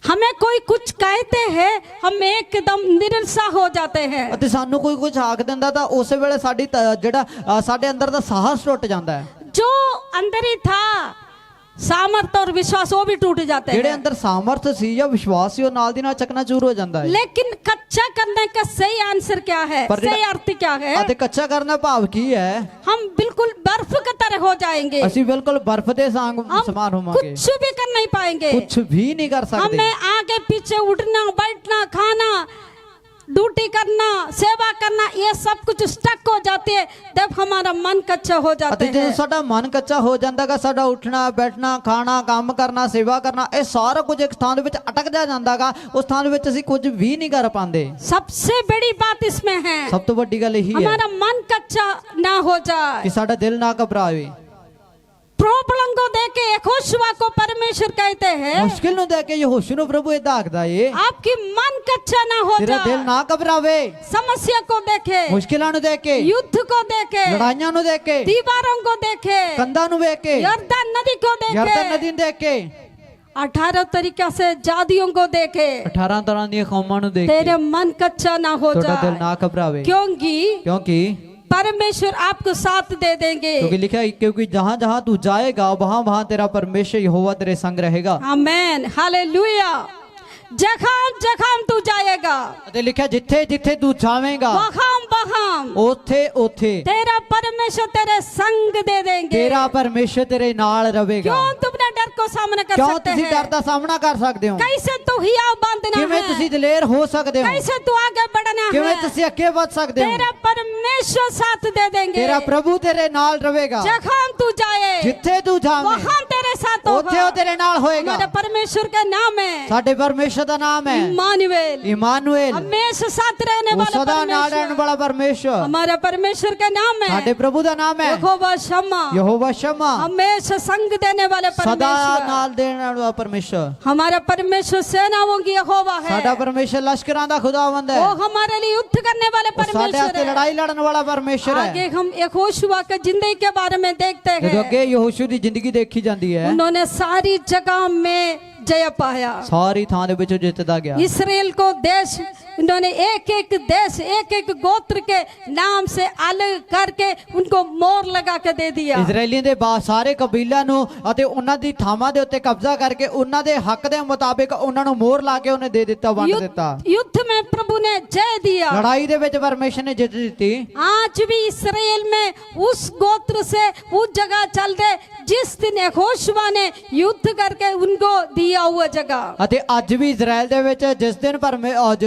Speaker 2: हमें कोई कुछ कहते हैं हम एकदम निरुत्साह हो जाते हैं।
Speaker 1: ਅਤੇ ਸਾਨੂੰ ਕੋਈ ਕੁਝ ਆਖ ਦਿੰਦਾ ਤਾਂ ਉਸੇ ਵੇਲੇ ਸਾਡੀ ਜਿਹੜਾ ਸਾਡੇ ਅੰਦਰ ਦਾ ਸਾਹਸ ਟੁੱਟ ਜਾਂਦਾ ਹੈ।
Speaker 2: जो अंदर ही था सामर्थ और विश्वास वो भी टूट जाते
Speaker 1: ਜਿਹੜੇ
Speaker 2: हैं।
Speaker 1: ਅੰਦਰ ਸਾਮਰਥ ਸੀ ਜਾਂ ਵਿਸ਼ਵਾਸ ਸੀ ਉਹ ਨਾਲ ਦੀ ਨਾਲ ਚਕਨਾਚੂਰ ਹੋ ਜਾਂਦਾ ਹੈ।
Speaker 2: लेकिन कच्चा करने का सही आंसर क्या है
Speaker 1: पर
Speaker 2: सही अर्थ क्या है।
Speaker 1: ਅਤੇ ਕੱਚਾ ਕਰਨ ਦਾ ਭਾਵ ਕੀ ਹੈ?
Speaker 2: हम बिल्कुल बर्फ की तरह हो जाएंगे।
Speaker 1: ਅਸੀਂ ਬਿਲਕੁਲ ਬਰਫ਼ ਦੇ
Speaker 2: हम
Speaker 1: ਸਮਾਨ ਹੋਵਾਂਗੇ।
Speaker 2: कुछ भी कर नहीं पाएंगे।
Speaker 1: कुछ भी नहीं कर सकते।
Speaker 2: हमें आगे पीछे उठना बैठना खाना ड्यूटी करना, सेवा करना, ये सब कुछ स्टक हो जाते है तब हमारा मन कच्चा हो जाता
Speaker 1: ਅਤੇ ਜਦੋਂ
Speaker 2: है।
Speaker 1: ਸਾਡਾ ਮਨ ਕੱਚਾ ਹੋ ਜਾਂਦਾਗਾ, ਸਾਡਾ ਉੱਠਣਾ ਬੈਠਣਾ ਖਾਣਾ ਕੰਮ ਕਰਨਾ ਸੇਵਾ ਕਰਨਾ ਇਹ ਸਾਰਾ ਕੁਝ ਇੱਕ ਥਾਂ ਦੇ ਵਿੱਚ ਅਟਕ ਜਾ ਜਾਂਦਾਗਾ। ਉਸ ਥਾਂ ਦੇ ਵਿੱਚ ਅਸੀਂ ਕੁਝ ਵੀ ਨਹੀਂ ਕਰ ਪਾਉਂਦੇ।
Speaker 2: सबसे बड़ी बात इसमें है
Speaker 1: ਸਭ ਤੋਂ ਵੱਡੀ ਗੱਲ ਇਹੀ ਹੈ
Speaker 2: हमारा मन कच्चा ना हो जाए।
Speaker 1: ਕਿ ਸਾਡਾ ਦਿਲ ਨਾ ਘਬਰਾਵੇ।
Speaker 2: प्रॉब्लम को देख के यहोशुआ को परमेश्वर कहते हैं
Speaker 1: ਮੁਸ਼ਕਿਲ ਨੂੰ ਦੇਖ ਕੇ ਯਹੋਸ਼ੂ ਨੂੰ ਪ੍ਰਭੂ ਇਦਾਂ ਆਖਦਾ ਏ
Speaker 2: आपकी मन कच्चा ना हो
Speaker 1: ਤੇਰਾ ਦਿਲ
Speaker 2: जाए।
Speaker 1: ਨਾ ਘਬਰਾਵੇ।
Speaker 2: समस्या को देखे,
Speaker 1: ਮੁਸ਼ਕਿਲਾਂ ਨੂੰ ਦੇਖ ਕੇ,
Speaker 2: युद्ध को देखे,
Speaker 1: ਲੜਾਈਆਂ ਨੂੰ ਦੇਖ ਕੇ,
Speaker 2: दीवारों को देखे,
Speaker 1: ਕੰਧਾਂ ਨੂੰ ਵੇਖ ਕੇ,
Speaker 2: यरदन नदी को
Speaker 1: ਯਰਦਨ
Speaker 2: देखे,
Speaker 1: ਨਦੀ ਨੂੰ ਦੇਖ ਕੇ,
Speaker 2: 18 तरीका से जादियों को देखे,
Speaker 1: 18 ਤਰ੍ਹਾਂ ਦੀਆਂ ਕੌਮਾਂ ਨੂੰ ਦੇਖ
Speaker 2: तेरे
Speaker 1: ਕੇ
Speaker 2: मन कच्चा ना हो
Speaker 1: ਤੁਹਾਡਾ ਦਿਲ
Speaker 2: जाए।
Speaker 1: ਨਾ ਘਬਰਾਵੇ।
Speaker 2: क्योंकि
Speaker 1: क्योंकि
Speaker 2: परमेश्वर आपको साथ दे देंगे।
Speaker 1: क्योंकि लिखा है क्योंकि जहां जहां तू जाएगा वहां वहां तेरा परमेश्वर यहोवा तेरे संग रहेगा।
Speaker 2: आमेन, हालेलुया। जगह जगह तू जाएगा,
Speaker 1: ਅਤੇ ਲਿਖਿਆ ਜਿੱਥੇ ਜਿੱਥੇ ਤੂੰ ਜਾਵੇਂਗਾ
Speaker 2: वहां वहां
Speaker 1: ਉੱਥੇ ਉੱਥੇ
Speaker 2: तेरा परमेश्वर तेरे संग दे देंगे।
Speaker 1: ਤੇਰਾ ਪਰਮੇਸ਼ਰ ਤੇਰੇ ਨਾਲ ਰਹੇਗਾ।
Speaker 2: क्यों तुम अपने डर को सामना कर
Speaker 1: ਕਿਉਂ
Speaker 2: सकते
Speaker 1: ਤੁਸੀਂ ਡਰ
Speaker 2: हैं?
Speaker 1: ਦਾ ਸਾਹਮਣਾ ਕਰ ਸਕਦੇ ਹੋ?
Speaker 2: कैसे तू हियाव बांधना
Speaker 1: ਕਿਵੇਂ
Speaker 2: है?
Speaker 1: ਤੁਸੀਂ ਦਲੇਰ ਹੋ ਸਕਦੇ ਹੋ?
Speaker 2: कैसे तू आगे बढ़ना
Speaker 1: ਕਿਵੇਂ
Speaker 2: है?
Speaker 1: ਤੁਸੀਂ ਅੱਗੇ ਵਧ ਸਕਦੇ ਹੋ?
Speaker 2: तेरा परमेश्वर साथ दे देंगे।
Speaker 1: ਤੇਰਾ ਪ੍ਰਭੂ ਤੇਰੇ ਨਾਲ ਰਹੇਗਾ।
Speaker 2: जहाँ तू जाए
Speaker 1: ਜਿੱਥੇ ਤੂੰ ਜਾਵੇਂ
Speaker 2: वहाँ तेरे साथ
Speaker 1: ਉੱਥੇ ਉਹ
Speaker 2: होगा।
Speaker 1: ਤੇਰੇ ਨਾਲ ਹੋਏਗਾ।
Speaker 2: हमारे परमेश्वर का नाम है
Speaker 1: ਸਾਡੇ ਪਰਮੇਸ਼ਰ ਦਾ ਨਾਮ ਹੈ
Speaker 2: इमानुएल,
Speaker 1: ਇਮਾਨੁएल।
Speaker 2: हमेशा साथ रहने
Speaker 1: ਉਹ
Speaker 2: वाला
Speaker 1: ਸਦਾ ਨਾਲ ਰਹਿਣ
Speaker 2: परमेश्वर।
Speaker 1: ਵਾਲਾ ਪਰਮੇਸ਼ਰ
Speaker 2: हमारा परमेश्वर का नाम
Speaker 1: ਸਾਡੇ
Speaker 2: है
Speaker 1: ਪ੍ਰਭੂ ਦਾ ਨਾਮ ਹੈ
Speaker 2: यहोवा शम्मा,
Speaker 1: ਯਹੋਵਾ ਸ਼ਮਾ।
Speaker 2: हमेशा संग देने वाले
Speaker 1: ਸਦਾ
Speaker 2: परमेश्वर।
Speaker 1: ਨਾਲ ਦੇਣ ਵਾਲਾ ਪਰਮੇਸ਼ਰ।
Speaker 2: हमारा परमेश्वर सेनाओं की यहोवा है।
Speaker 1: ਸਾਡਾ ਪਰਮੇਸ਼ਰ ਲਸ਼ਕਰਾਂ ਦਾ ਖੁਦਾਵੰਦ ਹੈ।
Speaker 2: वो हमारे लिए युद्ध करने वाले
Speaker 1: ਉਹ ਸਾਡੇ
Speaker 2: परमेश्वर
Speaker 1: ਵਾਸਤੇ
Speaker 2: है।
Speaker 1: ਲੜਾਈ ਲੜਨ ਵਾਲਾ ਪਰਮੇਸ਼ਰ ਹੈ।
Speaker 2: आगे हम यहोशुआ के जिंदगी के बारे में देखते
Speaker 1: ਜਦੋਂ
Speaker 2: हैं।
Speaker 1: ਅੱਗੇ ਯਹੋਸ਼ੂ ਦੀ ਜ਼ਿੰਦਗੀ ਦੇਖੀ ਜਾਂਦੀ ਹੈ
Speaker 2: उन्होंने सारी जगह में जय पाया।
Speaker 1: ਸਾਰੀ ਥਾਂ ਦੇ ਵਿੱਚ ਉਹ ਜਿੱਤਦਾ ਗਿਆ।
Speaker 2: इसराइल को देश इन्होंने एक एक देश एक एक गोत्र के नाम से अलग करके उनको मोहर लगा के दे दिया।
Speaker 1: ਇਜ਼ਰਾਈਲੀਆਂ ਦੇ ਸਾਰੇ ਕਬੀਲਿਆਂ ਨੂੰ ਅਤੇ ਉਹਨਾਂ ਦੀ ਥਾਵਾਂ ਦੇ ਉੱਤੇ ਕਬਜ਼ਾ ਕਰਕੇ ਉਹਨਾਂ ਦੇ ਹੱਕ ਦੇ ਮੁਤਾਬਿਕ ਉਹਨਾਂ ਨੂੰ ਮੋਹਰ ਲਾ ਕੇ ਉਹਨੇ ਦੇ ਦਿੱਤਾ, ਵੰਡ ਦਿੱਤਾ।
Speaker 2: युद्ध में प्रभु ने जय दिया।
Speaker 1: ਲੜਾਈ ਦੇ ਵਿੱਚ ਪਰਮੇਸ਼ਰ ਨੇ ਜਿੱਤ ਦਿੱਤੀ।
Speaker 2: आज भी इसराइल में उस गोत्र से उस जगह चल दे जिस दिन यहोशुआ ने युद्ध करके उनको दिया हुआ जगह।
Speaker 1: ਅਤੇ ਅੱਜ ਵੀ ਇਜ਼ਰਾਈਲ ਦੇ ਵਿੱਚ ਜਿਸ ਦਿਨ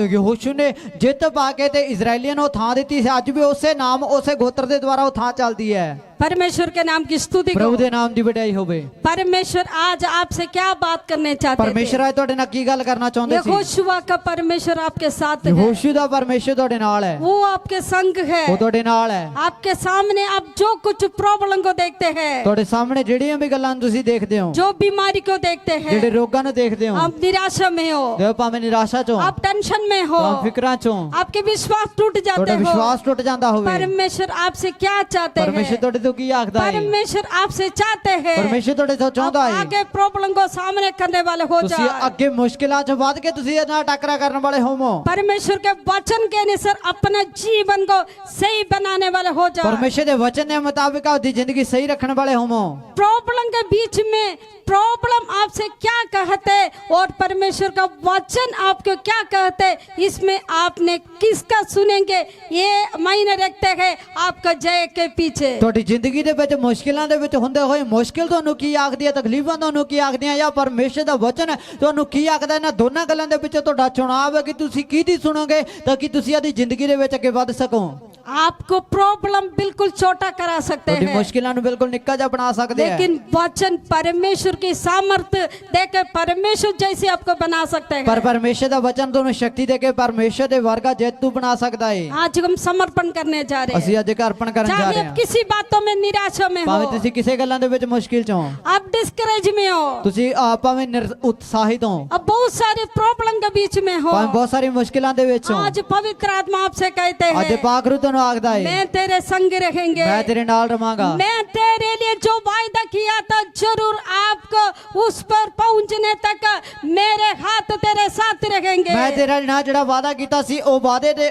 Speaker 1: ਯਹੋਸ਼ੂ ਨੇ ਜਿੱਤ ਪਾ ਕੇ ਤੇ ਇਜ਼ਰਾਈਲੀਆਂ ਨੂੰ ਥਾਂ ਦਿੱਤੀ ਸੀ, ਅੱਜ ਵੀ ਉਸੇ ਨਾਮ ਉਸੇ ਗੋਤਰ ਦੇ ਦੁਆਰਾ ਉਹ ਥਾਂ ਚੱਲਦੀ ਹੈ।
Speaker 2: परमेश्वर के नाम की स्तुति
Speaker 1: ਪ੍ਰਭੂ
Speaker 2: करो।
Speaker 1: ਦੇ ਨਾਮ ਦੀ ਵਡਿਆਈ ਹੋਵੇ।
Speaker 2: परमेश्वर आज आपसे क्या बात करने चाहते
Speaker 1: ਪਰਮੇਸ਼ਰ
Speaker 2: थे?
Speaker 1: ਅੱਜ ਤੁਹਾਡੇ ਨਾਲ ਕੀ ਗੱਲ ਕਰਨਾ ਚਾਹੁੰਦੇ ਸੀ?
Speaker 2: यहोशुआ का परमेश्वर आपके साथ है।
Speaker 1: ਯਹੋਸ਼ੂ ਦਾ ਪਰਮੇਸ਼ਰ ਤੁਹਾਡੇ ਨਾਲ ਹੈ,
Speaker 2: वो आपके संग है।
Speaker 1: ਉਹ ਤੁਹਾਡੇ ਨਾਲ ਹੈ।
Speaker 2: आपके सामने आप जो कुछ प्रॉब्लम को देखते हैं,
Speaker 1: ਤੁਹਾਡੇ ਸਾਹਮਣੇ ਜਿਹੜੀਆਂ ਵੀ ਗੱਲਾਂ ਨੂੰ ਤੁਸੀਂ ਦੇਖਦੇ ਹੋ,
Speaker 2: जो बीमारी को देखते
Speaker 1: ਜਿਹੜੇ
Speaker 2: हैं,
Speaker 1: ਰੋਗਾਂ ਨੂੰ ਦੇਖਦੇ ਹੋ,
Speaker 2: आप निराशा में हो,
Speaker 1: ਜੇ ਭਾਵੇਂ ਨਿਰਾਸ਼ਾ ਚੋਂ,
Speaker 2: आप टेंशन में हो,
Speaker 1: ਭਾਵੇਂ ਫਿਕਰਾਂ ਚੋਂ,
Speaker 2: आपके विश्वास टूट
Speaker 1: ਤੁਹਾਡਾ
Speaker 2: जाते हो,
Speaker 1: ਵਿਸ਼ਵਾਸ ਟੁੱਟ ਜਾਂਦਾ ਹੋਵੇ,
Speaker 2: परमेश्वर आपसे क्या चाहते
Speaker 1: ਪਰਮੇਸ਼ਰ
Speaker 2: हैं?
Speaker 1: ਤੁਹਾਡੇ ਤੋਂ ਕੀ ਆਖਦਾ ਹੈ?
Speaker 2: परमेश्वर आपसे चाहते हैं
Speaker 1: ਪਰਮੇਸ਼ਰ ਤੁਹਾਡੇ ਤੋਂ
Speaker 2: आप
Speaker 1: ਚਾਹੁੰਦਾ ਹੈ
Speaker 2: आगे प्रॉब्लम को सामने करने वाले हो
Speaker 1: ਤੁਸੀਂ
Speaker 2: जाए।
Speaker 1: ਅੱਗੇ ਮੁਸ਼ਕਿਲਾਂ 'ਚ ਵੱਧ ਕੇ ਤੁਸੀਂ ਇਹਦੇ ਨਾਲ ਟੱਕਰਾ ਕਰਨ ਵਾਲੇ ਹੋਵੋ।
Speaker 2: परमेश्वर के वचन के अनुसार अपने जीवन को सही बनाने वाले हो जाए।
Speaker 1: ਪਰਮੇਸ਼ਰ ਦੇ ਵਚਨ ਦੇ ਮੁਤਾबिक ਆਪਣੀ ਜ਼ਿੰਦਗੀ ਸਹੀ ਰੱਖਣ ਵਾਲੇ ਹੋਵੋ।
Speaker 2: प्रॉब्लम के बीच में प्रॉब्लम आपसे क्या कहते और परमेश्वर का वचन आपको क्या कहते, इसमें आपने किसका सुनेंगे ये मायने रखते हैं आपका जय के पीछे।
Speaker 1: ਤੁਹਾਡੀ ਜ਼ਿੰਦਗੀ ਦੇ ਵਿੱਚ ਮੁਸ਼ਕਿਲਾਂ ਦੇ ਵਿੱਚ ਹੁੰਦੇ ਹੋਏ ਮੁਸ਼ਕਿਲ ਤੁਹਾਨੂੰ ਕੀ ਆਖਦੀ ਹੈ, ਤਕਲੀਫਾਂ ਤੁਹਾਨੂੰ ਕੀ ਆਖਦੀਆਂ, ਜਾਂ ਪਰਮੇਸ਼ਰ ਦਾ ਵਚਨ ਤੁਹਾਨੂੰ ਕੀ ਆਖਦਾ, ਇਹਨਾਂ ਦੋਨਾਂ ਗੱਲਾਂ ਦੇ ਵਿੱਚ ਤੁਹਾਡਾ ਚੁਣਾਵ ਹੈ ਕਿ ਤੁਸੀਂ ਕਿਹਦੀ ਸੁਣੋਗੇ ਤਾਂ ਕਿ ਤੁਸੀਂ ਆਪਣੀ ਜ਼ਿੰਦਗੀ ਦੇ ਵਿੱਚ ਅੱਗੇ ਵੱਧ ਸਕੋ।
Speaker 2: आपको प्रॉब्लम बिल्कुल छोटा करा सकते
Speaker 1: ਤੁਹਾਡੀ
Speaker 2: हैं,
Speaker 1: ਮੁਸ਼ਕਿਲਾਂ ਨੂੰ ਬਿਲਕੁਲ ਨਿੱਕਾ ਜਿਹਾ ਬਣਾ ਸਕਦੇ ਆ,
Speaker 2: लेकिन वचन परमेश्वर की सामर्थ्य देकर परमेश्वर जैसे आपको बना सकते
Speaker 1: ਪਰ
Speaker 2: हैं।
Speaker 1: ਪਰਮੇਸ਼ਰ ਦਾ ਵਚਨ ਤੁਹਾਨੂੰ ਸ਼ਕਤੀ ਦੇ ਕੇ ਪਰਮੇਸ਼ਰ ਦੇ ਵਰਗਾ ਜੇਤੂ ਬਣਾ ਸਕਦਾ ਹੈ।
Speaker 2: आज हम समर्पण करने जा रहे
Speaker 1: ਅਸੀਂ
Speaker 2: हैं।
Speaker 1: ਅੱਜ ਅਰਪਣ ਕਰਨ ਜਾ
Speaker 2: चाहे
Speaker 1: ਰਹੇ
Speaker 2: आप
Speaker 1: ਹਾਂ।
Speaker 2: किसी बातों में निराशा में
Speaker 1: ਭਾਵੇਂ
Speaker 2: हो,
Speaker 1: ਤੁਸੀਂ ਕਿਸੇ ਗੱਲਾਂ ਦੇ ਵਿੱਚ ਮੁਸ਼ਕਿਲ ਚੋਂ,
Speaker 2: आप डिस्करेज में हो,
Speaker 1: ਤੁਸੀਂ ਭਾਵੇਂ ਉਤਸ਼ਾਹਿਤ ਹੋ,
Speaker 2: अब बहुत सारे प्रॉब्लम के बीच में हो,
Speaker 1: ਭਾਵੇਂ ਬਹੁਤ ਸਾਰੀ ਮੁਸ਼ਕਿਲਾਂ ਦੇ ਵਿੱਚ ਹੋ,
Speaker 2: आज पवित्र आत्मा आपसे कहते
Speaker 1: ਅੱਜ
Speaker 2: हैं
Speaker 1: ਪਾਖਰੂ ਤੁਹਾਨੂੰ ਆਖਦਾ ਹੈ
Speaker 2: मैं तेरे संग रहेंगे,
Speaker 1: ਮੈਂ ਤੇਰੇ ਨਾਲ ਰਵਾਂਗਾ।
Speaker 2: मैं तेरे लिए जो वायदा किया था जरूर आपको उस पर पहुंचने तक मेरे हाथ तेरे साथ रहेंगे।
Speaker 1: ਮੈਂ ਤੇਰੇ ਨਾਲ ਜਿਹੜਾ ਵਾਅਦਾ ਕੀਤਾ ਸੀ ਉਹ ਵਾਅਦੇ ਦੇ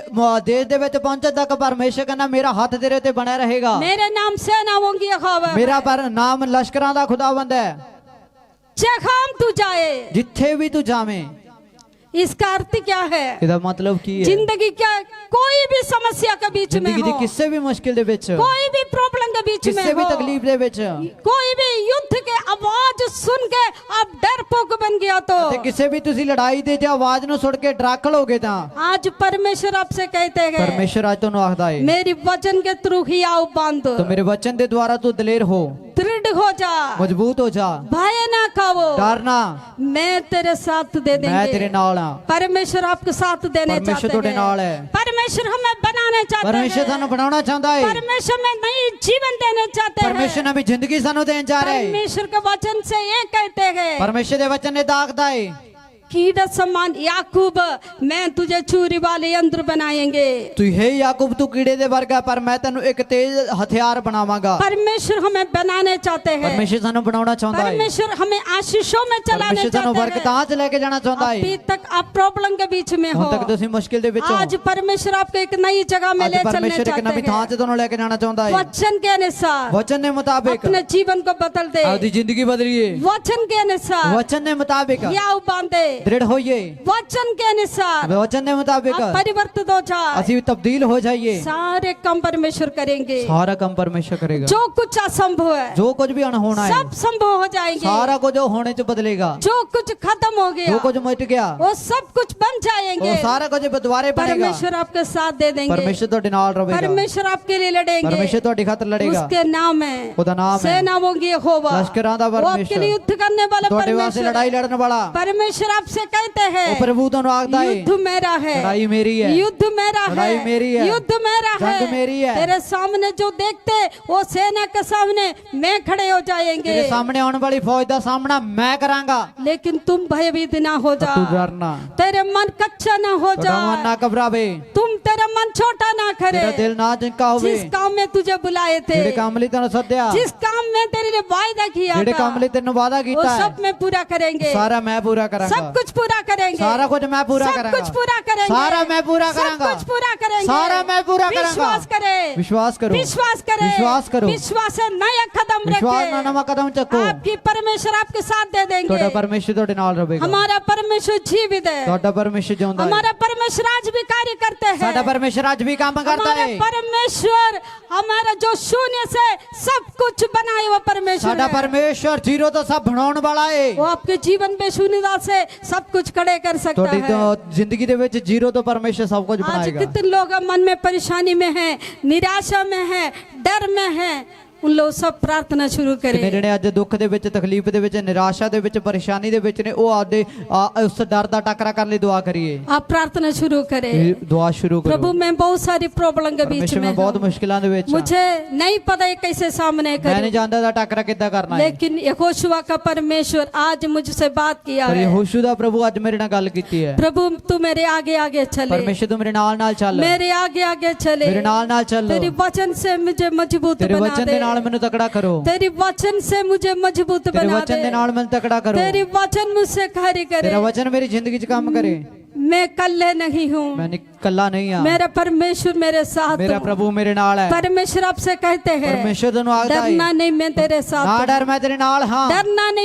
Speaker 1: ਦੇਸ਼ ਦੇ ਵਿੱਚ ਪਹੁੰਚਣ ਤੱਕ ਪਰਮੇਸ਼ਰ ਕਹਿੰਦਾ ਮੇਰਾ ਹੱਥ ਤੇਰੇ ਤੇ ਬਣਿਆ ਰਹੇਗਾ।
Speaker 2: मेरे नाम से नामों की यहोवा है।
Speaker 1: ਮੇਰਾ ਪਰ ਨਾਮ ਲਸ਼ਕਰਾਂ ਦਾ ਖੁਦਾਵੰਦ ਹੈ।
Speaker 2: जहाँ तू जाए,
Speaker 1: ਜਿੱਥੇ ਵੀ ਤੂੰ ਜਾਵੇਂ,
Speaker 2: इसका अर्थ क्या है?
Speaker 1: ਇਹਦਾ ਮਤਲਬ ਕੀ ਹੈ?
Speaker 2: जिंदगी क्या कोई भी समस्या के बीच में
Speaker 1: ਜ਼ਿੰਦਗੀ ਦੀ
Speaker 2: हो,
Speaker 1: ਕਿਸੇ ਵੀ ਮੁਸ਼ਕਿਲ ਦੇ ਵਿੱਚ,
Speaker 2: कोई भी प्रॉब्लम के बीच में
Speaker 1: ਕਿਸੇ ਵੀ
Speaker 2: हो,
Speaker 1: ਤਕਲੀਫ ਦੇ ਵਿੱਚ,
Speaker 2: कोई भी युद्ध के आवाज सुन के आप डरपोक बन गया तो
Speaker 1: ਤੇ ਕਿਸੇ ਵੀ ਤੁਸੀਂ ਲੜਾਈ ਦੇ ਜੇ ਆਵਾਜ਼ ਨੂੰ ਸੁਣ ਕੇ ਡਰਾਖਲ ਹੋਗੇ ਤਾਂ
Speaker 2: आज परमेश्वर आपसे कहते हैं
Speaker 1: ਪਰਮੇਸ਼ਰ ਅੱਜ ਤੁਹਾਨੂੰ ਆਖਦਾ ਹੈ
Speaker 2: मेरी वचन के थ्रू ही आओ बांध,
Speaker 1: तो मेरे वचन ਦੇ ਦੁਆਰਾ ਤੂੰ ਦਲੇਰ ਹੋ,
Speaker 2: दृढ़ हो जा,
Speaker 1: ਮਜ਼ਬੂਤ ਹੋ ਜਾ,
Speaker 2: भय ना खाओ,
Speaker 1: डरना,
Speaker 2: मैं तेरे साथ दे
Speaker 1: मैं तेरे
Speaker 2: देंगे।
Speaker 1: नाल हां।
Speaker 2: परमेश्वर आपके साथ देने
Speaker 1: परमेश्वर
Speaker 2: चाहते
Speaker 1: ਤੁਹਾਡੇ ਨਾਲ
Speaker 2: हैं,
Speaker 1: ਹੈ।
Speaker 2: परमेश्वर हमें बनाने चाहते
Speaker 1: परमेश्वर
Speaker 2: हैं,
Speaker 1: ਸਾਨੂੰ ਬਣਾਉਣਾ ਚਾਹੁੰਦਾ ਹੈ,
Speaker 2: परमेश्वर में नई जीवन देने चाहते हैं।
Speaker 1: परमेश्वर ਨਵੀਂ ਜ਼ਿੰਦਗੀ ਸਾਨੂੰ ਦੇਣ ਜਾ ਰਿਹਾ ਹੈ।
Speaker 2: परमेश्वर के वचन से ये कहते हैं
Speaker 1: परमेश्वर ਦੇ ਵਚਨ ਨੇ ਦਾਖਦਾ ਹੈ
Speaker 2: कीड़ा समान याकूब, मैं तुझे छुरी वाले यंत्र बनाएंगे।
Speaker 1: ਤੂੰ ਹੈ याकूब तू कीड़े ਦੇ ਵਰਗਾ ਪਰ ਮੈਂ ਤੈਨੂੰ ਇੱਕ ਤੇਜ਼ ਹਥਿਆਰ ਬਣਾਵਾਂਗਾ।
Speaker 2: परमेश्वर हमें बनाने चाहते हैं,
Speaker 1: परमेश्वर ਸਾਨੂੰ ਬਣਾਉਣਾ ਚਾਹੁੰਦਾ ਹੈ,
Speaker 2: परमेश्वर हमें आशीषों में चलाने
Speaker 1: परमेश्वर ਸਾਨੂੰ
Speaker 2: चाहते हैं।
Speaker 1: ਬਰਕਤਾਂ 'ਚ ਲੈ ਕੇ ਜਾਣਾ ਚਾਹੁੰਦਾ
Speaker 2: अभी
Speaker 1: ਹੈ।
Speaker 2: तक आप प्रॉब्लम के बीच में
Speaker 1: ਹੁਣ
Speaker 2: हो,
Speaker 1: ਤੱਕ ਤੁਸੀਂ ਮੁਸ਼ਕਿਲ ਦੇ ਵਿੱਚ ਹੋ,
Speaker 2: आज परमेश्वर आपको एक नई जगह में
Speaker 1: ਅੱਜ
Speaker 2: ले चलने
Speaker 1: ਪਰਮੇਸ਼ਰ ਇੱਕ ਨਵੀਂ
Speaker 2: चाहते
Speaker 1: ਥਾਂ
Speaker 2: हैं।
Speaker 1: 'ਚ ਤੁਹਾਨੂੰ ਲੈ ਕੇ ਜਾਣਾ ਚਾਹੁੰਦਾ ਹੈ।
Speaker 2: वचन के अनुसार
Speaker 1: वचन ਦੇ ਮੁਤਾबिक
Speaker 2: अपने जीवन को बदल दे,
Speaker 1: ਆਪਦੀ ਜ਼ਿੰਦਗੀ ਬਦਲੀਏ,
Speaker 2: वचन के अनुसार
Speaker 1: वचन ਦੇ ਮੁਤਾबिक
Speaker 2: या बांधे,
Speaker 1: दृढ़ होइए,
Speaker 2: वचन के अनुसार
Speaker 1: वचन के मुताबिक
Speaker 2: आप परिवर्तित हो जाए,
Speaker 1: ਅਸੀਂ तब्दील हो जाइए।
Speaker 2: सारे काम परमेश्वर करेंगे।
Speaker 1: सारा काम परमेश्वर करेगा,
Speaker 2: जो कुछ असंभव है
Speaker 1: जो कुछ भी अनहोना है
Speaker 2: सब संभव हो जाएंगे,
Speaker 1: सारा कुछ जो होने च बदलेगा,
Speaker 2: जो कुछ खत्म हो
Speaker 1: जो
Speaker 2: गया
Speaker 1: कुछ मिट गया
Speaker 2: वो सब कुछ बन जाएंगे।
Speaker 1: वो सारा कुछ दोबारे बनेगा।
Speaker 2: परमेश्वर आपके साथ दे देंगे,
Speaker 1: परमेश्वर ਤੁਹਾਡੇ ਨਾਲ ਰਹੇਗਾ,
Speaker 2: परमेश्वर आपके लिए लड़ेंगे,
Speaker 1: परमेश्वर ਤੁਹਾਡੀ ਖਾਤਰ ਲੜੇਗਾ।
Speaker 2: उसके नाम है,
Speaker 1: ਉਹਦਾ ਨਾਮ ਹੈ
Speaker 2: सेनाओं की यहोवा,
Speaker 1: लश्करां दा
Speaker 2: वो आपके
Speaker 1: परमेश्वर,
Speaker 2: लिए युद्ध करने वाला
Speaker 1: ਤੁਹਾਡੇ ਵਾਸਤੇ
Speaker 2: परमेश्वर।
Speaker 1: ਲੜਾਈ ਲੜਨ ਵਾਲਾ
Speaker 2: परमेश्वर आपसे कहते हैं
Speaker 1: ਉਹ ਪ੍ਰਭੂ ਤੁਹਾਨੂੰ ਆਖਦਾ ਹੈ
Speaker 2: युद्ध मेरा है,
Speaker 1: लड़ाई मेरी है,
Speaker 2: युद्ध मेरा है,
Speaker 1: लड़ाई मेरी है,
Speaker 2: युद्ध मेरा है,
Speaker 1: जंग मेरी है।
Speaker 2: तेरे सामने जो देखते वो सेना के सामने मैं खड़े हो जाएंगे,
Speaker 1: ਤੇਰੇ ਸਾਹਮਣੇ ਆਉਣ ਵਾਲੀ ਫੌਜ ਦਾ ਸਾਹਮਣਾ ਮੈਂ ਕਰਾਂਗਾ,
Speaker 2: लेकिन तुम भयभीत ना हो जा,
Speaker 1: ਤੂੰ ਡਰਨਾ,
Speaker 2: तेरे मन कच्चा ना हो
Speaker 1: ਤੁਹਾਡਾ ਮਨ ਨਾ
Speaker 2: जा,
Speaker 1: ਘਬਰਾਵੇ,
Speaker 2: तुम तेरा मन छोटा ना करे।
Speaker 1: ਤੇਰਾ ਦਿਲ ਨਾ ਚਿੰਕਾ ਹੋਵੇ।
Speaker 2: जिस काम में तुझे बुलाए थे,
Speaker 1: ਜਿਹੜੇ ਕੰਮ ਲਈ ਤੈਨੂੰ ਸੱਦਿਆ,
Speaker 2: जिस काम में तेरे लिए वायदा किया
Speaker 1: ਜਿਹੜੇ
Speaker 2: था,
Speaker 1: ਕੰਮ ਲਈ ਤੈਨੂੰ ਵਾਅਦਾ
Speaker 2: वो
Speaker 1: ਕੀਤਾ ਹੈ,
Speaker 2: सब में पूरा करेंगे,
Speaker 1: सारा मैं पूरा करांगा,
Speaker 2: सब कुछ पूरा करेंगे,
Speaker 1: सारा कुछ मैं पूरा
Speaker 2: सब
Speaker 1: करांगा,
Speaker 2: कुछ पूरा करेंगे,
Speaker 1: सारा मैं पूरा
Speaker 2: सब
Speaker 1: करांगा,
Speaker 2: कुछ पूरा करेंगे,
Speaker 1: सारा मैं पूरा करांगा।
Speaker 2: विश्वास करे,
Speaker 1: विश्वास करो,
Speaker 2: विश्वास करे,
Speaker 1: विश्वास करो,
Speaker 2: विश्वास से नया कदम
Speaker 1: विश्वास
Speaker 2: रखे।
Speaker 1: ਨਾਲ ਨਵਾਂ ਕਦਮ ਚੱਕੋ,
Speaker 2: आपकी परमेश्वर आपके साथ दे देंगे।
Speaker 1: ਤੁਹਾਡਾ ਪਰਮੇਸ਼ਰ ਤੁਹਾਡੇ ਨਾਲ ਰਹੇਗਾ,
Speaker 2: हमारा परमेश्वर जीवित है,
Speaker 1: ਤੁਹਾਡਾ ਪਰਮੇਸ਼ਰ ਜਿਉਂਦਾ ਹੈ,
Speaker 2: हमारा परमेश्वर आज भी कार्य करते हैं,
Speaker 1: ਸਾਡਾ ਪਰਮੇਸ਼ਰ ਅੱਜ ਵੀ ਕੰਮ ਕਰਦਾ
Speaker 2: हमारा
Speaker 1: ਹੈ,
Speaker 2: परमेश्वर हमारा जो शून्य से सब कुछ बनाए हुआ परमेश्वर
Speaker 1: ਸਾਡਾ
Speaker 2: है।
Speaker 1: ਪਰਮੇਸ਼ਰ ਜ਼ੀਰੋ ਤੋਂ ਸਭ ਬਣਾਉਣ ਵਾਲਾ ਹੈ।
Speaker 2: वो आपके जीवन में शून्यता से सब कुछ खड़े कर सकता
Speaker 1: ਤੁਹਾਡੀ
Speaker 2: है।
Speaker 1: ਤੋਂ ਜ਼ਿੰਦਗੀ ਦੇ ਵਿੱਚ ਜ਼ੀਰੋ ਤੋਂ ਪਰਮੇਸ਼ਰ ਸਭ ਕੁਝ
Speaker 2: आज
Speaker 1: ਬਣਾਏਗਾ।
Speaker 2: कितने लोग मन में परेशानी में हैं, निराशा में हैं, डर में हैं, उन लोग सब प्रार्थना शुरू
Speaker 1: ਕਿੰਨੇ
Speaker 2: करें।
Speaker 1: ਜਣੇ ਅੱਜ ਦੁੱਖ ਦੇ ਵਿੱਚ, ਤਕਲੀਫ ਦੇ ਵਿੱਚ, ਨਿਰਾਸ਼ਾ ਦੇ ਵਿੱਚ, ਪਰੇਸ਼ਾਨੀ ਦੇ ਵਿੱਚ ਨੇ, ਉਹ ਆਪਦੇ ਉਸ ਡਰ ਦਾ ਟਾਕਰਾ ਕਰਨ ਲਈ ਦੁਆ ਕਰੀਏ,
Speaker 2: आप प्रार्थना शुरू करें।
Speaker 1: ਇਹ ਦੁਆ ਸ਼ੁਰੂ
Speaker 2: प्रभु
Speaker 1: ਕਰੋ।
Speaker 2: मैं बहुत सारी प्रॉब्लम के बीच
Speaker 1: ਪਰਮੇਸ਼ਰ
Speaker 2: में
Speaker 1: ਮੈਂ ਬਹੁਤ
Speaker 2: हूँ,
Speaker 1: ਮੁਸ਼ਕਿਲਾਂ ਦੇ ਵਿੱਚ ਹਾਂ,
Speaker 2: मुझे नहीं पता ये कैसे सामने
Speaker 1: ਮੈਂ ਨਹੀਂ
Speaker 2: करूं,
Speaker 1: ਜਾਣਦਾ ਦਾ ਟਾਕਰਾ ਕਿੱਦਾਂ ਕਰਨਾ ਹੈ,
Speaker 2: लेकिन यहोशुआ का परमेश्वर आज मुझसे बात किया
Speaker 1: ਪਰ
Speaker 2: है।
Speaker 1: ਯਹੋਸ਼ੂ ਦਾ ਪ੍ਰਭੂ ਅੱਜ ਮੇਰੇ ਨਾਲ ਗੱਲ ਕੀਤੀ ਹੈ।
Speaker 2: प्रभु तू मेरे आगे आगे चले,
Speaker 1: ਪਰਮੇਸ਼ਰ ਤੂੰ ਮੇਰੇ ਨਾਲ ਨਾਲ ਚੱਲ,
Speaker 2: मेरे आगे आगे चले,
Speaker 1: ਮੇਰੇ ਨਾਲ ਨਾਲ ਚੱਲ,
Speaker 2: तेरी वचन से मुझे मजबूत
Speaker 1: ਤੇਰੇ
Speaker 2: बना
Speaker 1: ਵਚਨ
Speaker 2: दे,
Speaker 1: ਦੇ ਨਾਲ ਮੈਨੂੰ ਤਕੜਾ ਕਰੋ,
Speaker 2: तेरी वचन से मुझे मजबूत
Speaker 1: ਤੇਰੇ
Speaker 2: बना
Speaker 1: ਵਚਨ ਦੇ
Speaker 2: दे,
Speaker 1: ਨਾਲ ਮੈਨੂੰ ਤਕੜਾ ਕਰੋ,
Speaker 2: तेरी वचन मुझसे कार्य करे।
Speaker 1: ਤੇਰਾ ਵਚਨ ਮੇਰੀ ਜ਼ਿੰਦਗੀ 'ਚ ਕੰਮ ਕਰੇ।
Speaker 2: मैं कल्ले नहीं हूँ,
Speaker 1: ਮੈਂ ਇਕੱਲਾ ਨਹੀਂ ਆ,
Speaker 2: मेरा परमेश्वर मेरे साथ
Speaker 1: ਮੇਰਾ
Speaker 2: है।
Speaker 1: ਪ੍ਰਭੂ ਮੇਰੇ ਨਾਲ ਹੈ।
Speaker 2: परमेश्वर आपसे कहते हैं
Speaker 1: ਪਰਮੇਸ਼ਰ ਤੁਹਾਨੂੰ ਆਖਦਾ
Speaker 2: डरना
Speaker 1: ਹੈ
Speaker 2: नहीं, मैं तेरे
Speaker 1: ਨਾ
Speaker 2: साथ हूँ।
Speaker 1: ਡਰ, ਮੈਂ ਤੇਰੇ ਨਾਲ ਹਾਂ।
Speaker 2: डरना नहीं,